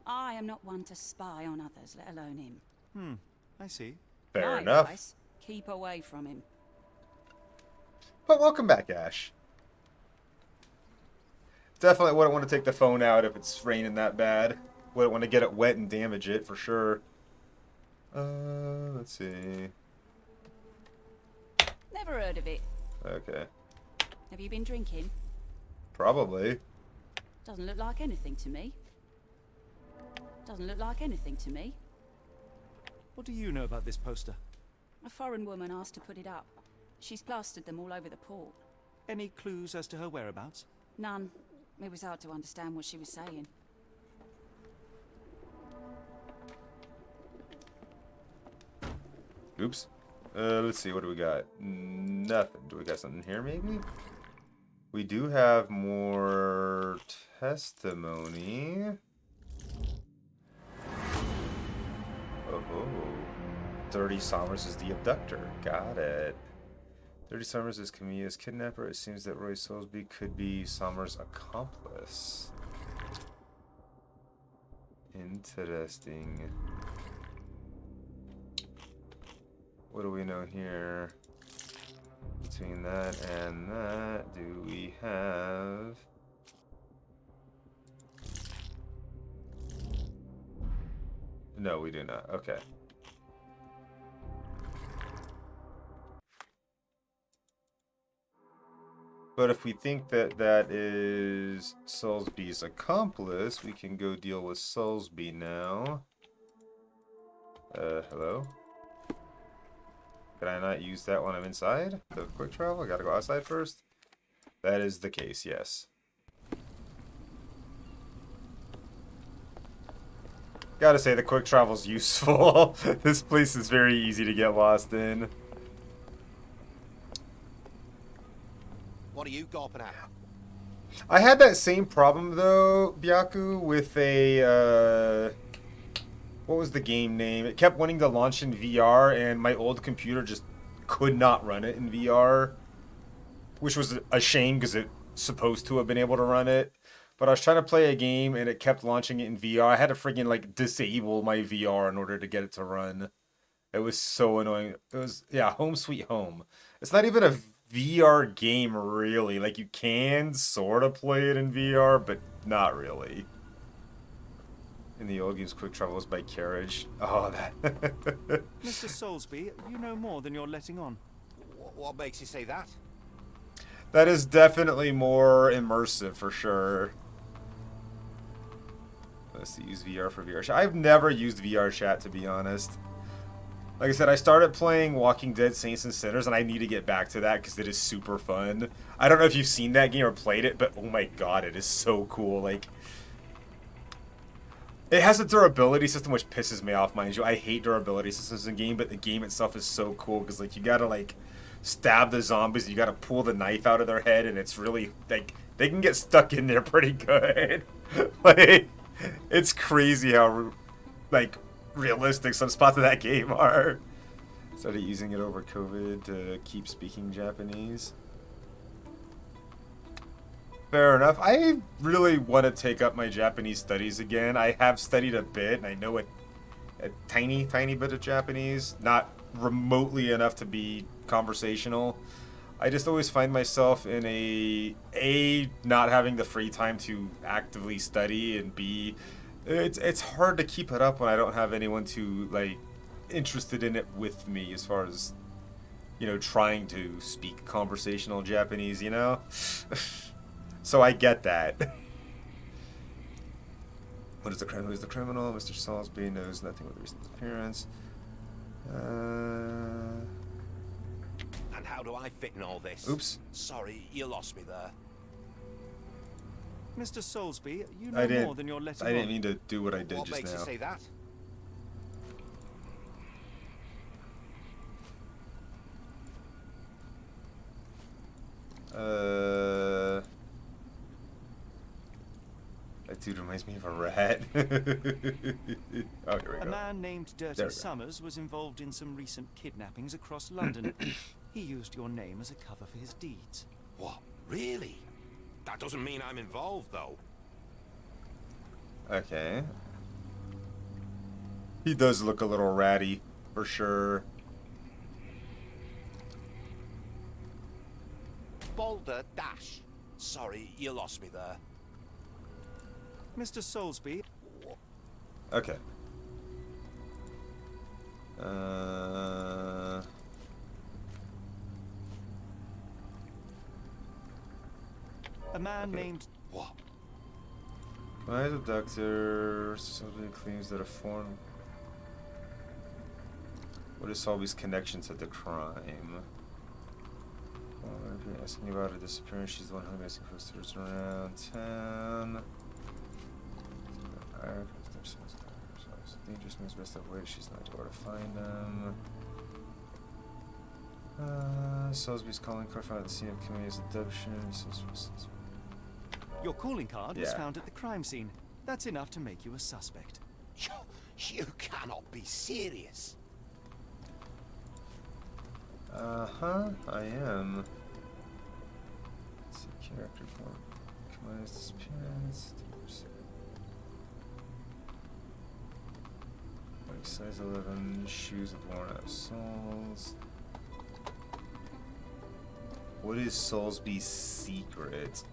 I am not one to spy on others, let alone him. I see. Fair My enough. advice, keep away from him. But welcome back, Ash. Definitely wouldn't want to take the phone out if it's raining that bad. Wouldn't want to get it wet and damage it, for sure. Let's see. Never heard of it. Okay. Have you been drinking? Probably. Doesn't look like anything to me. Doesn't look like anything to me. What do you know about this poster? A foreign woman asked to put it up. She's plastered them all over the port. Any clues as to her whereabouts? None. It was hard to understand what she was saying. Oops. Let's see, what do we got? Nothing. Do we got something here, maybe? We do have more testimony. Oh. Dirty Summers is the abductor. Got it. Dirty Summers is Camilla's kidnapper. It seems that Roy Soulsby could be Summers' accomplice. Interesting. What do we know here? Between that and that, do we have... No, we do not. Okay. But if we think that that is Soulsby's accomplice, we can go deal with Soulsby now. Hello? Can I not use that when I'm inside? The quick travel? I gotta go outside first? That is the case, yes. Gotta say, the quick travel's useful. This place is very easy to get lost in. What are you gawping at? I had that same problem, though, Byaku, with a, what was the game name? It kept wanting to launch in VR, and my old computer just could not run it in VR. Which was a shame, because it's supposed to have been able to run it. But I was trying to play a game, and it kept launching it in VR. I had to freaking, like, disable my VR in order to get it to run. It was so annoying. It was, yeah, Home Sweet Home. It's not even a VR game, really. Like, you can sort of play it in VR, but not really. In the old games, quick travel was by carriage. Oh, that... Mr. Soulsby, you know more than you're letting on. What makes you say that? That is definitely more immersive, for sure. Let's use VR for VR chat. I've never used VR chat, to be honest. Like I said, I started playing Walking Dead Saints and Sinners, and I need to get back to that because it is super fun. I don't know if you've seen that game or played it, but oh my god, it is so cool. Like, it has a durability system, which pisses me off, mind you. I hate durability systems in game, but the game itself is so cool because, like, you gotta, like, stab the zombies, you gotta pull the knife out of their head, and it's really, like, they can get stuck in there pretty good. Like, it's crazy how, like, realistic some spots of that game are. Started using it over COVID to keep speaking Japanese. Fair enough. I really want to take up my Japanese studies again. I have studied a bit, and I know a tiny bit of Japanese. Not remotely enough to be conversational. I just always find myself in A, not having the free time to actively study, and B, it's hard to keep it up when I don't have anyone to, like, interested in it with me as far as, you know, trying to speak conversational Japanese, you know? So I get that. What is the crime? Who is the criminal? Mr. Salisbury knows nothing of the recent disappearance. And how do I fit in all this? Oops. Sorry, you lost me there. Mr. Soulsby, you know more than you're letting on. I didn't mean to do what I did What just now. makes you say that? That dude reminds me of a rat. Oh, here we go. A man named Dirty Summers was involved in some recent kidnappings across London. He used your name as a cover for his deeds. What? Really? That doesn't mean I'm involved, though. Okay. He does look a little ratty, for sure. Boulder Dash. Sorry, you lost me there. Mr. Soulsby. Okay. A man named... What? My abductor somebody claims that a foreign... What is Solby's connection to the crime? Well, asking about her disappearance. She's the one who makes posters around town. Dangerous means best avoid. She's not sure where to find them. Salisbury's calling card found at the scene of Camille's abduction. Your calling card was found at the crime scene. That's enough to make you a suspect. You cannot be serious. I am. Let's see, character form. Camille's disappearance. Like size 11, shoes with worn out soles. What is Soulsby's secret?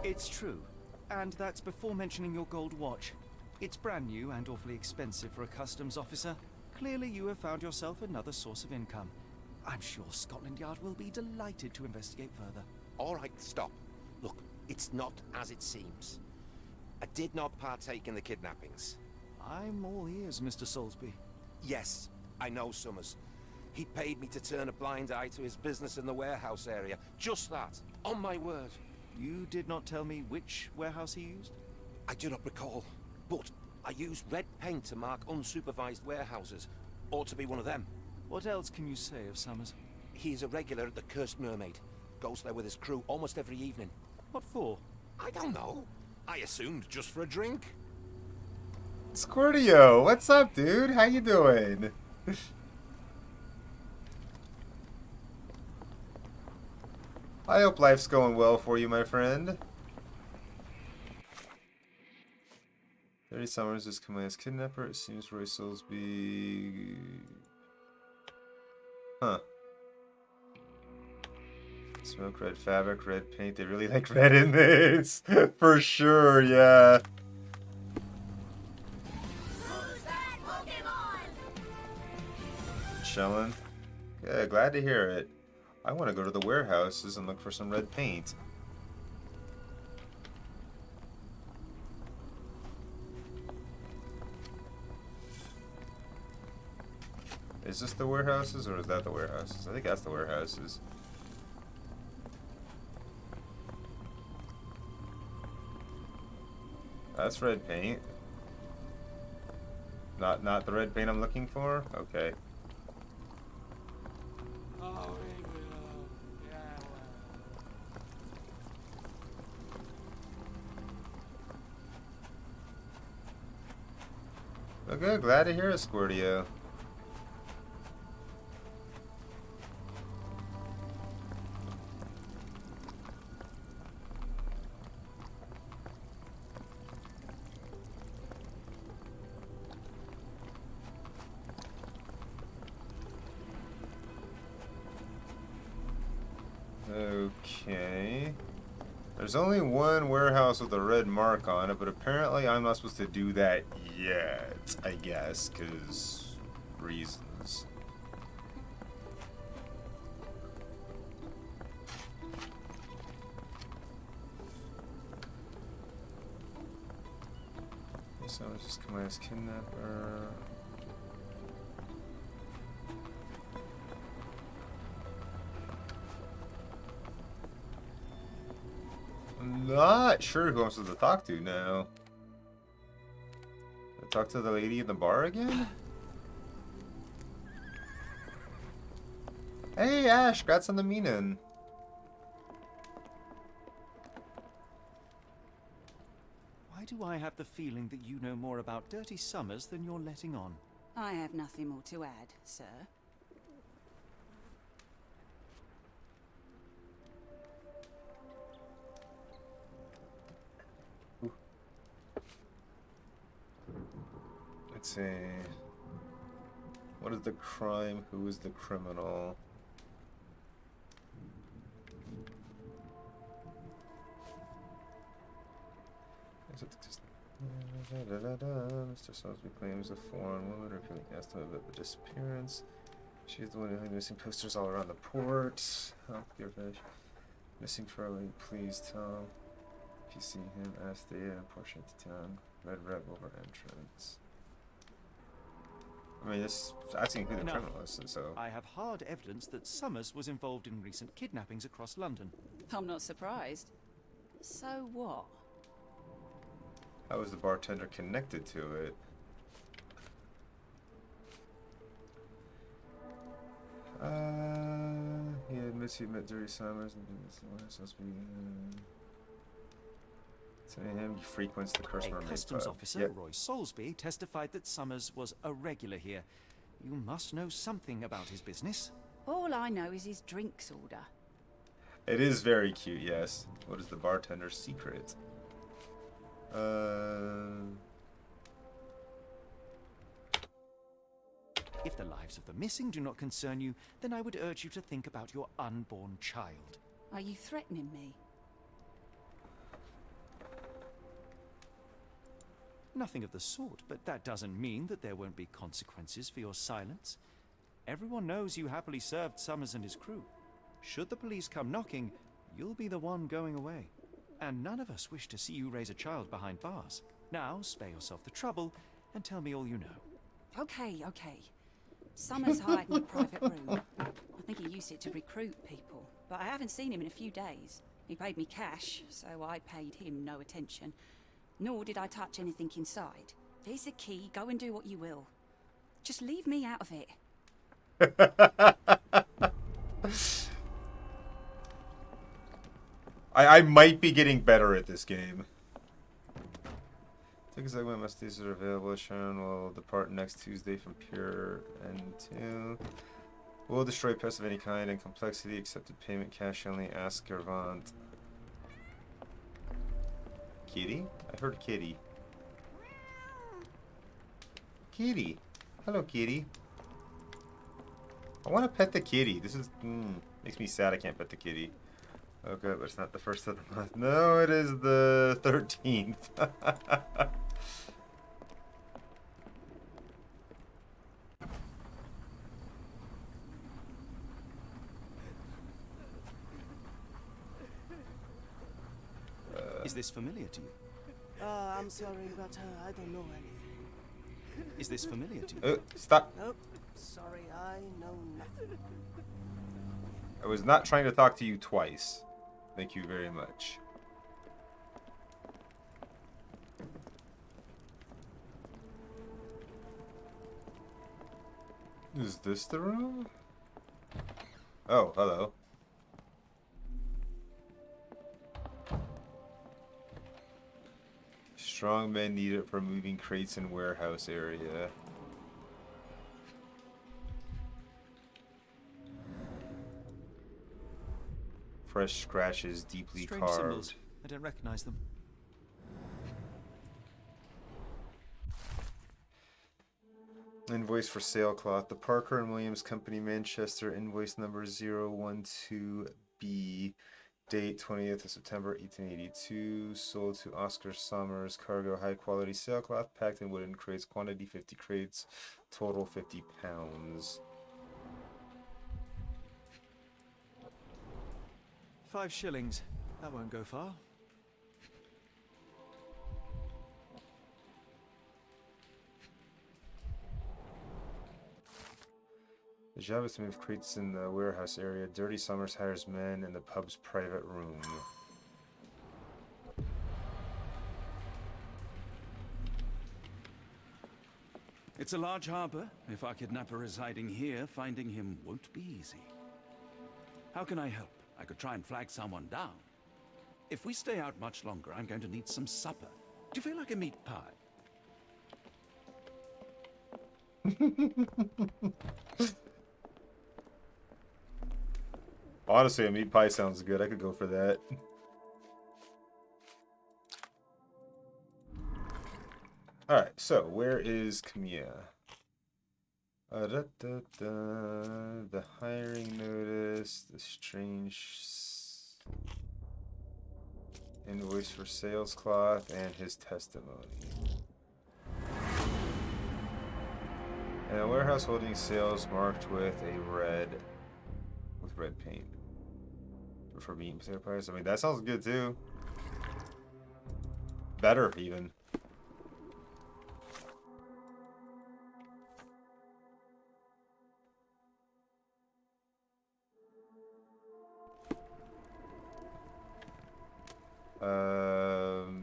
It's true. And that's before mentioning your gold watch. It's brand new and awfully expensive for a customs officer. Clearly you have found yourself another source of income. I'm sure Scotland Yard will be delighted to investigate further. All right, stop. Look, it's not as it seems. I did not partake in the kidnappings. I'm all ears, Mr. Soulsby. Yes, I know Summers. He paid me to turn a blind eye to his business in the warehouse area. Just that. On my word. You did not tell me which warehouse he used? I do not recall, but I used red paint to mark unsupervised warehouses. Ought to be one of them. What else can you say of Summers? He is a regular at the Cursed Mermaid. Goes there with his crew almost every evening. What for? I don't know. I assumed just for a drink. Squirtio, what's up, dude? How you doing? I hope life's going well for you, my friend. 30 Summers is Camille's kidnapper. It seems Roy Soulsby... Huh. Smoke, red fabric, red paint. They really like red in this. For sure, yeah. Chillin'. Yeah, glad to hear it. I want to go to the warehouses and look for some red paint. Is this the warehouses or is that the warehouses? I think that's the warehouses. That's red paint. Not the red paint I'm looking for? Okay. Well, good. Glad to hear it, Squirtio. Okay. There's only one warehouse with a red mark on it, but apparently I'm not supposed to do that yet, I guess, because reasons. So I was just come as kidnapper. I'm not sure who I'm supposed to talk to now. Talk to the lady in the bar again? Hey Ash, congrats on the meaning. Why do I have the feeling that you know more about Dirty Summers than you're letting on? I have nothing more to add, sir. Let's see. What is the crime? Who is the criminal? Mr. Salisbury claims a foreign woman repeatedly asked him about the disappearance. She's the one who had missing posters all around the port. Oh, dear fish. Missing Charlie, please tell. If you see him, ask the portion to town. Red over entrance. I mean, this asking who the Enough. criminal is, so. I have hard evidence that Summers was involved in recent kidnappings across London. I'm not surprised. So what? How is the bartender connected to it? He admits he met Dirty Summers and supposed to be. To him, he frequents the Curse A Mermaid customs pub. officer, Yep. Roy Soulsby, testified that Summers was a regular here. You must know something about his business. All I know is his drinks order. It is very cute, yes. What is the bartender's secret? If the lives of the missing do not concern you, then I would urge you to think about your unborn child. Are you threatening me? Nothing of the sort, but that doesn't mean that there won't be consequences for your silence. Everyone knows you happily served Summers and his crew. Should the police come knocking, you'll be the one going away. And none of us wish to see you raise a child behind bars. Now, spare yourself the trouble and tell me all you know. Okay. Summers hired a private room. I think he used it to recruit people, but I haven't seen him in a few days. He paid me cash, so I paid him no attention. Nor did I touch anything inside. Here's the key, go and do what you will. Just leave me out of it. I might be getting better at this game. Tickets like my mustaches are available. Sharon will depart next Tuesday from Pure N2. Will destroy pests of any kind and complexity. Accepted payment cash only. Ask Gervant. Kitty? I heard kitty. Kitty. Hello, kitty. I want to pet the kitty. This is makes me sad I can't pet the kitty. Okay, but it's not the first of the month. No, it is the 13th. Is this familiar to you? I'm sorry, but I don't know anything. Is this familiar to you? Stop. Nope. Sorry, I know nothing. I was not trying to talk to you twice. Thank you very much. Is this the room? Oh, hello. Strong men needed for moving crates in warehouse area. Fresh scratches, deeply Strange carved. symbols. I don't recognize them. Invoice for sailcloth. The Parker and Williams Company, Manchester, invoice number 012B. Date 20th of September 1882. Sold to Oscar Summers. Cargo, high quality sailcloth, packed in wooden crates. Quantity 50 crates. Total 50 pounds. 5 shillings. That won't go far. The job is to move crates in the warehouse area. Dirty Summers hires men in the pub's private room. It's a large harbor. If our kidnapper is hiding here, finding him won't be easy. How can I help? I could try and flag someone down. If we stay out much longer, I'm going to need some supper. Do you feel like a meat pie? Honestly, a meat pie sounds good. I could go for that. Alright, so where is Camilla? The hiring notice, the strange invoice for sales cloth, and his testimony. And a warehouse holding sales marked with red paint. For meat and potato pies. I mean, that sounds good too. Better even.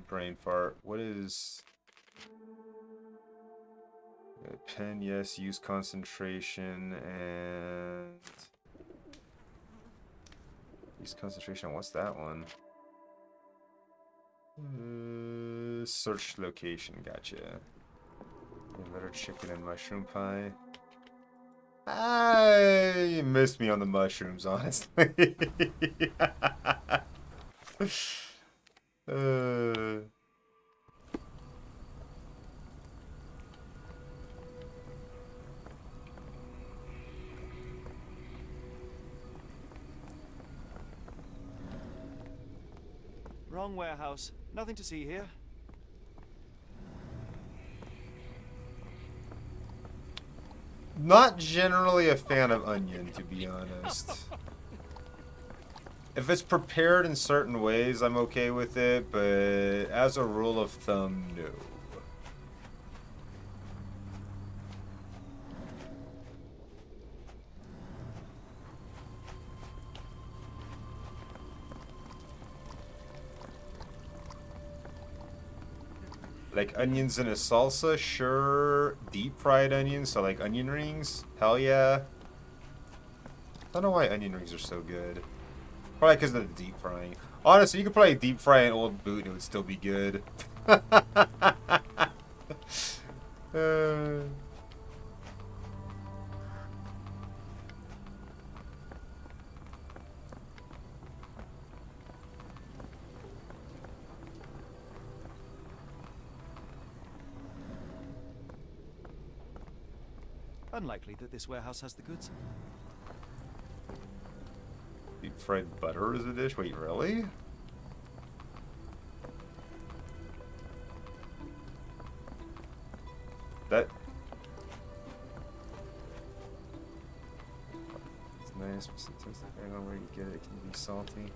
Brain fart. What is pen? Yes, use concentration and use concentration. What's that one? Search location. Gotcha. Better chicken and mushroom pie. You missed me on the mushrooms, honestly. Wrong warehouse. Nothing to see here. Not generally a fan of onion, to be honest. If it's prepared in certain ways, I'm okay with it, but as a rule of thumb, no. Like onions in a salsa, sure. Deep fried onions, so like onion rings, hell yeah. I don't know why onion rings are so good. Probably because of the deep frying. Honestly, you could probably deep fry an old boot and it would still be good. Unlikely that this warehouse has the goods. Deep fried butter is a dish? Wait, really? That... It's nice, but sometimes depending on where you get it, it can be salty.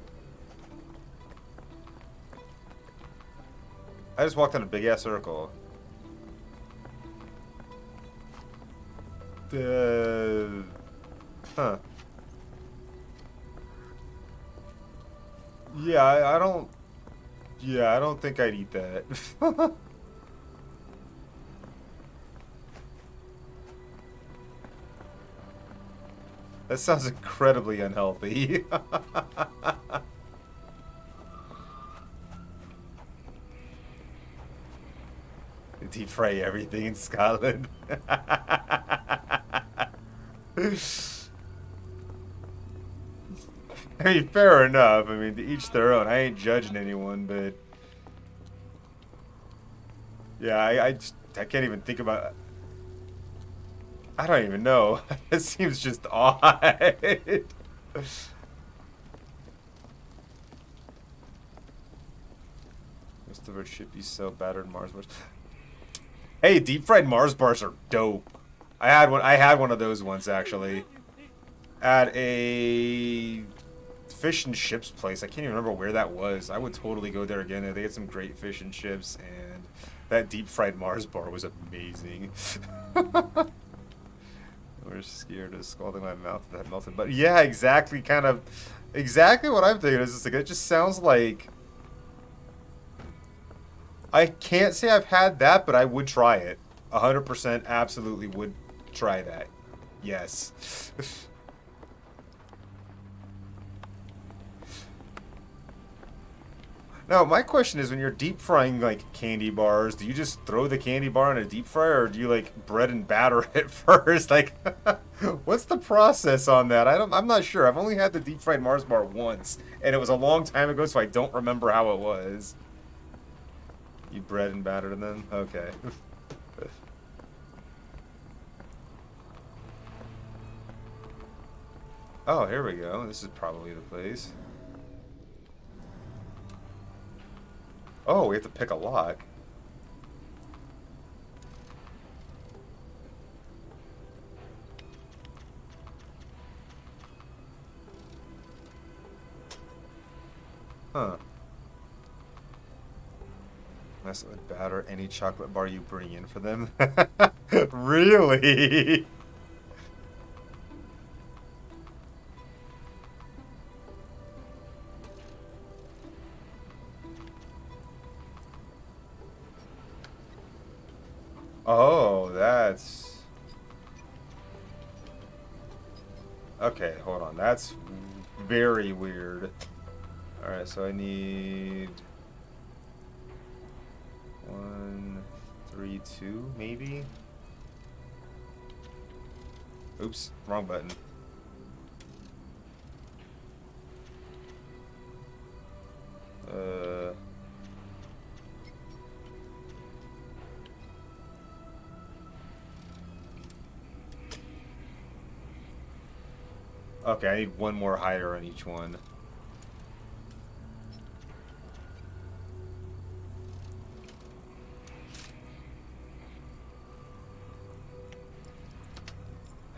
I just walked in a big ass circle. Huh. Yeah, I don't... Yeah, I don't think I'd eat that. That sounds incredibly unhealthy. Deep fry everything in Scotland. I mean, fair enough. I mean, to each their own. I ain't judging anyone, but... Yeah, I can't even think about... I don't even know. It seems just odd. Most of our ship be so battered Mars bars. Hey, deep fried Mars bars are dope. I had one of those once actually. At a fish and chips place. I can't even remember where that was. I would totally go there again. They had some great fish and chips, and that deep fried Mars bar was amazing. We're scared of scalding my mouth that melted. But yeah, exactly, kind of exactly what I'm thinking. Is just like, it just sounds like, I can't say I've had that, but I would try it. 100% absolutely would try that. Yes. Now, my question is, when you're deep frying, like, candy bars, do you just throw the candy bar in a deep fryer, or do you, like, bread and batter it first? Like, what's the process on that? I'm not sure. I've only had the deep fried Mars bar once, and it was a long time ago, so I don't remember how it was. You bread and batter them? Okay. Oh, here we go. This is probably the place. Oh, we have to pick a lock. Huh. Mess with batter any chocolate bar you bring in for them. Really? Oh, that's... Okay, hold on. That's very weird. Alright, so I need... 1, 3, 2, maybe? Oops, wrong button. Okay, I need one more hider on each one.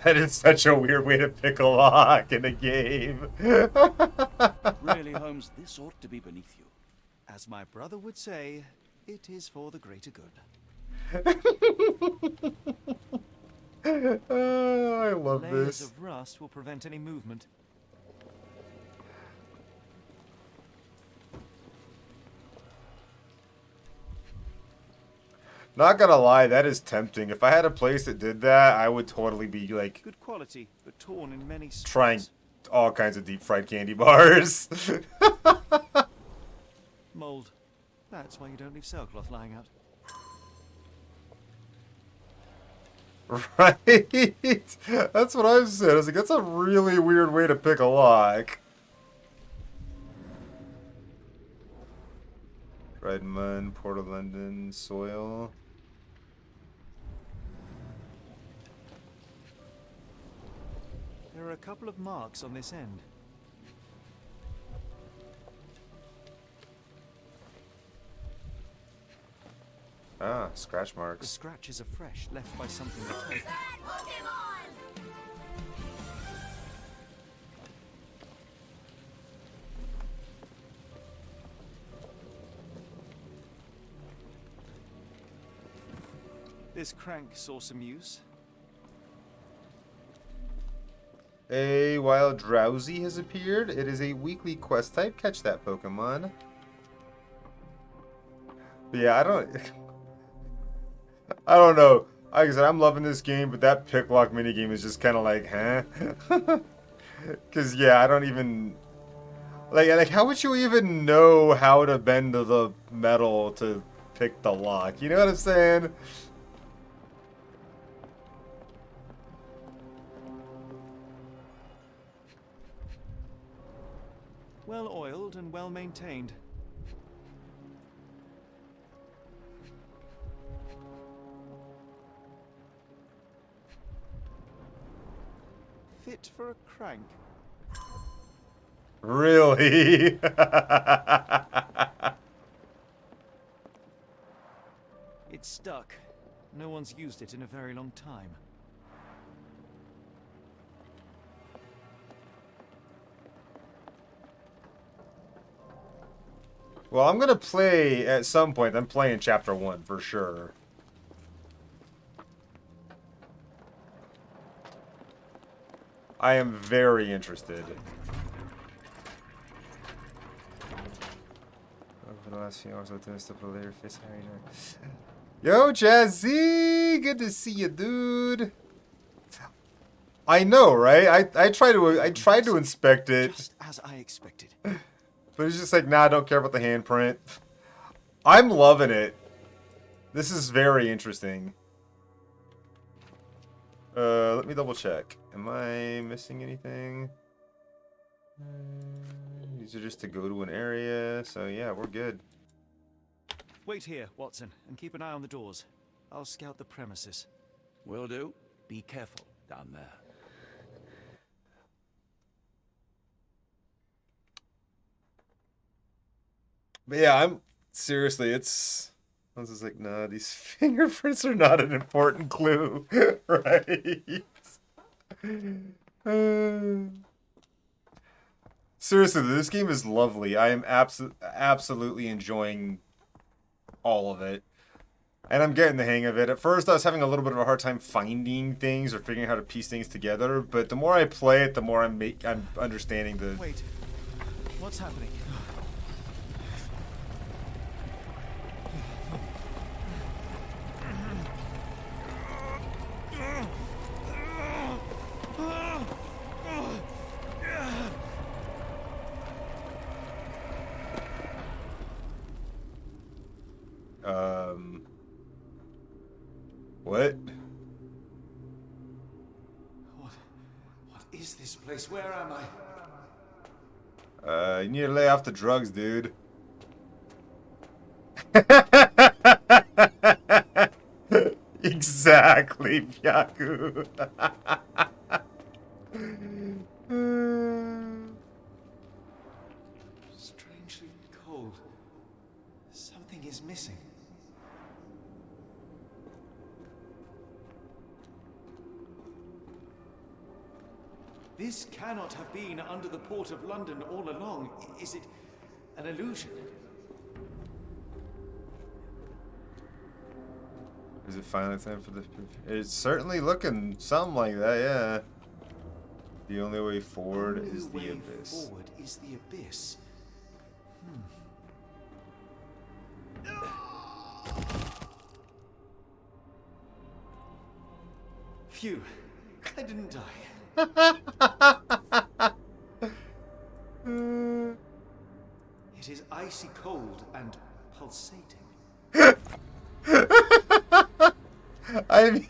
That is such a weird way to pick a lock in a game. Really, Holmes, this ought to be beneath you. As my brother would say, it is for the greater good. Oh, I love Layers this. of rust will prevent any movement. Not gonna lie, that is tempting. If I had a place that did that, I would totally be like Good quality, but torn in many spots. trying all kinds of deep fried candy bars. Mold. That's why you don't leave sailcloth lying out. Right? That's what I've said. I was like, that's a really weird way to pick a lock. Red mud, Port of London, soil. There are a couple of marks on this end. Ah, scratch The marks. scratches are fresh, left by something that took. This crank saw some use. A wild drowsy has appeared. It is a weekly quest type. Catch that Pokemon. But yeah, I don't know. Like I said, I'm loving this game, but that picklock minigame is just kind of like, huh? Because, yeah, I don't even... Like, how would you even know how to bend the metal to pick the lock? You know what I'm saying? Well oiled and well maintained. Fit for a crank. Really? It's stuck. No one's used it in a very long time. Well, I'm gonna play at some point. I'm playing chapter 1 for sure. I am very interested. Over the last few hours, I've done stuff later. Face Yo, Jazzy! Good to see you, dude. I know, right? I tried to inspect it. Just as I expected. But it's just like, nah, I don't care about the handprint. I'm loving it. This is very interesting. Let me double check. Am I missing anything? These are just to go to an area, so yeah, we're good. Wait here, Watson, and keep an eye on the doors. I'll scout the premises. Will do. Be careful down there. But yeah, I'm seriously, I was just like, nah, these fingerprints are not an important clue, right? Seriously, this game is lovely. I am absolutely enjoying all of it. And I'm getting the hang of it. At first, I was having a little bit of a hard time finding things or figuring out how to piece things together. But the more I play it, the more I'm understanding the... Wait, what's happening? What? What is this place? Where am I? You need to lay off the drugs, dude. Exactly, Pyaku. Strangely cold. Something is missing. This cannot have been under the port of London all along. Is it an illusion? Is it finally time for the... It's certainly looking something like that, yeah. The only way forward is the abyss. Forward is the abyss. Phew. I didn't die. It is icy cold and pulsating. I mean...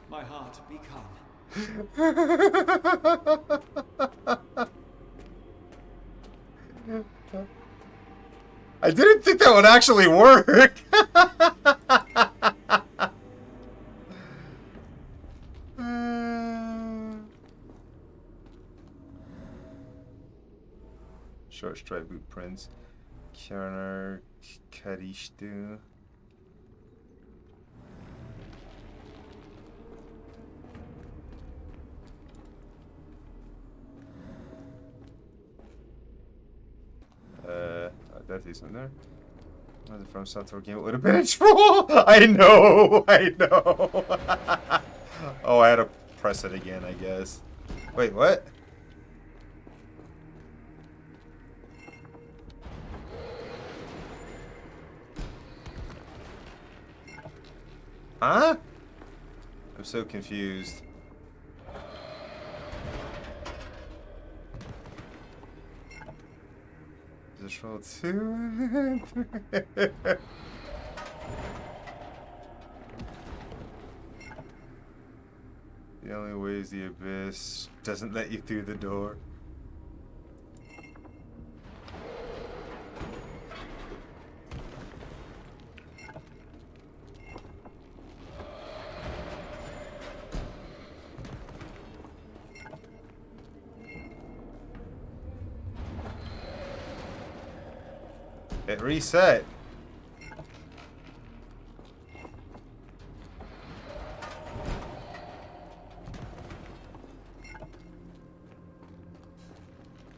My heart, be calm. I didn't think that would actually work. Short stripe boot prints. Kjarnar Karishtu. taste in there. Another from South game. It would have been a troll. I know. I know. Oh, I had to press it again, I guess. Wait, what? Huh? I'm so confused. Just roll 2. The only way is the abyss doesn't let you through the door. It reset.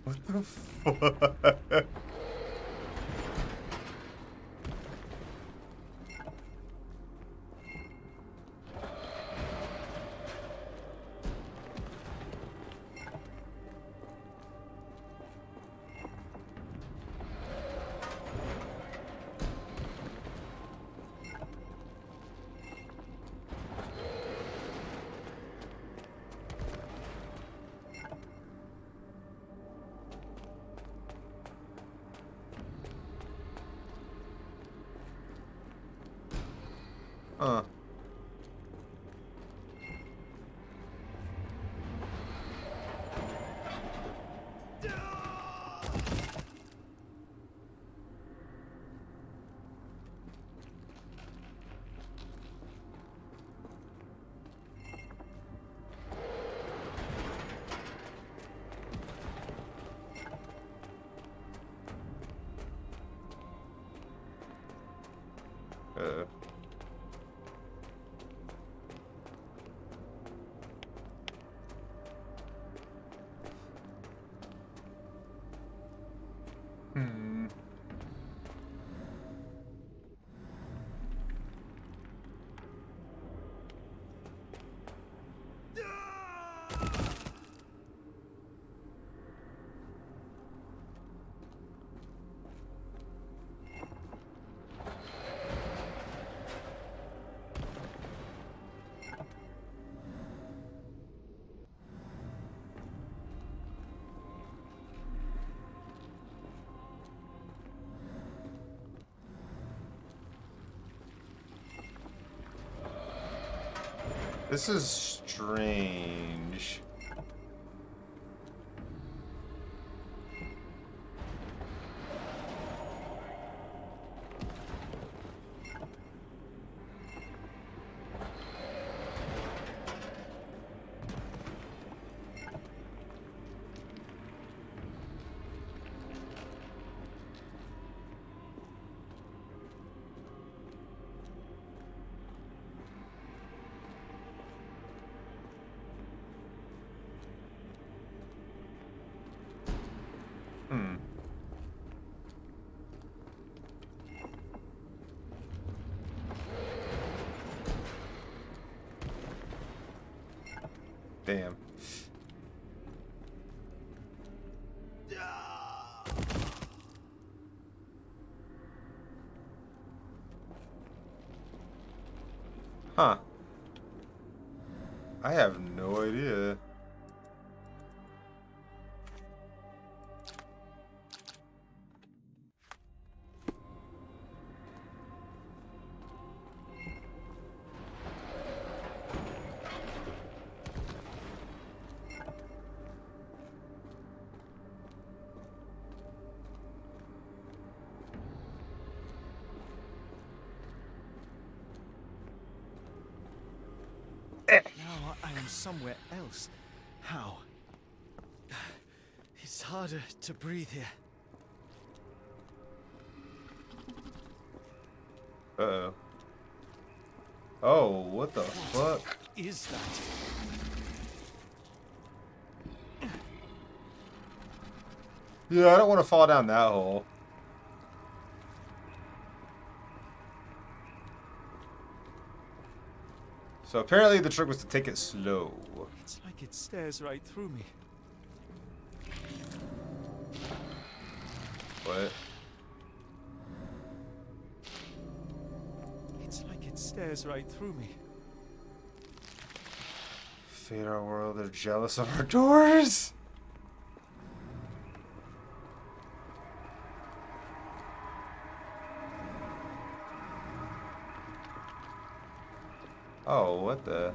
What the fuck? Huh. Hmm. This is strange. Hmm. Damn. Huh. I have no idea. Now I am somewhere else. How? It's harder to breathe here. Uh-oh. Oh, what the fuck? Is that? Yeah, I don't want to fall down that hole. So apparently the trick was to take it slow. It's like it stares right through me. What? It's like it stares right through me. Fate our world, they're jealous of our doors. Oh, what the?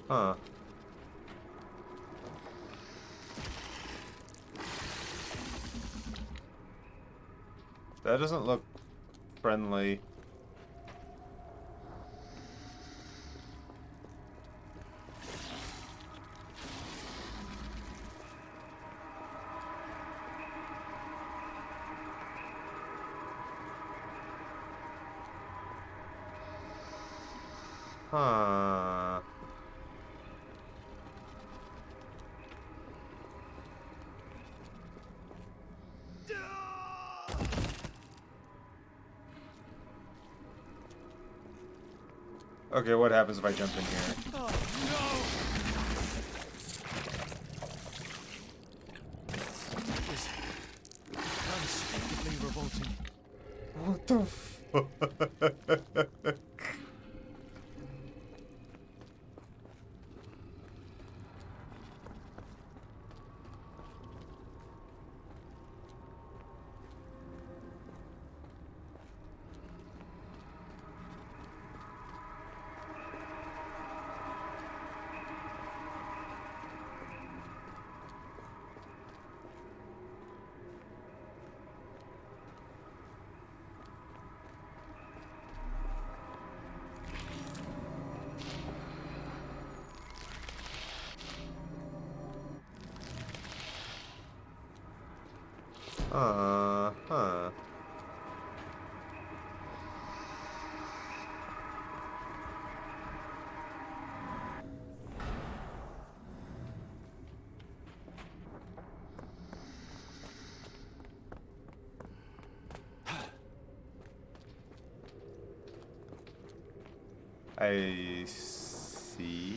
Huh. That doesn't look friendly. Huh. Okay, what happens if I jump in here? Oh, no! This unspeakably revolting. What the fuck? Huh. I see.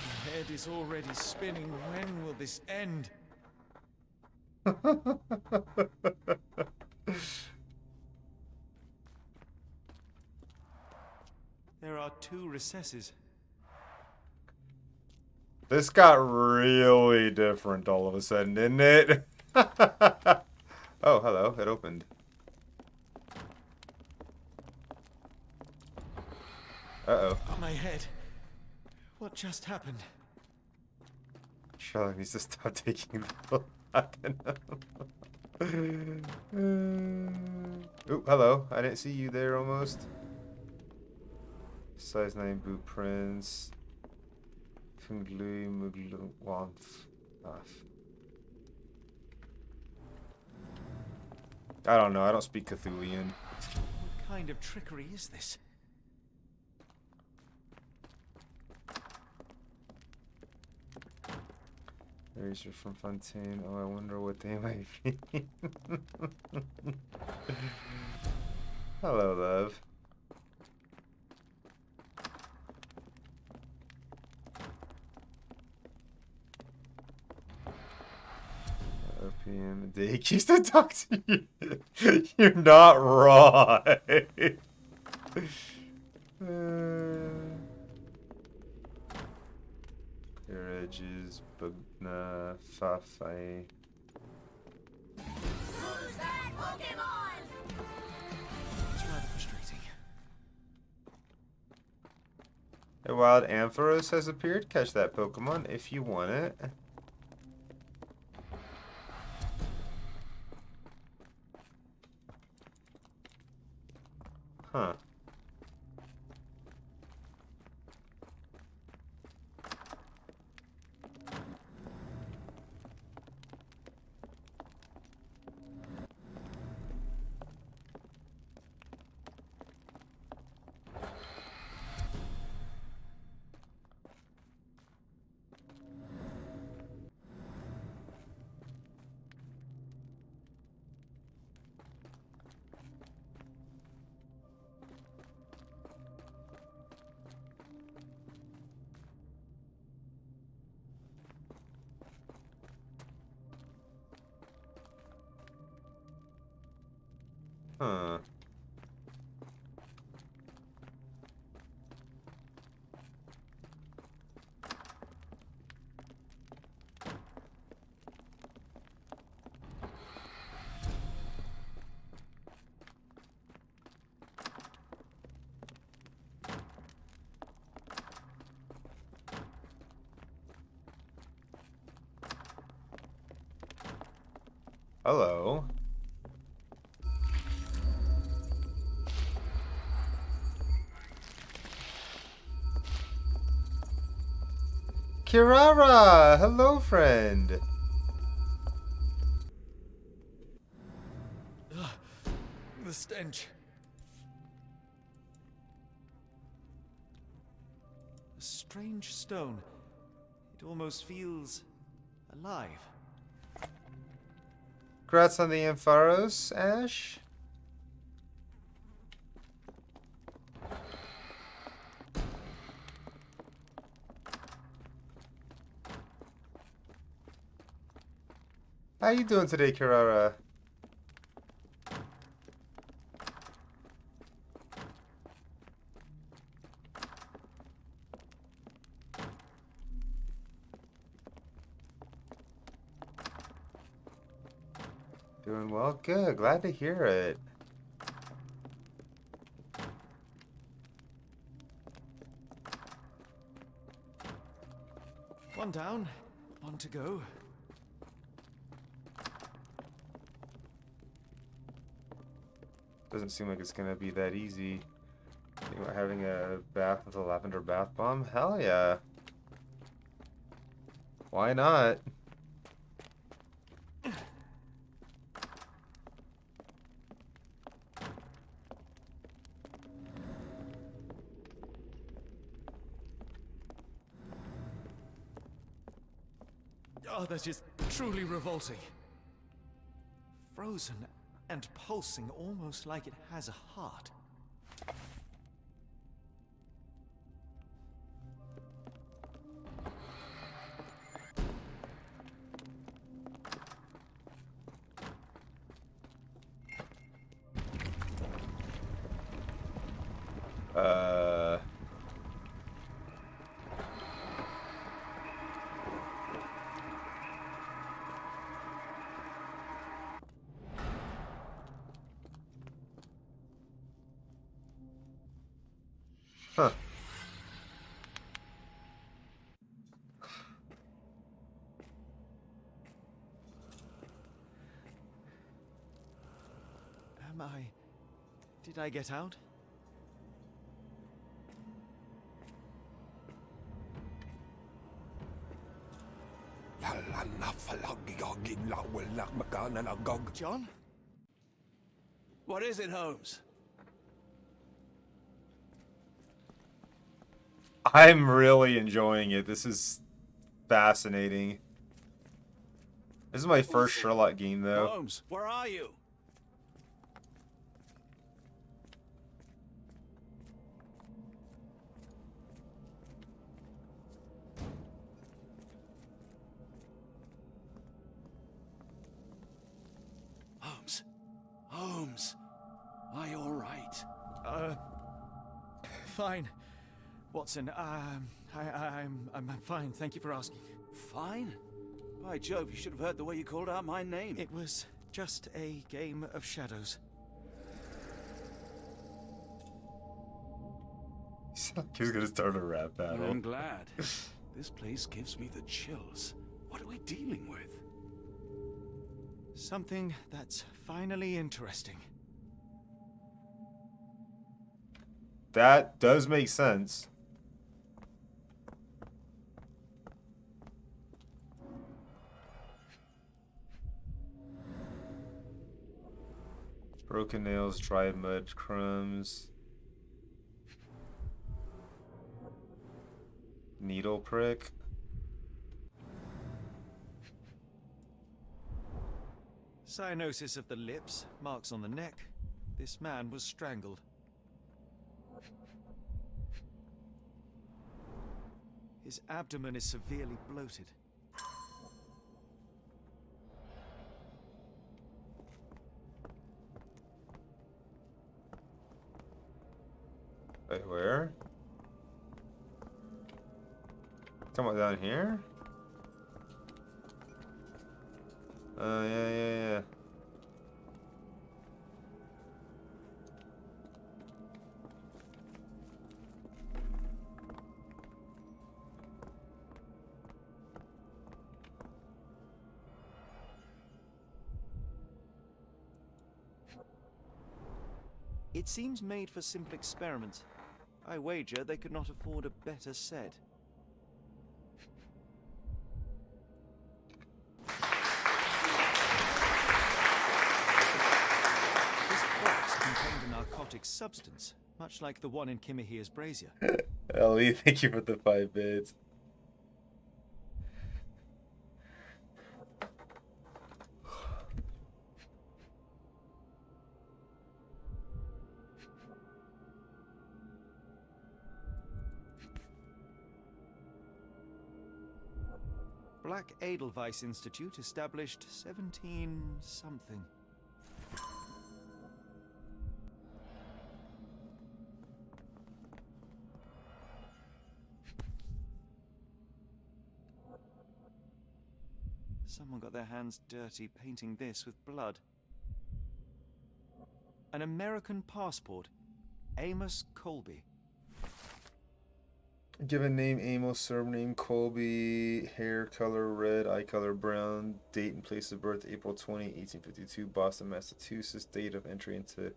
My head is already spinning. When will this end? There are 2 recesses. This got really different all of a sudden, didn't it? Oh, hello. It opened. Uh-oh. My head. What just happened? Sherlock needs to stop taking the platinum. Oh, hello. I didn't see you there almost. Size 9 boot prints. Funglu Muglu Wanf. I don't know. I don't speak Cthulian. What kind of trickery is this? Eraser from Fontaine. Oh, I wonder what they might be. Hello, love. Opium. They used to talk to you. You're not right. Your edges, Bugna, Fafai. Who's that Pokemon? It's rather frustrating. A wild Ampharos has appeared. Catch that Pokemon if you want it. Huh. Huh. Hello. Kirara! Hello, friend! The stench. A strange stone. It almost feels alive. Congrats on the Ampharos, Ash. How you doing today, Kirara? Doing well? Good. Glad to hear it. One down, one to go. Doesn't seem like it's gonna be that easy. Think about having a bath with a lavender bath bomb? Hell yeah. Why not? Oh, that is truly revolting. Frozen and pulsing almost like it has a heart. Huh. Did I get out? John? What is it, Holmes? I'm really enjoying it. This is fascinating. This is my first Sherlock game, though. Holmes, where are you? Holmes. Holmes. Are you all right? Fine. Watson, I'm fine. Thank you for asking. Fine? By Jove, you should have heard the way you called out my name. It was just a game of shadows. He's gonna start a rap battle. I'm glad. This place gives me the chills. What are we dealing with? Something that's finally interesting. That does make sense. Broken nails, dry mud, crumbs. Needle prick. Cyanosis of the lips, marks on the neck. This man was strangled. His abdomen is severely bloated. Wait, where? Talking about down here? Oh, yeah. It seems made for simple experiment. I wager they could not afford a better set. This box contained a narcotic substance, much like the one in Kimahir's brazier. Ellie, thank you for the 5 bits. Black Edelweiss Institute established 17-something. Someone got their hands dirty painting this with blood. An American passport. Amos Colby. Given name Amos, surname Colby, hair color red, eye color brown, date and place of birth April 20, 1852, Boston, Massachusetts, date of entry into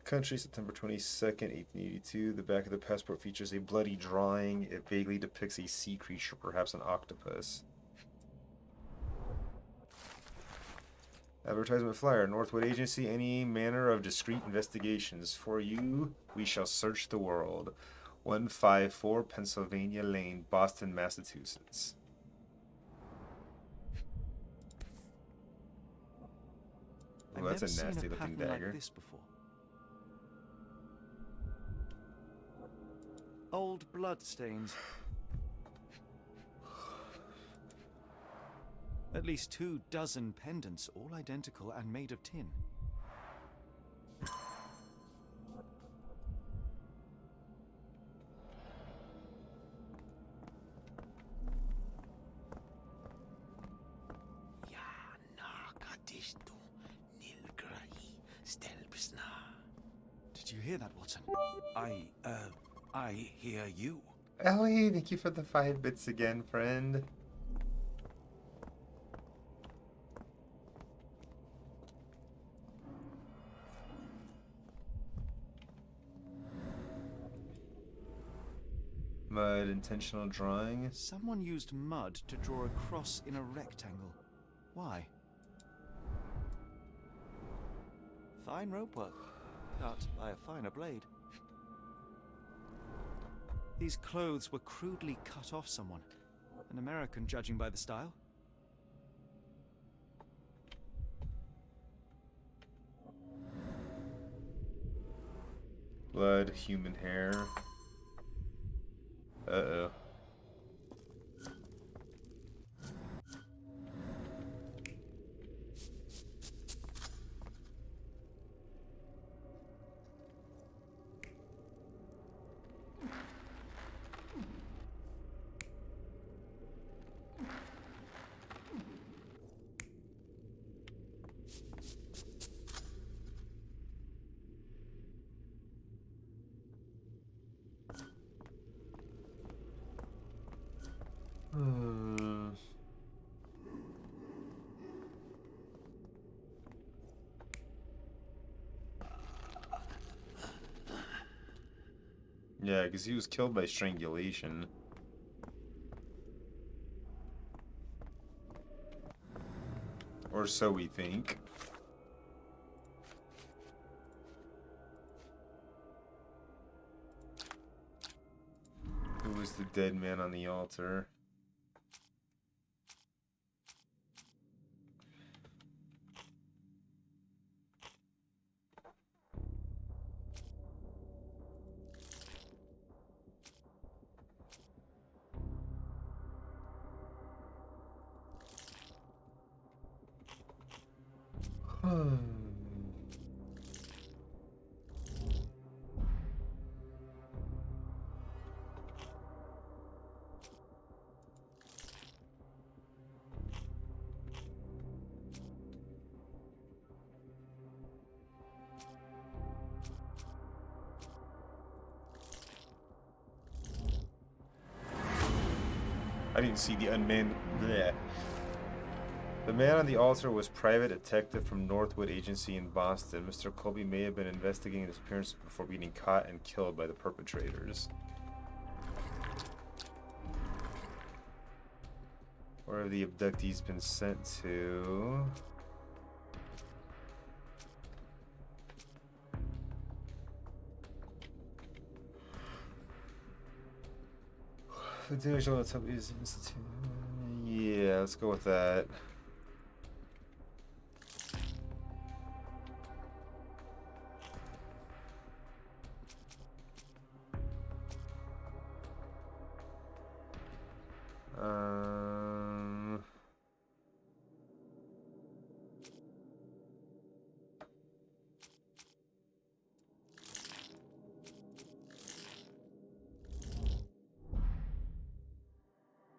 country September 22nd, 1882. The back of the passport features a bloody drawing. It vaguely depicts a sea creature, perhaps an octopus. Advertisement flyer, Northwood Agency, any manner of discreet investigations. For you, we shall search the world. 154 Pennsylvania Lane, Boston, Massachusetts. Oh, that's a nasty looking dagger. Like this before. Old blood stains. At least 24 pendants, all identical and made of tin. Did you hear that, Watson? I hear you. Ellie, thank you for the 5 bits again, friend. Mud, intentional drawing. Someone used mud to draw a cross in a rectangle. Why? Fine rope work, cut by a finer blade. These clothes were crudely cut off someone. An American, judging by the style. Blood, human hair. Uh-oh. Yeah, because he was killed by strangulation. Or so we think. Who was the dead man on the altar? I didn't see the unmanned. Bleh. The man on the altar was private detective from Northwood Agency in Boston. Mr. Colby may have been investigating the disappearance before being caught and killed by the perpetrators. Where have the abductees been sent to? The damage on the top is institute. Yeah, let's go with that.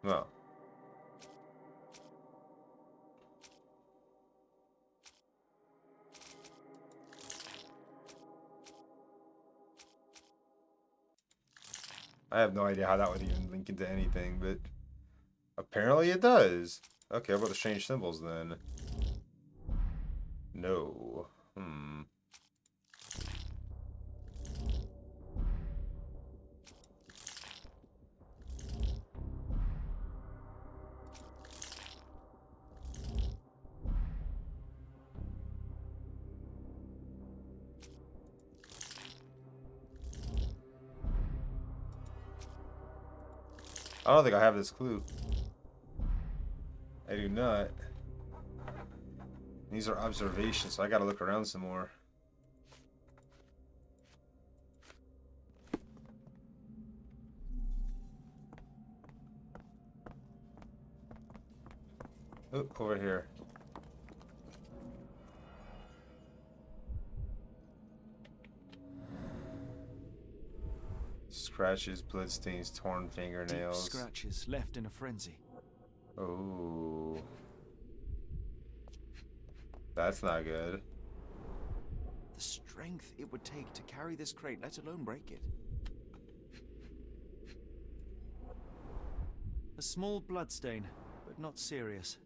Well. I have no idea how that would even link into anything, but apparently it does. Okay, how about the strange symbols then? No. I don't think I have this clue. I do not. These are observations, so I gotta look around some more. Oh, over here. Scratches, bloodstains, torn fingernails. Deep scratches left in a frenzy. Oh. That's not good. The strength it would take to carry this crate, let alone break it. A small bloodstain, but not serious.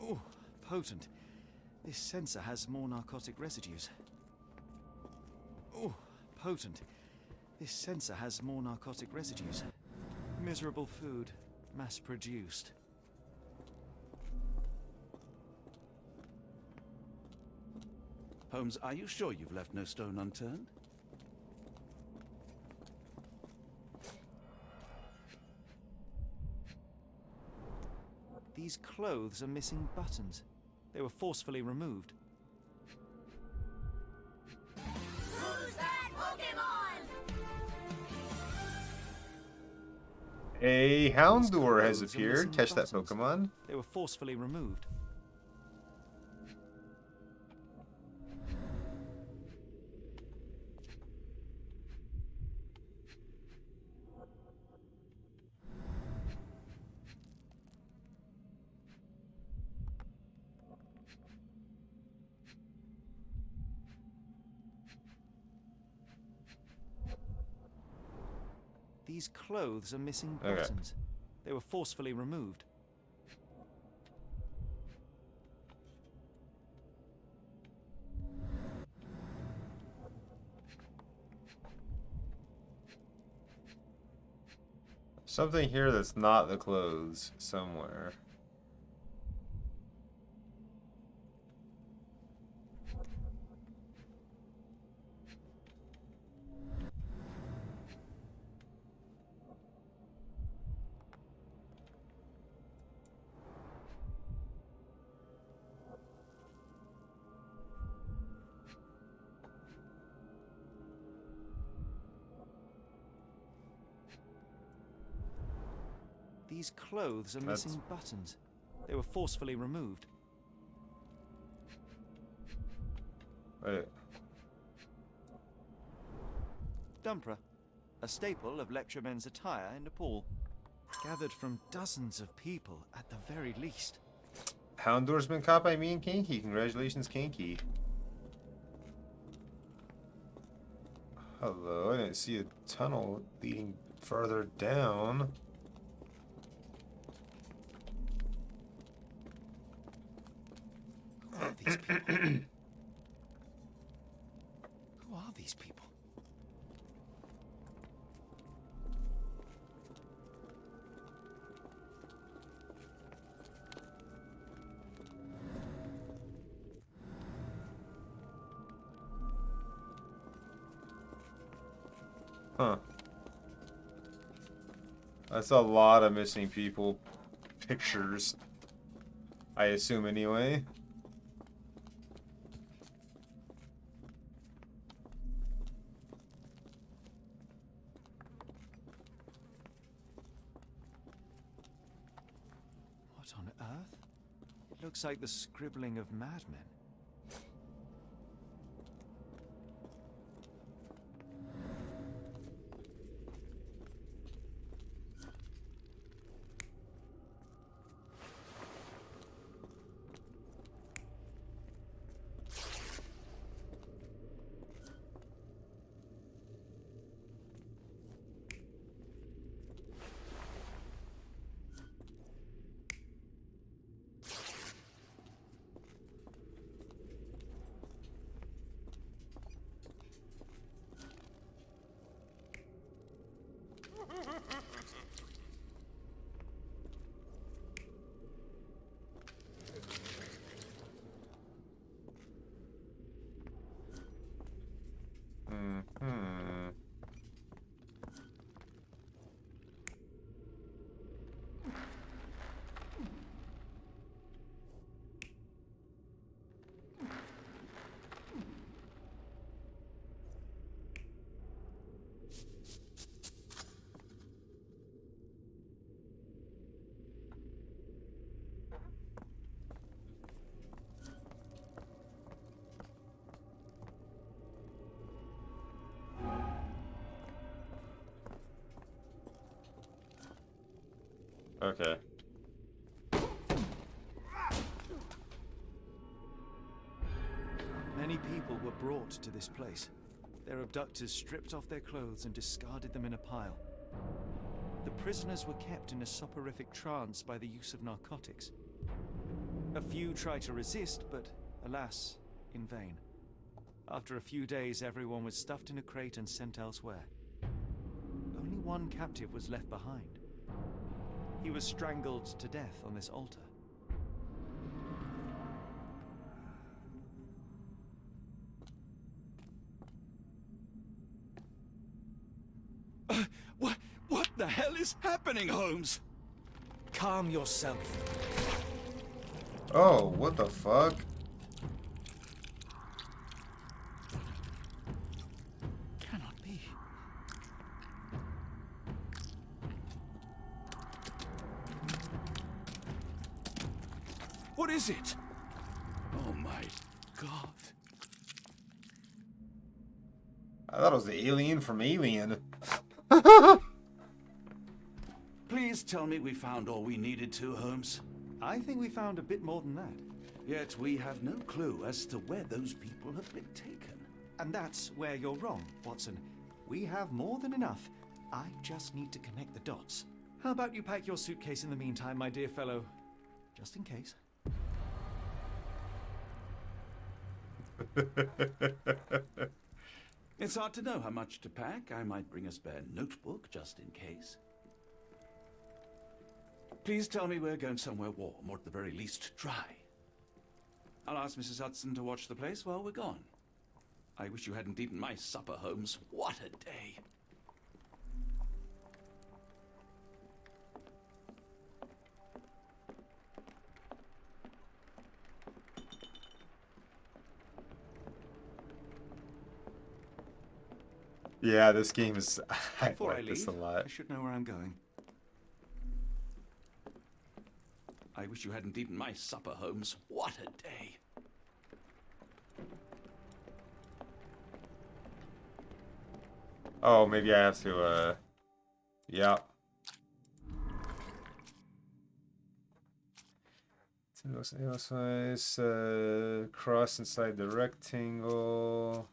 Oh, potent. This sensor has more narcotic residues. Oh, potent. This sensor has more narcotic residues. Miserable food, mass-produced. Holmes, are you sure you've left no stone unturned? These clothes are missing buttons. They were forcefully removed. Who's that Pokemon? A Houndour has appeared. Catch that Pokemon. They were forcefully removed. These clothes are missing buttons. They were forcefully removed. Something here that's not the clothes somewhere. These clothes are missing buttons. They were forcefully removed. Wait. Dumpra, a staple of lecturemen's attire in Nepal. Gathered from dozens of people at the very least. Houndour's been caught by me and Kinky. Congratulations, Kinky. Hello, I didn't see a tunnel leading further down. Who are these people? Who are these people? Huh. That's a lot of missing people pictures. I assume anyway. What on earth? It looks like the scribbling of madmen. Okay. Many people were brought to this place. Their abductors stripped off their clothes and discarded them in a pile. The prisoners were kept in a soporific trance by the use of narcotics. A few tried to resist, but alas, in vain. After a few days, everyone was stuffed in a crate and sent elsewhere. Only one captive was left behind. He was strangled to death on this altar. What the hell is happening, Holmes? Calm yourself. Oh, what the fuck? Cannot be. What is it? Oh my God. I thought it was the alien from Alien. Please tell me we found all we needed to, Holmes. I think we found a bit more than that. Yet we have no clue as to where those people have been taken. And that's where you're wrong, Watson. We have more than enough. I just need to connect the dots. How about you pack your suitcase in the meantime, my dear fellow? Just in case. It's hard to know how much to pack. I might bring a spare notebook just in case. Please tell me we're going somewhere warm, or at the very least dry. I'll ask Mrs. Hudson to watch the place while we're gone. I wish you hadn't eaten my supper, Holmes. What a day. Yeah, this game is... I Before I like this leave, a lot. I should know where I'm going. I wish you hadn't eaten my supper, Holmes. What a day. Oh, maybe I have to, yeah. Size, cross inside the rectangle.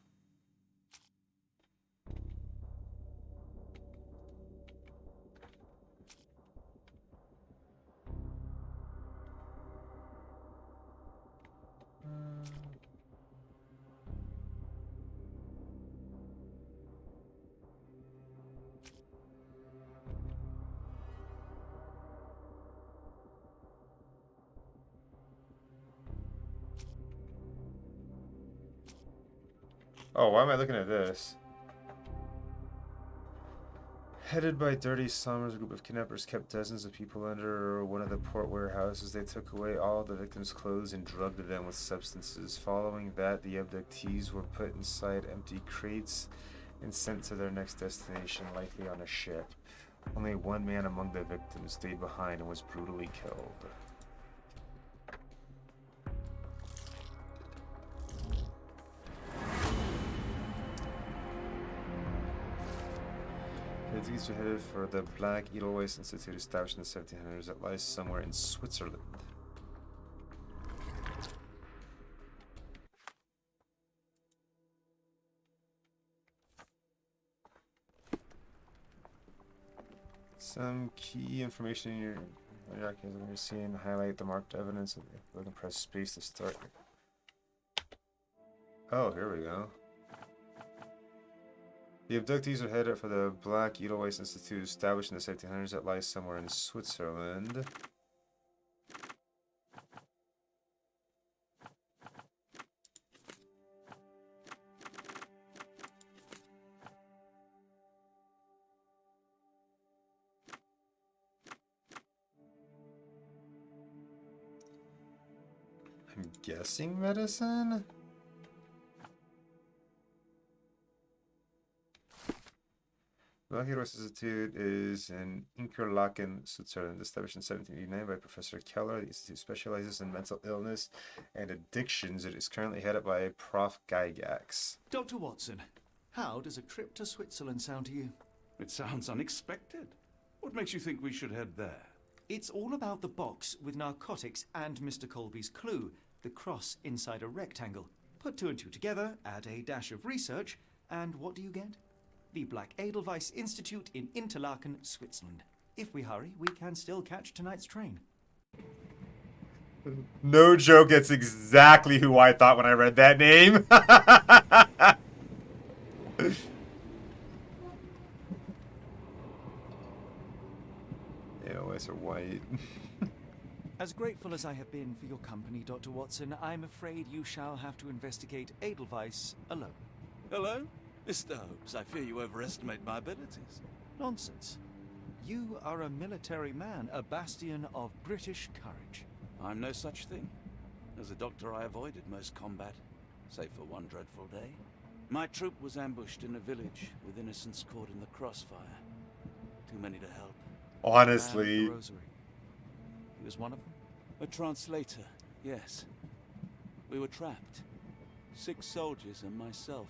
Oh, why am I looking at this? Headed by Dirty Summers, a group of kidnappers kept dozens of people under one of the port warehouses. They took away all the victims' clothes and drugged them with substances. Following that, the abductees were put inside empty crates and sent to their next destination, likely on a ship. Only one man among the victims stayed behind and was brutally killed. These are headed for the Black Edelweiss Institute established in the 1700s that lies somewhere in Switzerland. Some key information in your archives when you're seeing highlight the marked evidence of you can press space to start. Oh, here we go. The abductees are headed for the Black Edelweiss Institute established in the 1700s that lies somewhere in Switzerland. I'm guessing medicine? Black Edelweiss Institute is in Interlaken, Switzerland, established in 1789 by Professor Keller. The institute specializes in mental illness and addictions. It is currently headed by Prof. Gygax. Dr. Watson, how does a trip to Switzerland sound to you? It sounds unexpected. What makes you think we should head there? It's all about the box with narcotics and Mr. Colby's clue, the cross inside a rectangle. Put two and two together, add a dash of research, and what do you get? The Black Edelweiss Institute in Interlaken, Switzerland. If we hurry, we can still catch tonight's train. No joke, that's exactly who I thought when I read that name. Edelweiss are white. As grateful as I have been for your company, Dr. Watson, I'm afraid you shall have to investigate Edelweiss alone. Hello? Mr. Holmes, I fear you overestimate my abilities. Nonsense. You are a military man, a bastion of British courage. I'm no such thing. As a doctor, I avoided most combat, save for one dreadful day. My troop was ambushed in a village with innocents caught in the crossfire. Too many to help. Honestly. The Rosary. He was one of them? A translator, yes. We were trapped. 6 soldiers and myself.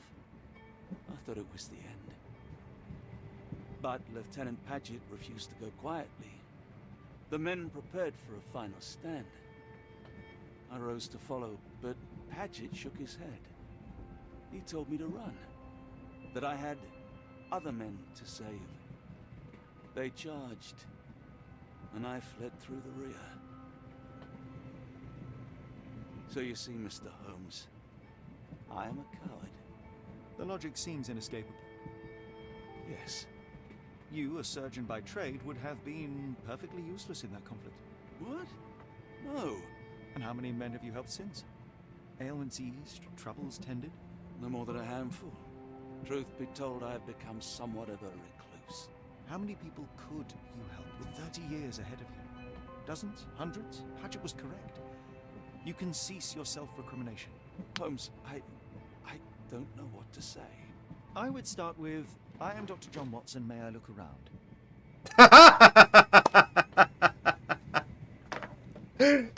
I thought it was the end. But Lieutenant Paget refused to go quietly. The men prepared for a final stand. I rose to follow, but Paget shook his head. He told me to run. That I had other men to save. They charged, and I fled through the rear. So you see, Mr. Holmes, I am a coward. The logic seems inescapable. Yes. You, a surgeon by trade, would have been perfectly useless in that conflict. What? No. And how many men have you helped since? Ailments eased, troubles tended? No more than a handful. Truth be told, I have become somewhat of a recluse. How many people could you help with 30 years ahead of you? Dozens? Hundreds? Paget was correct. You can cease your self-recrimination. Holmes, I don't know what to say. I would start with, I am Dr. John Watson, may I look around? You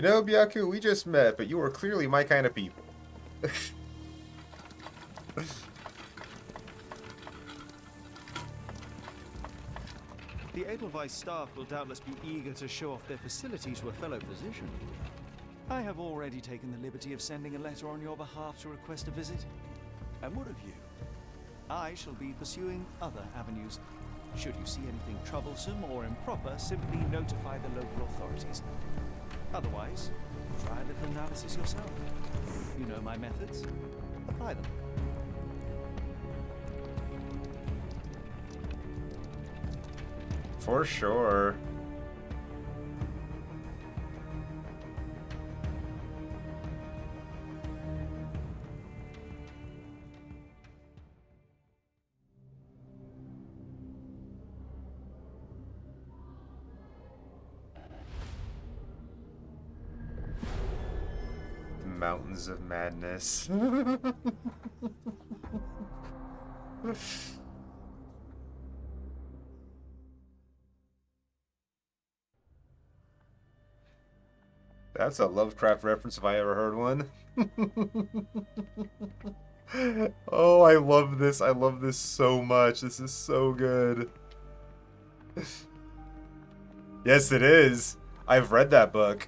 know, Byaku, we just met, but you are clearly my kind of people. The Edelweiss staff will doubtless be eager to show off their facilities to a fellow physician. I have already taken the liberty of sending a letter on your behalf to request a visit. And what of you? I shall be pursuing other avenues. Should you see anything troublesome or improper, simply notify the local authorities. Otherwise, try a little analysis yourself. You know my methods. Apply them. For sure. Mountains of madness. That's a Lovecraft reference if I ever heard one. Oh, I love this. I love this so much. This is so good. Yes, it is. I've read that book.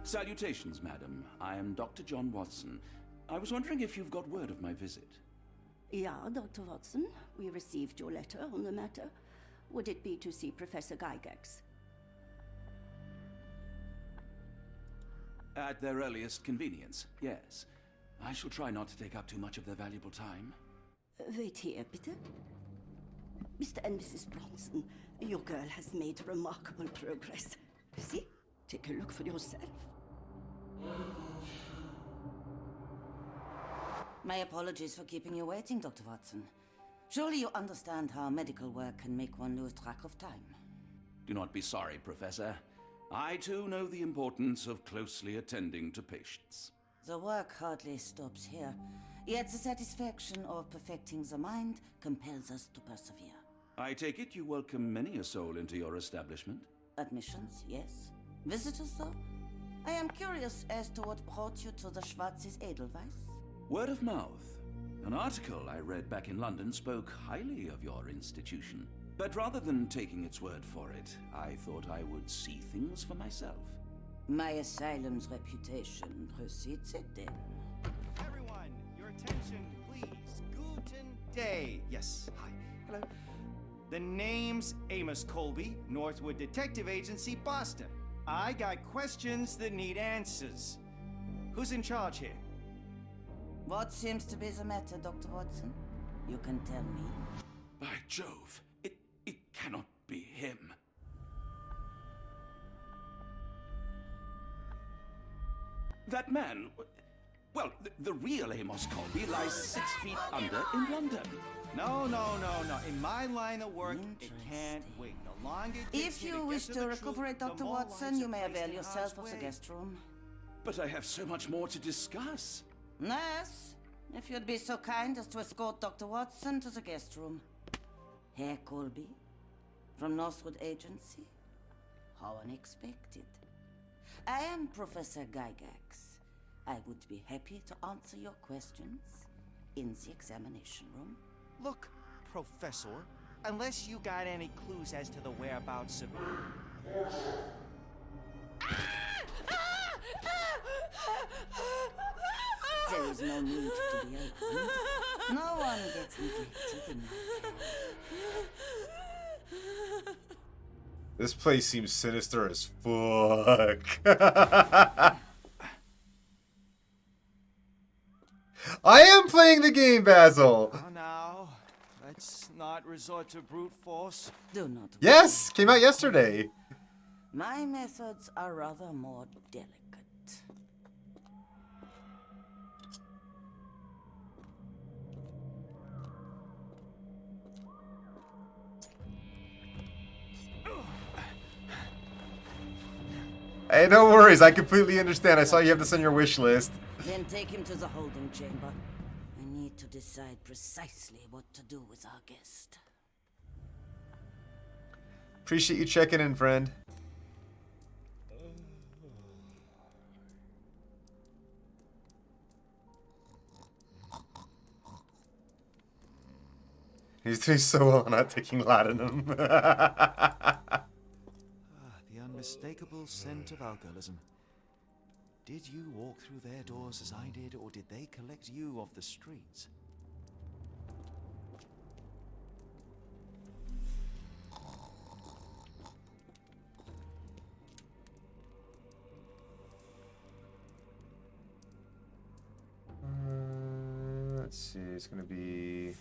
Salutations, madam. I am Dr. John Watson. I was wondering if you've got word of my visit. Yeah, Dr. Watson. We received your letter on the matter. Would it be to see Professor Gygax? At their earliest convenience, yes. I shall try not to take up too much of their valuable time. Wait here, bitte. Mr. and Mrs. Bronson, your girl has made remarkable progress. See? Take a look for yourself. My apologies for keeping you waiting, Dr. Watson. Surely you understand how medical work can make one lose track of time. Do not be sorry, Professor. I too know the importance of closely attending to patients. The work hardly stops here, yet the satisfaction of perfecting the mind compels us to persevere. I take it you welcome many a soul into your establishment? Admissions, yes. Visitors, though? I am curious as to what brought you to the Schwarzes Edelweiss. Word of mouth. An article I read back in London spoke highly of your institution. But rather than taking its word for it, I thought I would see things for myself. My asylum's reputation precedes it, then. Everyone, your attention, please. Guten Day. Yes, hi. Hello. The name's Amos Colby, Northwood Detective Agency, Boston. I got questions that need answers. Who's in charge here? What seems to be the matter, Dr. Watson? You can tell me. By Jove, it cannot be him. That man, well, the real Amos Colby lies 6 feet under in London. No. In my line of work, it can't wait. The longer it takes If me you to wish get to the recuperate, truth, Dr. the more Watson, lives you are may placed avail in yourself harm's of the way. guest room. But I have so much more to discuss. Nurse, if you'd be so kind as to escort Dr. Watson to the guest room. Herr Colby, from Northwood Agency? How unexpected. I am Professor Gygax. I would be happy to answer your questions in the examination room. Look, Professor, unless you got any clues as to the whereabouts of... There is no need to be alarmed. No one gets neglected in my care. This place seems sinister as fuck. I am playing the game, Basil. Now, let's not resort to brute force. Do not. Yes, came out yesterday. My methods are rather more delicate. Hey, no worries. I completely understand. I saw you have this on your wish list. Then take him to the holding chamber. I need to decide precisely what to do with our guest. Appreciate you checking in, friend. He's doing so well not taking laudanum. The unmistakable scent of alcoholism. Did you walk through their doors as I did, or did they collect you off the streets? Let's see, it's gonna be...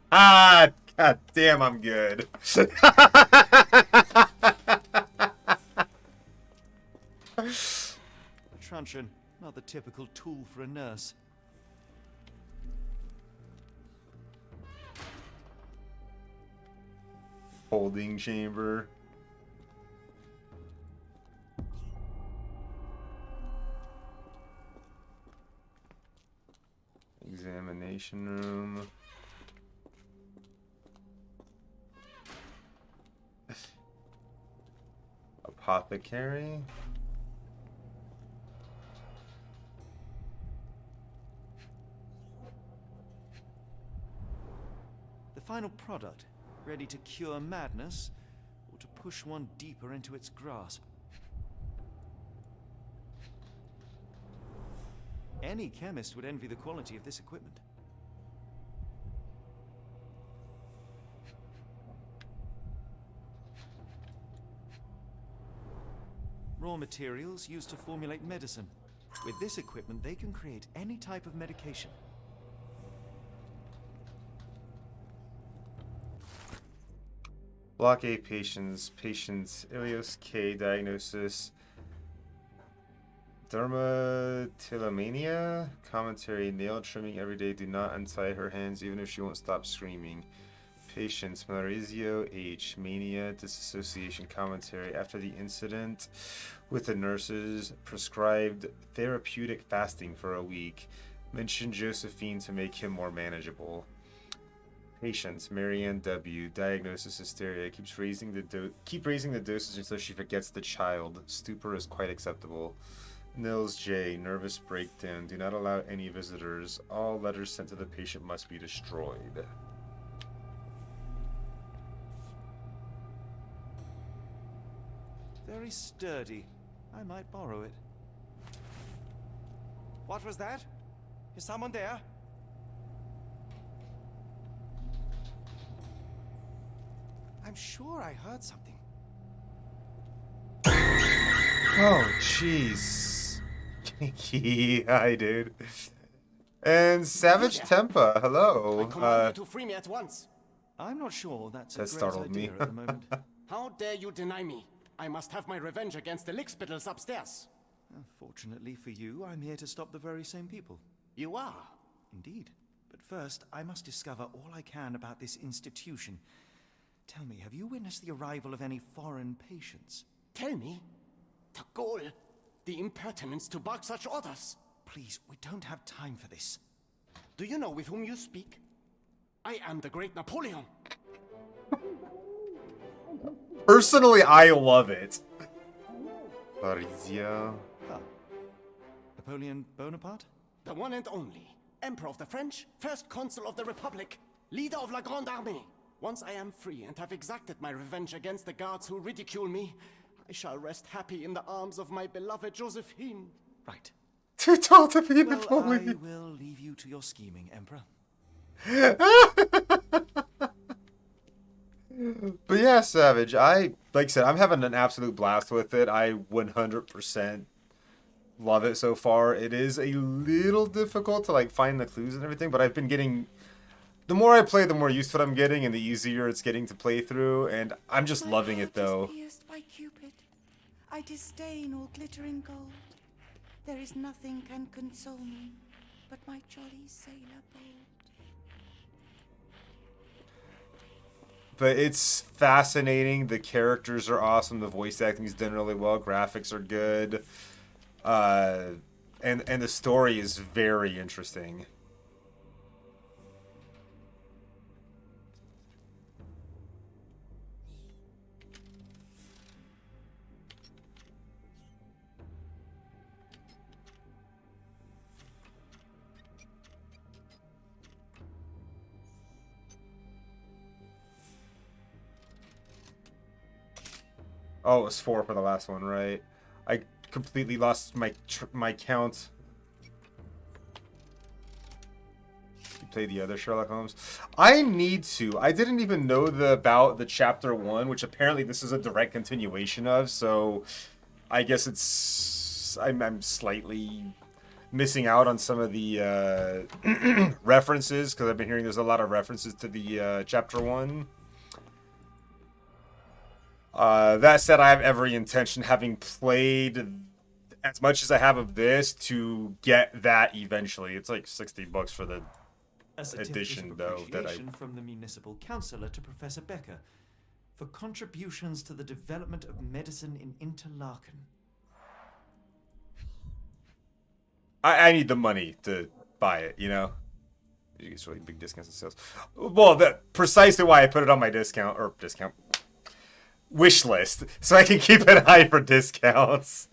Ah, god damn, I'm good. A truncheon, not the typical tool for a nurse. Holding chamber. Examination room. Apothecary. The final product, ready to cure madness, or to push one deeper into its grasp. Any chemist would envy the quality of this equipment. Raw materials used to formulate medicine. With this equipment, they can create any type of medication. Block A patients. Patients Ilios K diagnosis. Dermatillomania. Commentary. Nail trimming every day. Do not untie her hands even if she won't stop screaming. Patients Maurizio H. Mania. Disassociation. Commentary. After the incident with the nurses, prescribed therapeutic fasting for a week. Mentioned Josephine to make him more manageable. Patients Marianne W. Diagnosis hysteria. Keep raising the dosage until she forgets the child. Stupor is quite acceptable. Nils J. Nervous breakdown. Do not allow any visitors. All letters sent to the patient must be destroyed. Very sturdy. I might borrow it. What was that? Is someone there? I'm sure I heard something. Oh, jeez. Hi, dude. And Savage Tempa, hello. I command you to free me at once. I'm not sure that's a That great startled idea me. at the moment. How dare you deny me? I must have my revenge against the lickspittles upstairs. Fortunately for you, I'm here to stop the very same people. You are? Indeed. But first, I must discover all I can about this institution. Tell me, have you witnessed the arrival of any foreign patients? Tell me? The gall, the impertinence to bark such orders. Please, we don't have time for this. Do you know with whom you speak? I am the great Napoleon. Personally, I love it. Maurizio. Napoleon Bonaparte? The one and only. Emperor of the French, first consul of the Republic, leader of La Grande Armée. Once I am free and have exacted my revenge against the guards who ridicule me, I shall rest happy in the arms of my beloved Josephine. Right. Too tall to be Well, Napoleon. I will leave you to your scheming, Emperor. But yeah, Savage, like I said, I'm having an absolute blast with it. I 100% love it so far. It is a little difficult to find the clues and everything, but I've been getting the more I play, the more used to what I'm getting, and the easier it's getting to play through, and I'm just loving it though. Pierced by Cupid. I disdain all glittering gold. There is nothing can console me but my jolly sailor bold. But it's fascinating. The characters are awesome. The voice acting's done really well. Graphics are good. And the story is very interesting. Oh, it was 4 for the last one, right? I completely lost my count. You played the other Sherlock Holmes? I need to. I didn't even know about the chapter 1, which apparently this is a direct continuation of, so I guess it's... I'm slightly missing out on some of the references, because I've been hearing there's a lot of references to the chapter 1. That said, I have every intention, having played as much as I have of this, to get that eventually. It's like $60 for the edition, though. From the municipal councillor to Professor Becker for contributions to the development of medicine in Interlaken. I need the money to buy it, you know? It's really big discounts and sales. Well, that's precisely why I put it on my discount wish list, so I can keep it high for discounts.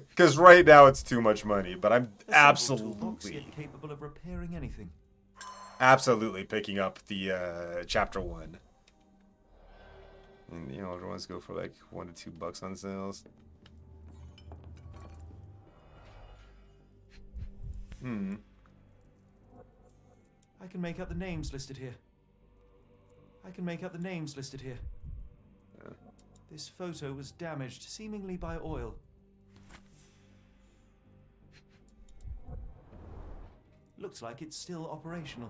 Because right now it's too much money, but I'm absolutely capable of repairing anything. Absolutely picking up the chapter 1. And you know, everyone's go for like $1 to $2 on sales. I can make out the names listed here. This photo was damaged, seemingly by oil. Looks like it's still operational.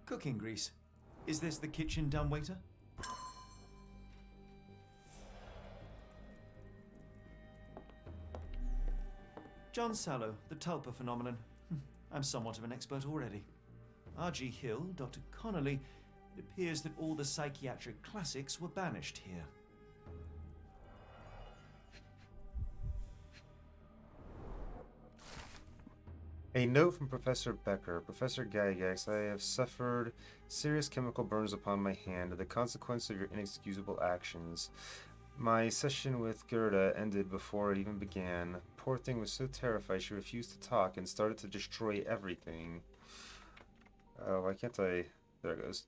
Cooking grease. Is this the kitchen dumbwaiter? John Sallow, the tulpa phenomenon. I'm somewhat of an expert already. R.G. Hill, Dr. Connolly. It appears that all the psychiatric classics were banished here. A note from Professor Becker. Professor Gygax, I have suffered serious chemical burns upon my hand, the consequence of your inexcusable actions. My session with Gerda ended before it even began. Poor thing was so terrified she refused to talk and started to destroy everything. Oh, why can't I... There it goes.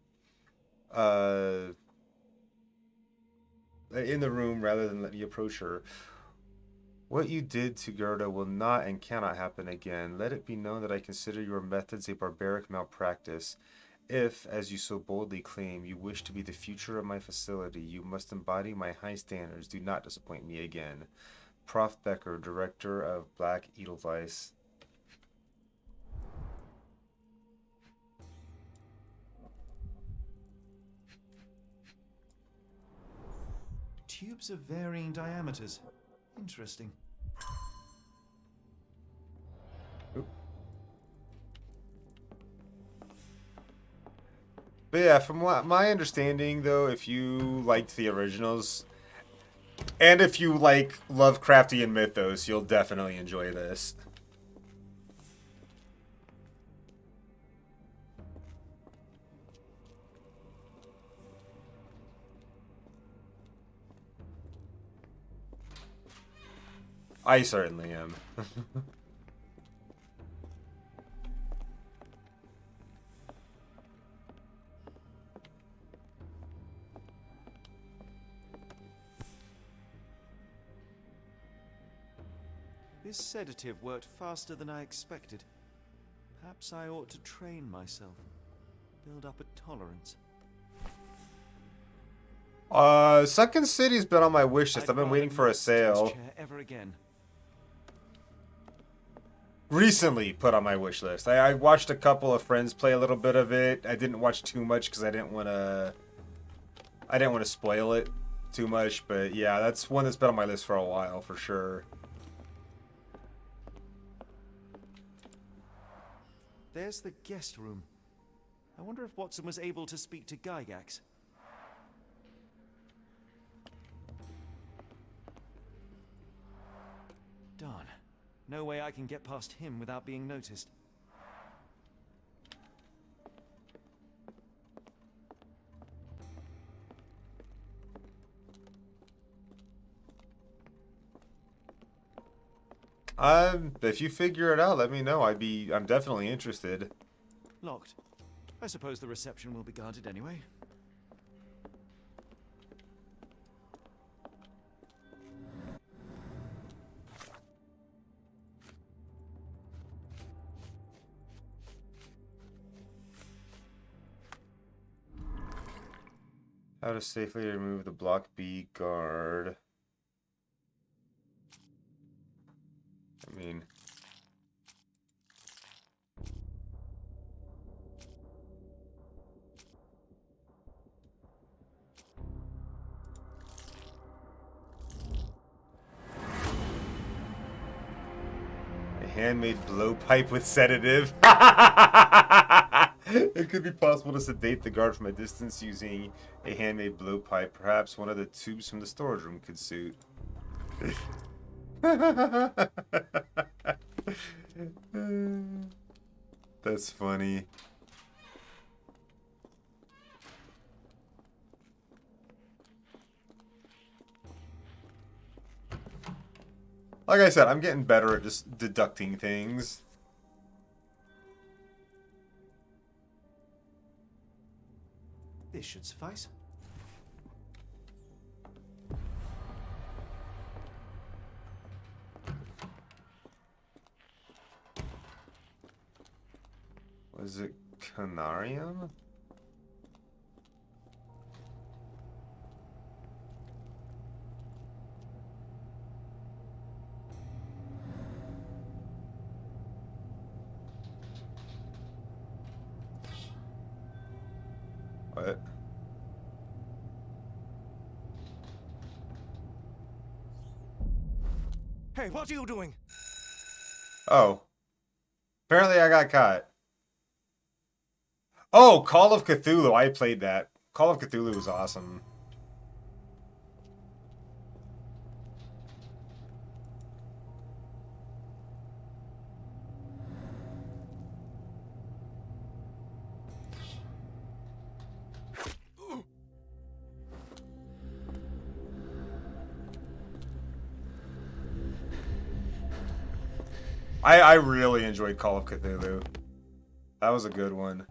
In the room rather than let me approach her. What you did to Gerda will not and cannot happen again. Let it be known that I consider your methods a barbaric malpractice. If, as you so boldly claim, you wish to be the future of my facility, you must embody my high standards. Do not disappoint me again. Prof. Becker, Director of Black Edelweiss. Tubes of varying diameters. Interesting. But yeah, from my understanding, though, if you liked the originals, and if you like Lovecraftian mythos, you'll definitely enjoy this. I certainly am. This sedative worked faster than I expected. Perhaps I ought to train myself. Build up a tolerance. Second City's been on my wish list. I've been waiting for a sale. Ever again. Recently put on my wish list. I watched a couple of friends play a little bit of it. I didn't watch too much because I didn't want to spoil it too much. But yeah, that's one that's been on my list for a while for sure. There's the guest room. I wonder if Watson was able to speak to Gygax. Darn. No way I can get past him without being noticed. If you figure it out, let me know. I'm definitely interested. Locked. I suppose the reception will be guarded anyway. How to safely remove the Block B guard. I mean... A handmade blowpipe with sedative. It could be possible to sedate the guard from a distance using a handmade blowpipe. Perhaps one of the tubes from the storage room could suit. That's funny. Like I said, I'm getting better at just deducting things. This should suffice. Was it Canarium? What? Hey, what are you doing? Oh. Apparently I got caught. Oh, Call of Cthulhu. I played that. Call of Cthulhu was awesome. I really enjoyed Call of Cthulhu. That was a good one.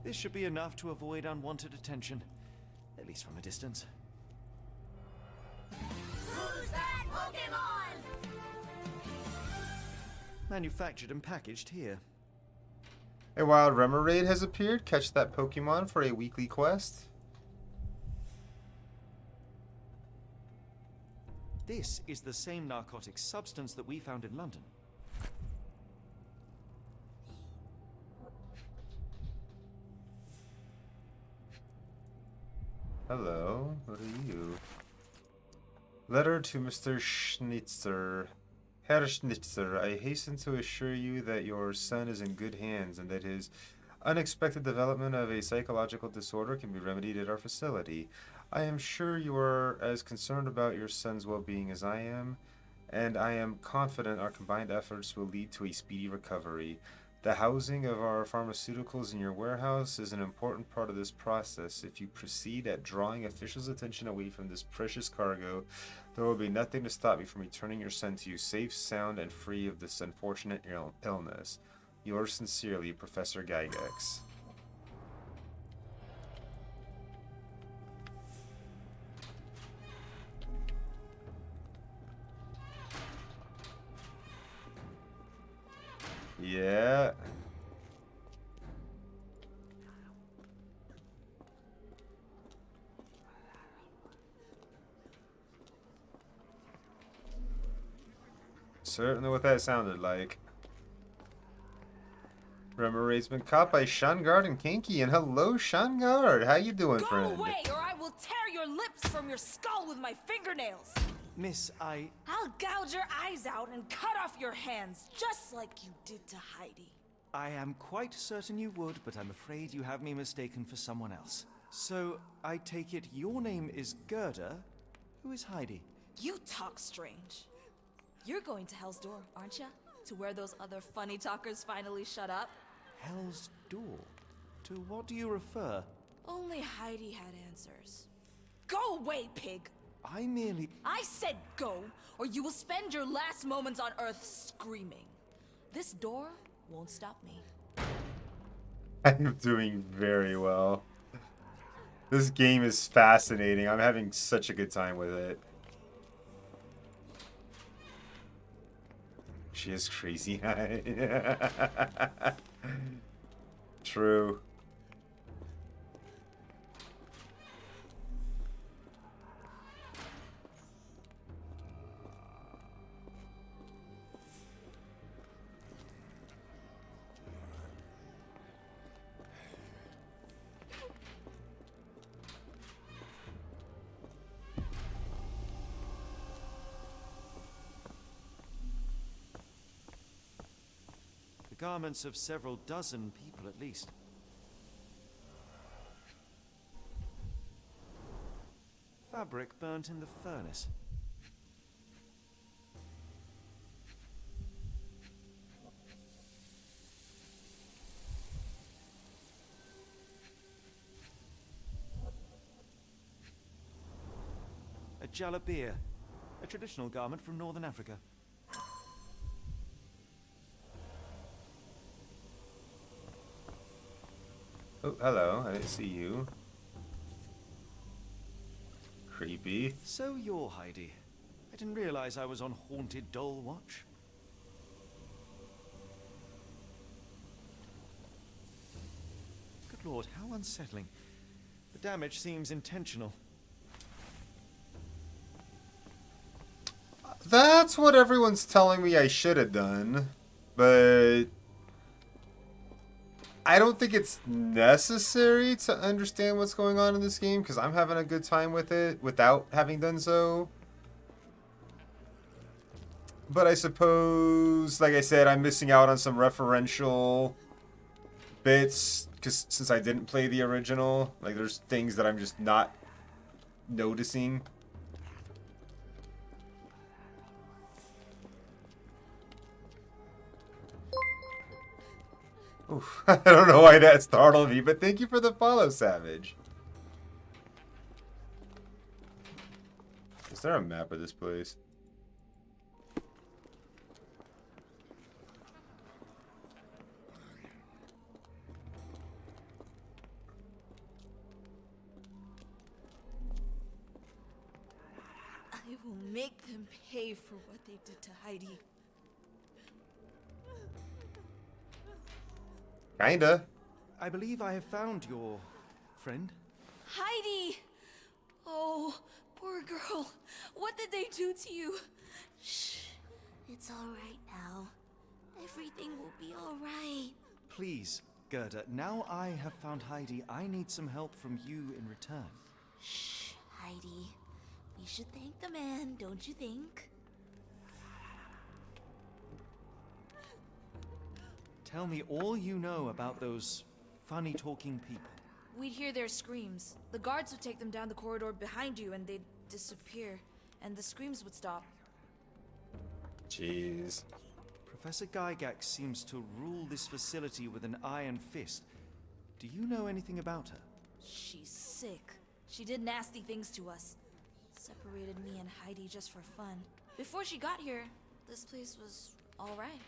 This should be enough to avoid unwanted attention, at least from a distance. Who's that Pokemon? Manufactured and packaged here. A wild Remoraid has appeared. Catch that Pokemon for a weekly quest. This is the same narcotic substance that we found in London. Hello, what are you? Letter to Mr. Schnitzer. Herr Schnitzer, I hasten to assure you that your son is in good hands and that his unexpected development of a psychological disorder can be remedied at our facility. I am sure you are as concerned about your son's well-being as I am, and I am confident our combined efforts will lead to a speedy recovery. The housing of our pharmaceuticals in your warehouse is an important part of this process. If you proceed at drawing officials' attention away from this precious cargo, there will be nothing to stop me from returning your son to you safe, sound, and free of this unfortunate illness. Yours sincerely, Professor Gygax. Yeah. Certainly what that sounded like. Memory's been caught by Shungard and Kinky, and hello, Shungard. How you doing, Go friend? away, or I will tear your lips from your skull with my fingernails. Miss, I'll gouge your eyes out and cut off your hands, just like you did to Heidi. I am quite certain you would, but I'm afraid you have me mistaken for someone else. So, I take it your name is Gerda. Who is Heidi? You talk strange. You're going to Hell's Door, aren't ya? To where those other funny talkers finally shut up? Hell's Door? To what do you refer? Only Heidi had answers. Go away, pig! I said go, or you will spend your last moments on Earth screaming. This door won't stop me. I'm doing very well. This game is fascinating. I'm having such a good time with it. She is crazy. True. The garments of several dozen people at least. Fabric burnt in the furnace. A jalabia, a traditional garment from northern Africa. Oh, hello. I didn't see you. Creepy. So you're Heidi. I didn't realize I was on haunted doll watch. Good lord, how unsettling. The damage seems intentional. That's what everyone's telling me I should have done, but I don't think it's necessary to understand what's going on in this game because I'm having a good time with it without having done so. But I suppose, like I said, I'm missing out on some referential bits because since I didn't play the original, like there's things that I'm just not noticing. Oof, I don't know why that startled me, but thank you for the follow, Savage. Is there a map of this place? I will make them pay for what they did to Heidi. Kinda. I believe I have found your friend. Heidi! Oh, poor girl. What did they do to you? Shh. It's all right now. Everything will be all right. Please, Gerda, now I have found Heidi, I need some help from you in return. Shh, Heidi. We should thank the man, don't you think? Tell me all you know about those funny-talking people. We'd hear their screams. The guards would take them down the corridor behind you and they'd disappear. And the screams would stop. Jeez. Professor Gygax seems to rule this facility with an iron fist. Do you know anything about her? She's sick. She did nasty things to us. Separated me and Heidi just for fun. Before she got here, this place was all right.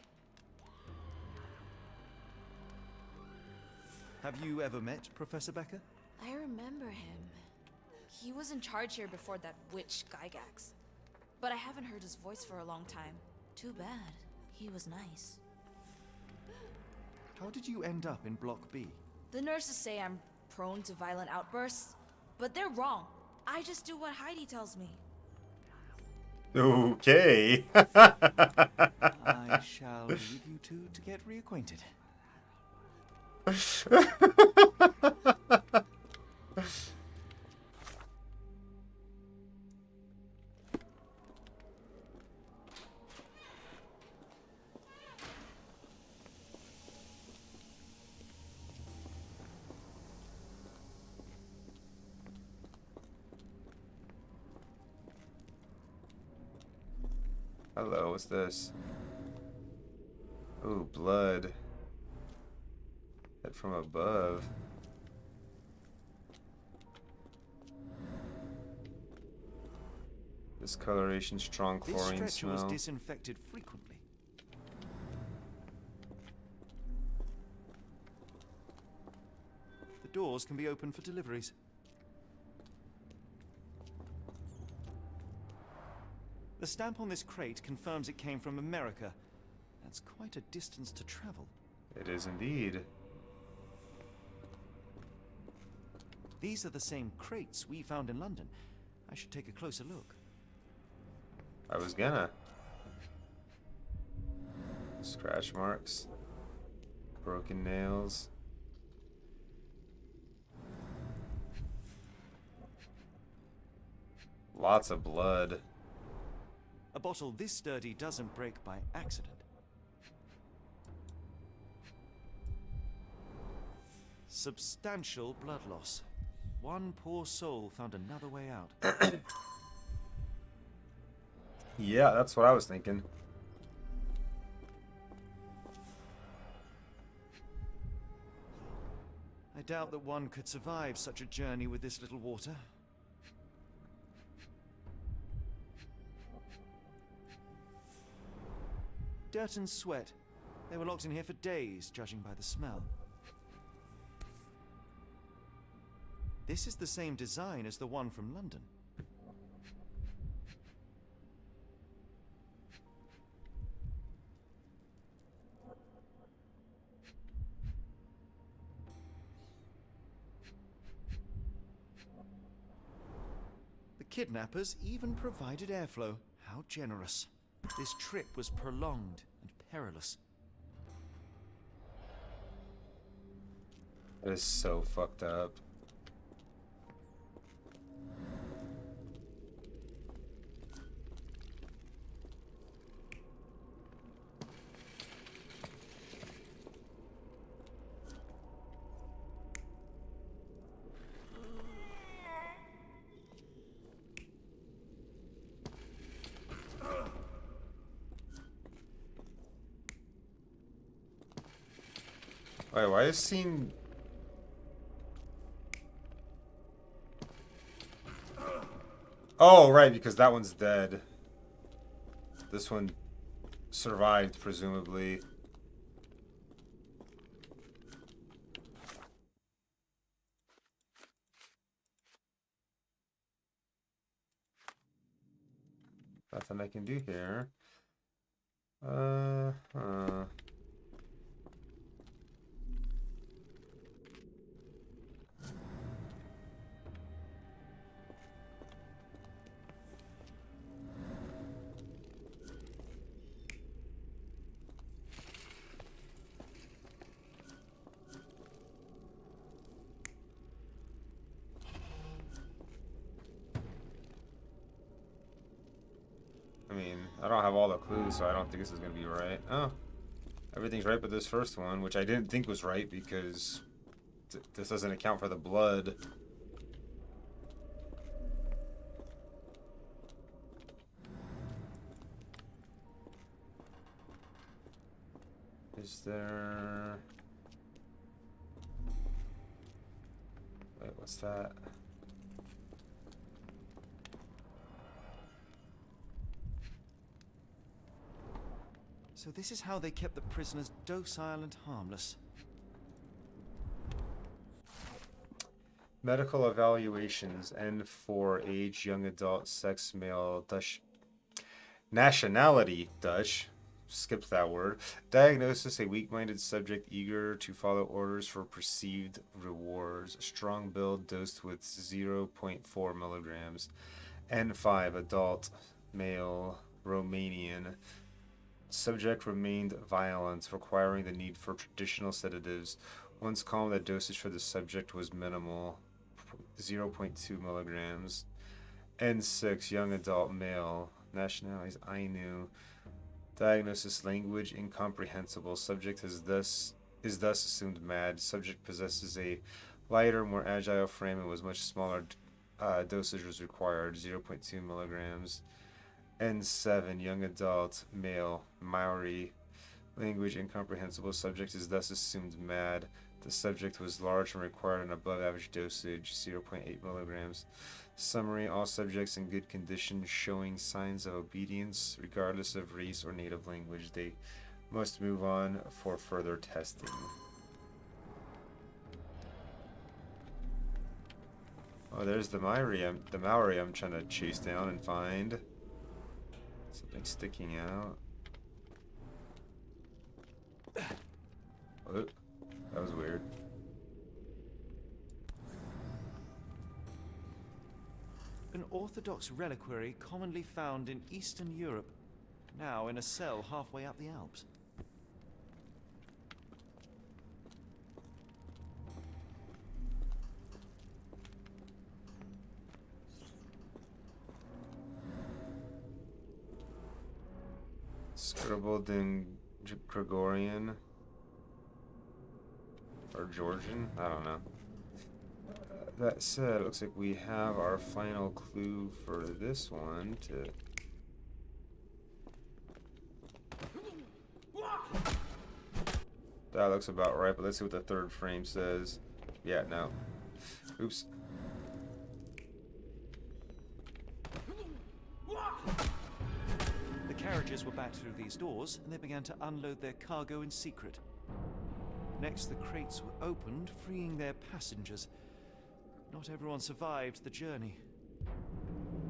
Have you ever met Professor Becker? I remember him. He was in charge here before that witch Gygax. But I haven't heard his voice for a long time. Too bad. He was nice. How did you end up in Block B? The nurses say I'm prone to violent outbursts, but they're wrong. I just do what Heidi tells me. Okay. I shall leave you two to get reacquainted. Hello, what's this? Ooh, blood. Head from above. Discoloration, strong This chlorine stretcher was smell. disinfected frequently. The doors can be opened for deliveries. The stamp on this crate confirms it came from America. That's quite a distance to travel. It is indeed. These are the same crates we found in London. I should take a closer look. I was gonna. Scratch marks. Broken nails. Lots of blood. A bottle this sturdy doesn't break by accident. Substantial blood loss. One poor soul found another way out. Yeah, that's what I was thinking. I doubt that one could survive such a journey with this little water. Dirt and sweat. They were locked in here for days, judging by the smell. This is the same design as the one from London. The kidnappers even provided airflow. How generous. This trip was prolonged and perilous. That is so fucked up. Wait, why is scene... Oh, right, because that one's dead. This one survived, presumably. Nothing I can do here. I mean, I don't have all the clues, so I don't think this is going to be right. Oh, everything's right but this first one, which I didn't think was right because this doesn't account for the blood. Is there... Wait, what's that? So this is how they kept the prisoners docile and harmless. Medical evaluations. N4, age, young adult, sex, male, Dutch. Nationality, Dutch. skipped that word. Diagnosis: a weak-minded subject eager to follow orders for perceived rewards. Strong build, dosed with 0.4 milligrams. N5, adult, male, Romanian. Subject remained violent, requiring the need for traditional sedatives. Once calm, the dosage for the subject was minimal, 0.2 milligrams. N6, young adult, male. Nationalities: Ainu. Diagnosis: language incomprehensible. Subject is thus assumed mad. Subject possesses a lighter, more agile frame and was much smaller. Dosage was required, 0.2 milligrams. N7, young adult, male, Maori. Language incomprehensible. Subject is thus assumed mad. The subject was large and required an above average dosage, 0.8 milligrams. Summary: all subjects in good condition showing signs of obedience, regardless of race or native language. They must move on for further testing. Oh, there's the Maori I'm trying to chase down and find. Something sticking out. Oh, that was weird. An orthodox reliquary commonly found in Eastern Europe, now in a cell halfway up the Alps. Scribbled in Gregorian or Georgian? I don't know. That said, it looks like we have our final clue for this one to... That looks about right, but let's see what the third frame says. Yeah, no. Oops. The carriages were backed through these doors, and they began to unload their cargo in secret. Next, the crates were opened, freeing their passengers. Not everyone survived the journey.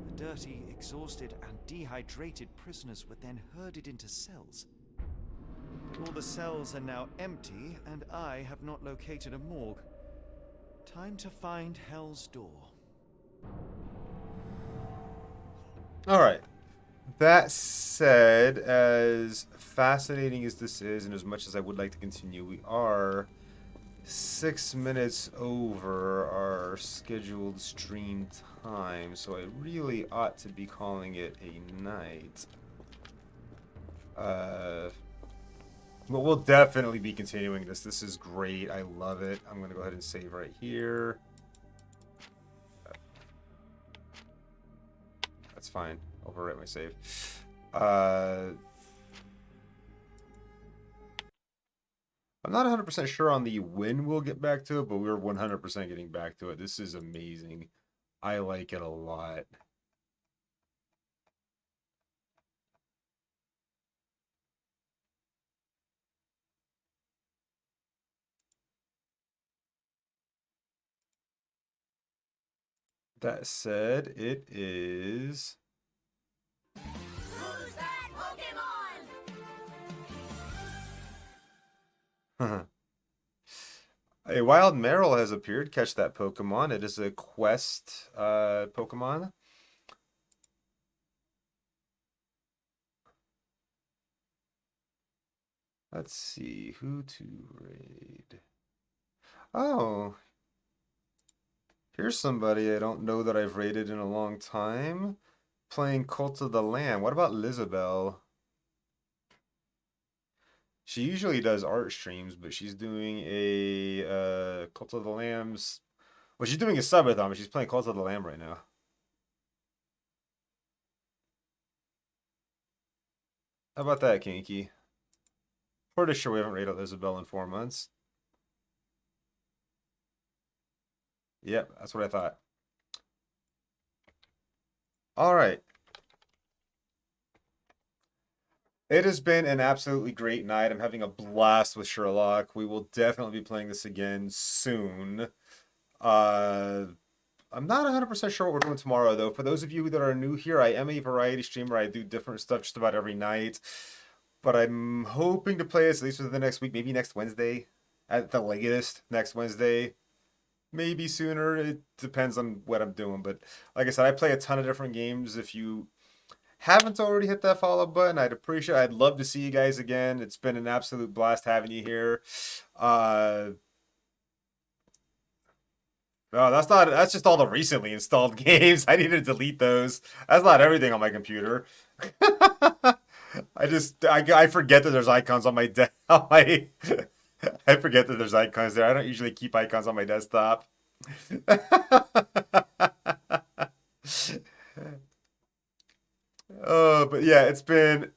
The dirty, exhausted, and dehydrated prisoners were then herded into cells. But all the cells are now empty, and I have not located a morgue. Time to find Hell's Door. Alright. That said, as fascinating as this is, and as much as I would like to continue, we are 6 minutes over our scheduled stream time, so I really ought to be calling it a night. But we'll definitely be continuing this. This is great. I love it. I'm going to go ahead and save right here. That's fine. Overwrite my save. I'm not 100% sure on the when we'll get back to it, but we're 100% getting back to it. This is amazing. I like it a lot. That said, it is... Who's that Pokemon? A wild Marill has appeared. Catch that Pokemon. It is a quest Pokemon. Let's see who to raid. Oh, here's somebody I don't know that I've raided in a long time. Playing Cult of the Lamb. What about Lizabelle? She usually does art streams, but she's doing a Cult of the Lamb's... Well, she's doing a subathon, but she's playing Cult of the Lamb right now. How about that, Kinky? Pretty sure we haven't raided Lizabelle in 4 months. Yep, that's what I thought. All right. It has been an absolutely great night. I'm having a blast with Sherlock. We will definitely be playing this again soon. I'm not 100% sure what we're doing tomorrow, though. For those of you that are new here, I am a variety streamer. I do different stuff just about every night. But I'm hoping to play this at least within the next week, maybe next Wednesday, at the latest next Wednesday. Maybe sooner. It depends on what I'm doing. But like I said, I play a ton of different games. If you haven't already hit that follow button, I'd love to see you guys again. It's been an absolute blast having you here. Oh, that's just all the recently installed games. I need to delete those. That's not everything on my computer. I forget that there's icons on my I forget that there's icons there. I don't usually keep icons on my desktop. But yeah, it's been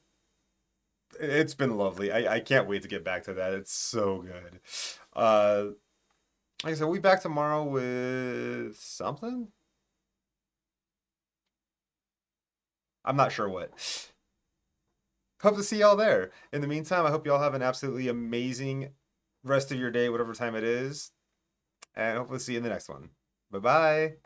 lovely. I can't wait to get back to that. It's so good. Like I said, we'll be back tomorrow with something. I'm not sure what. Hope to see y'all there. In the meantime, I hope y'all have an absolutely amazing rest of your day, whatever time it is. And hopefully see you in the next one. Bye-bye.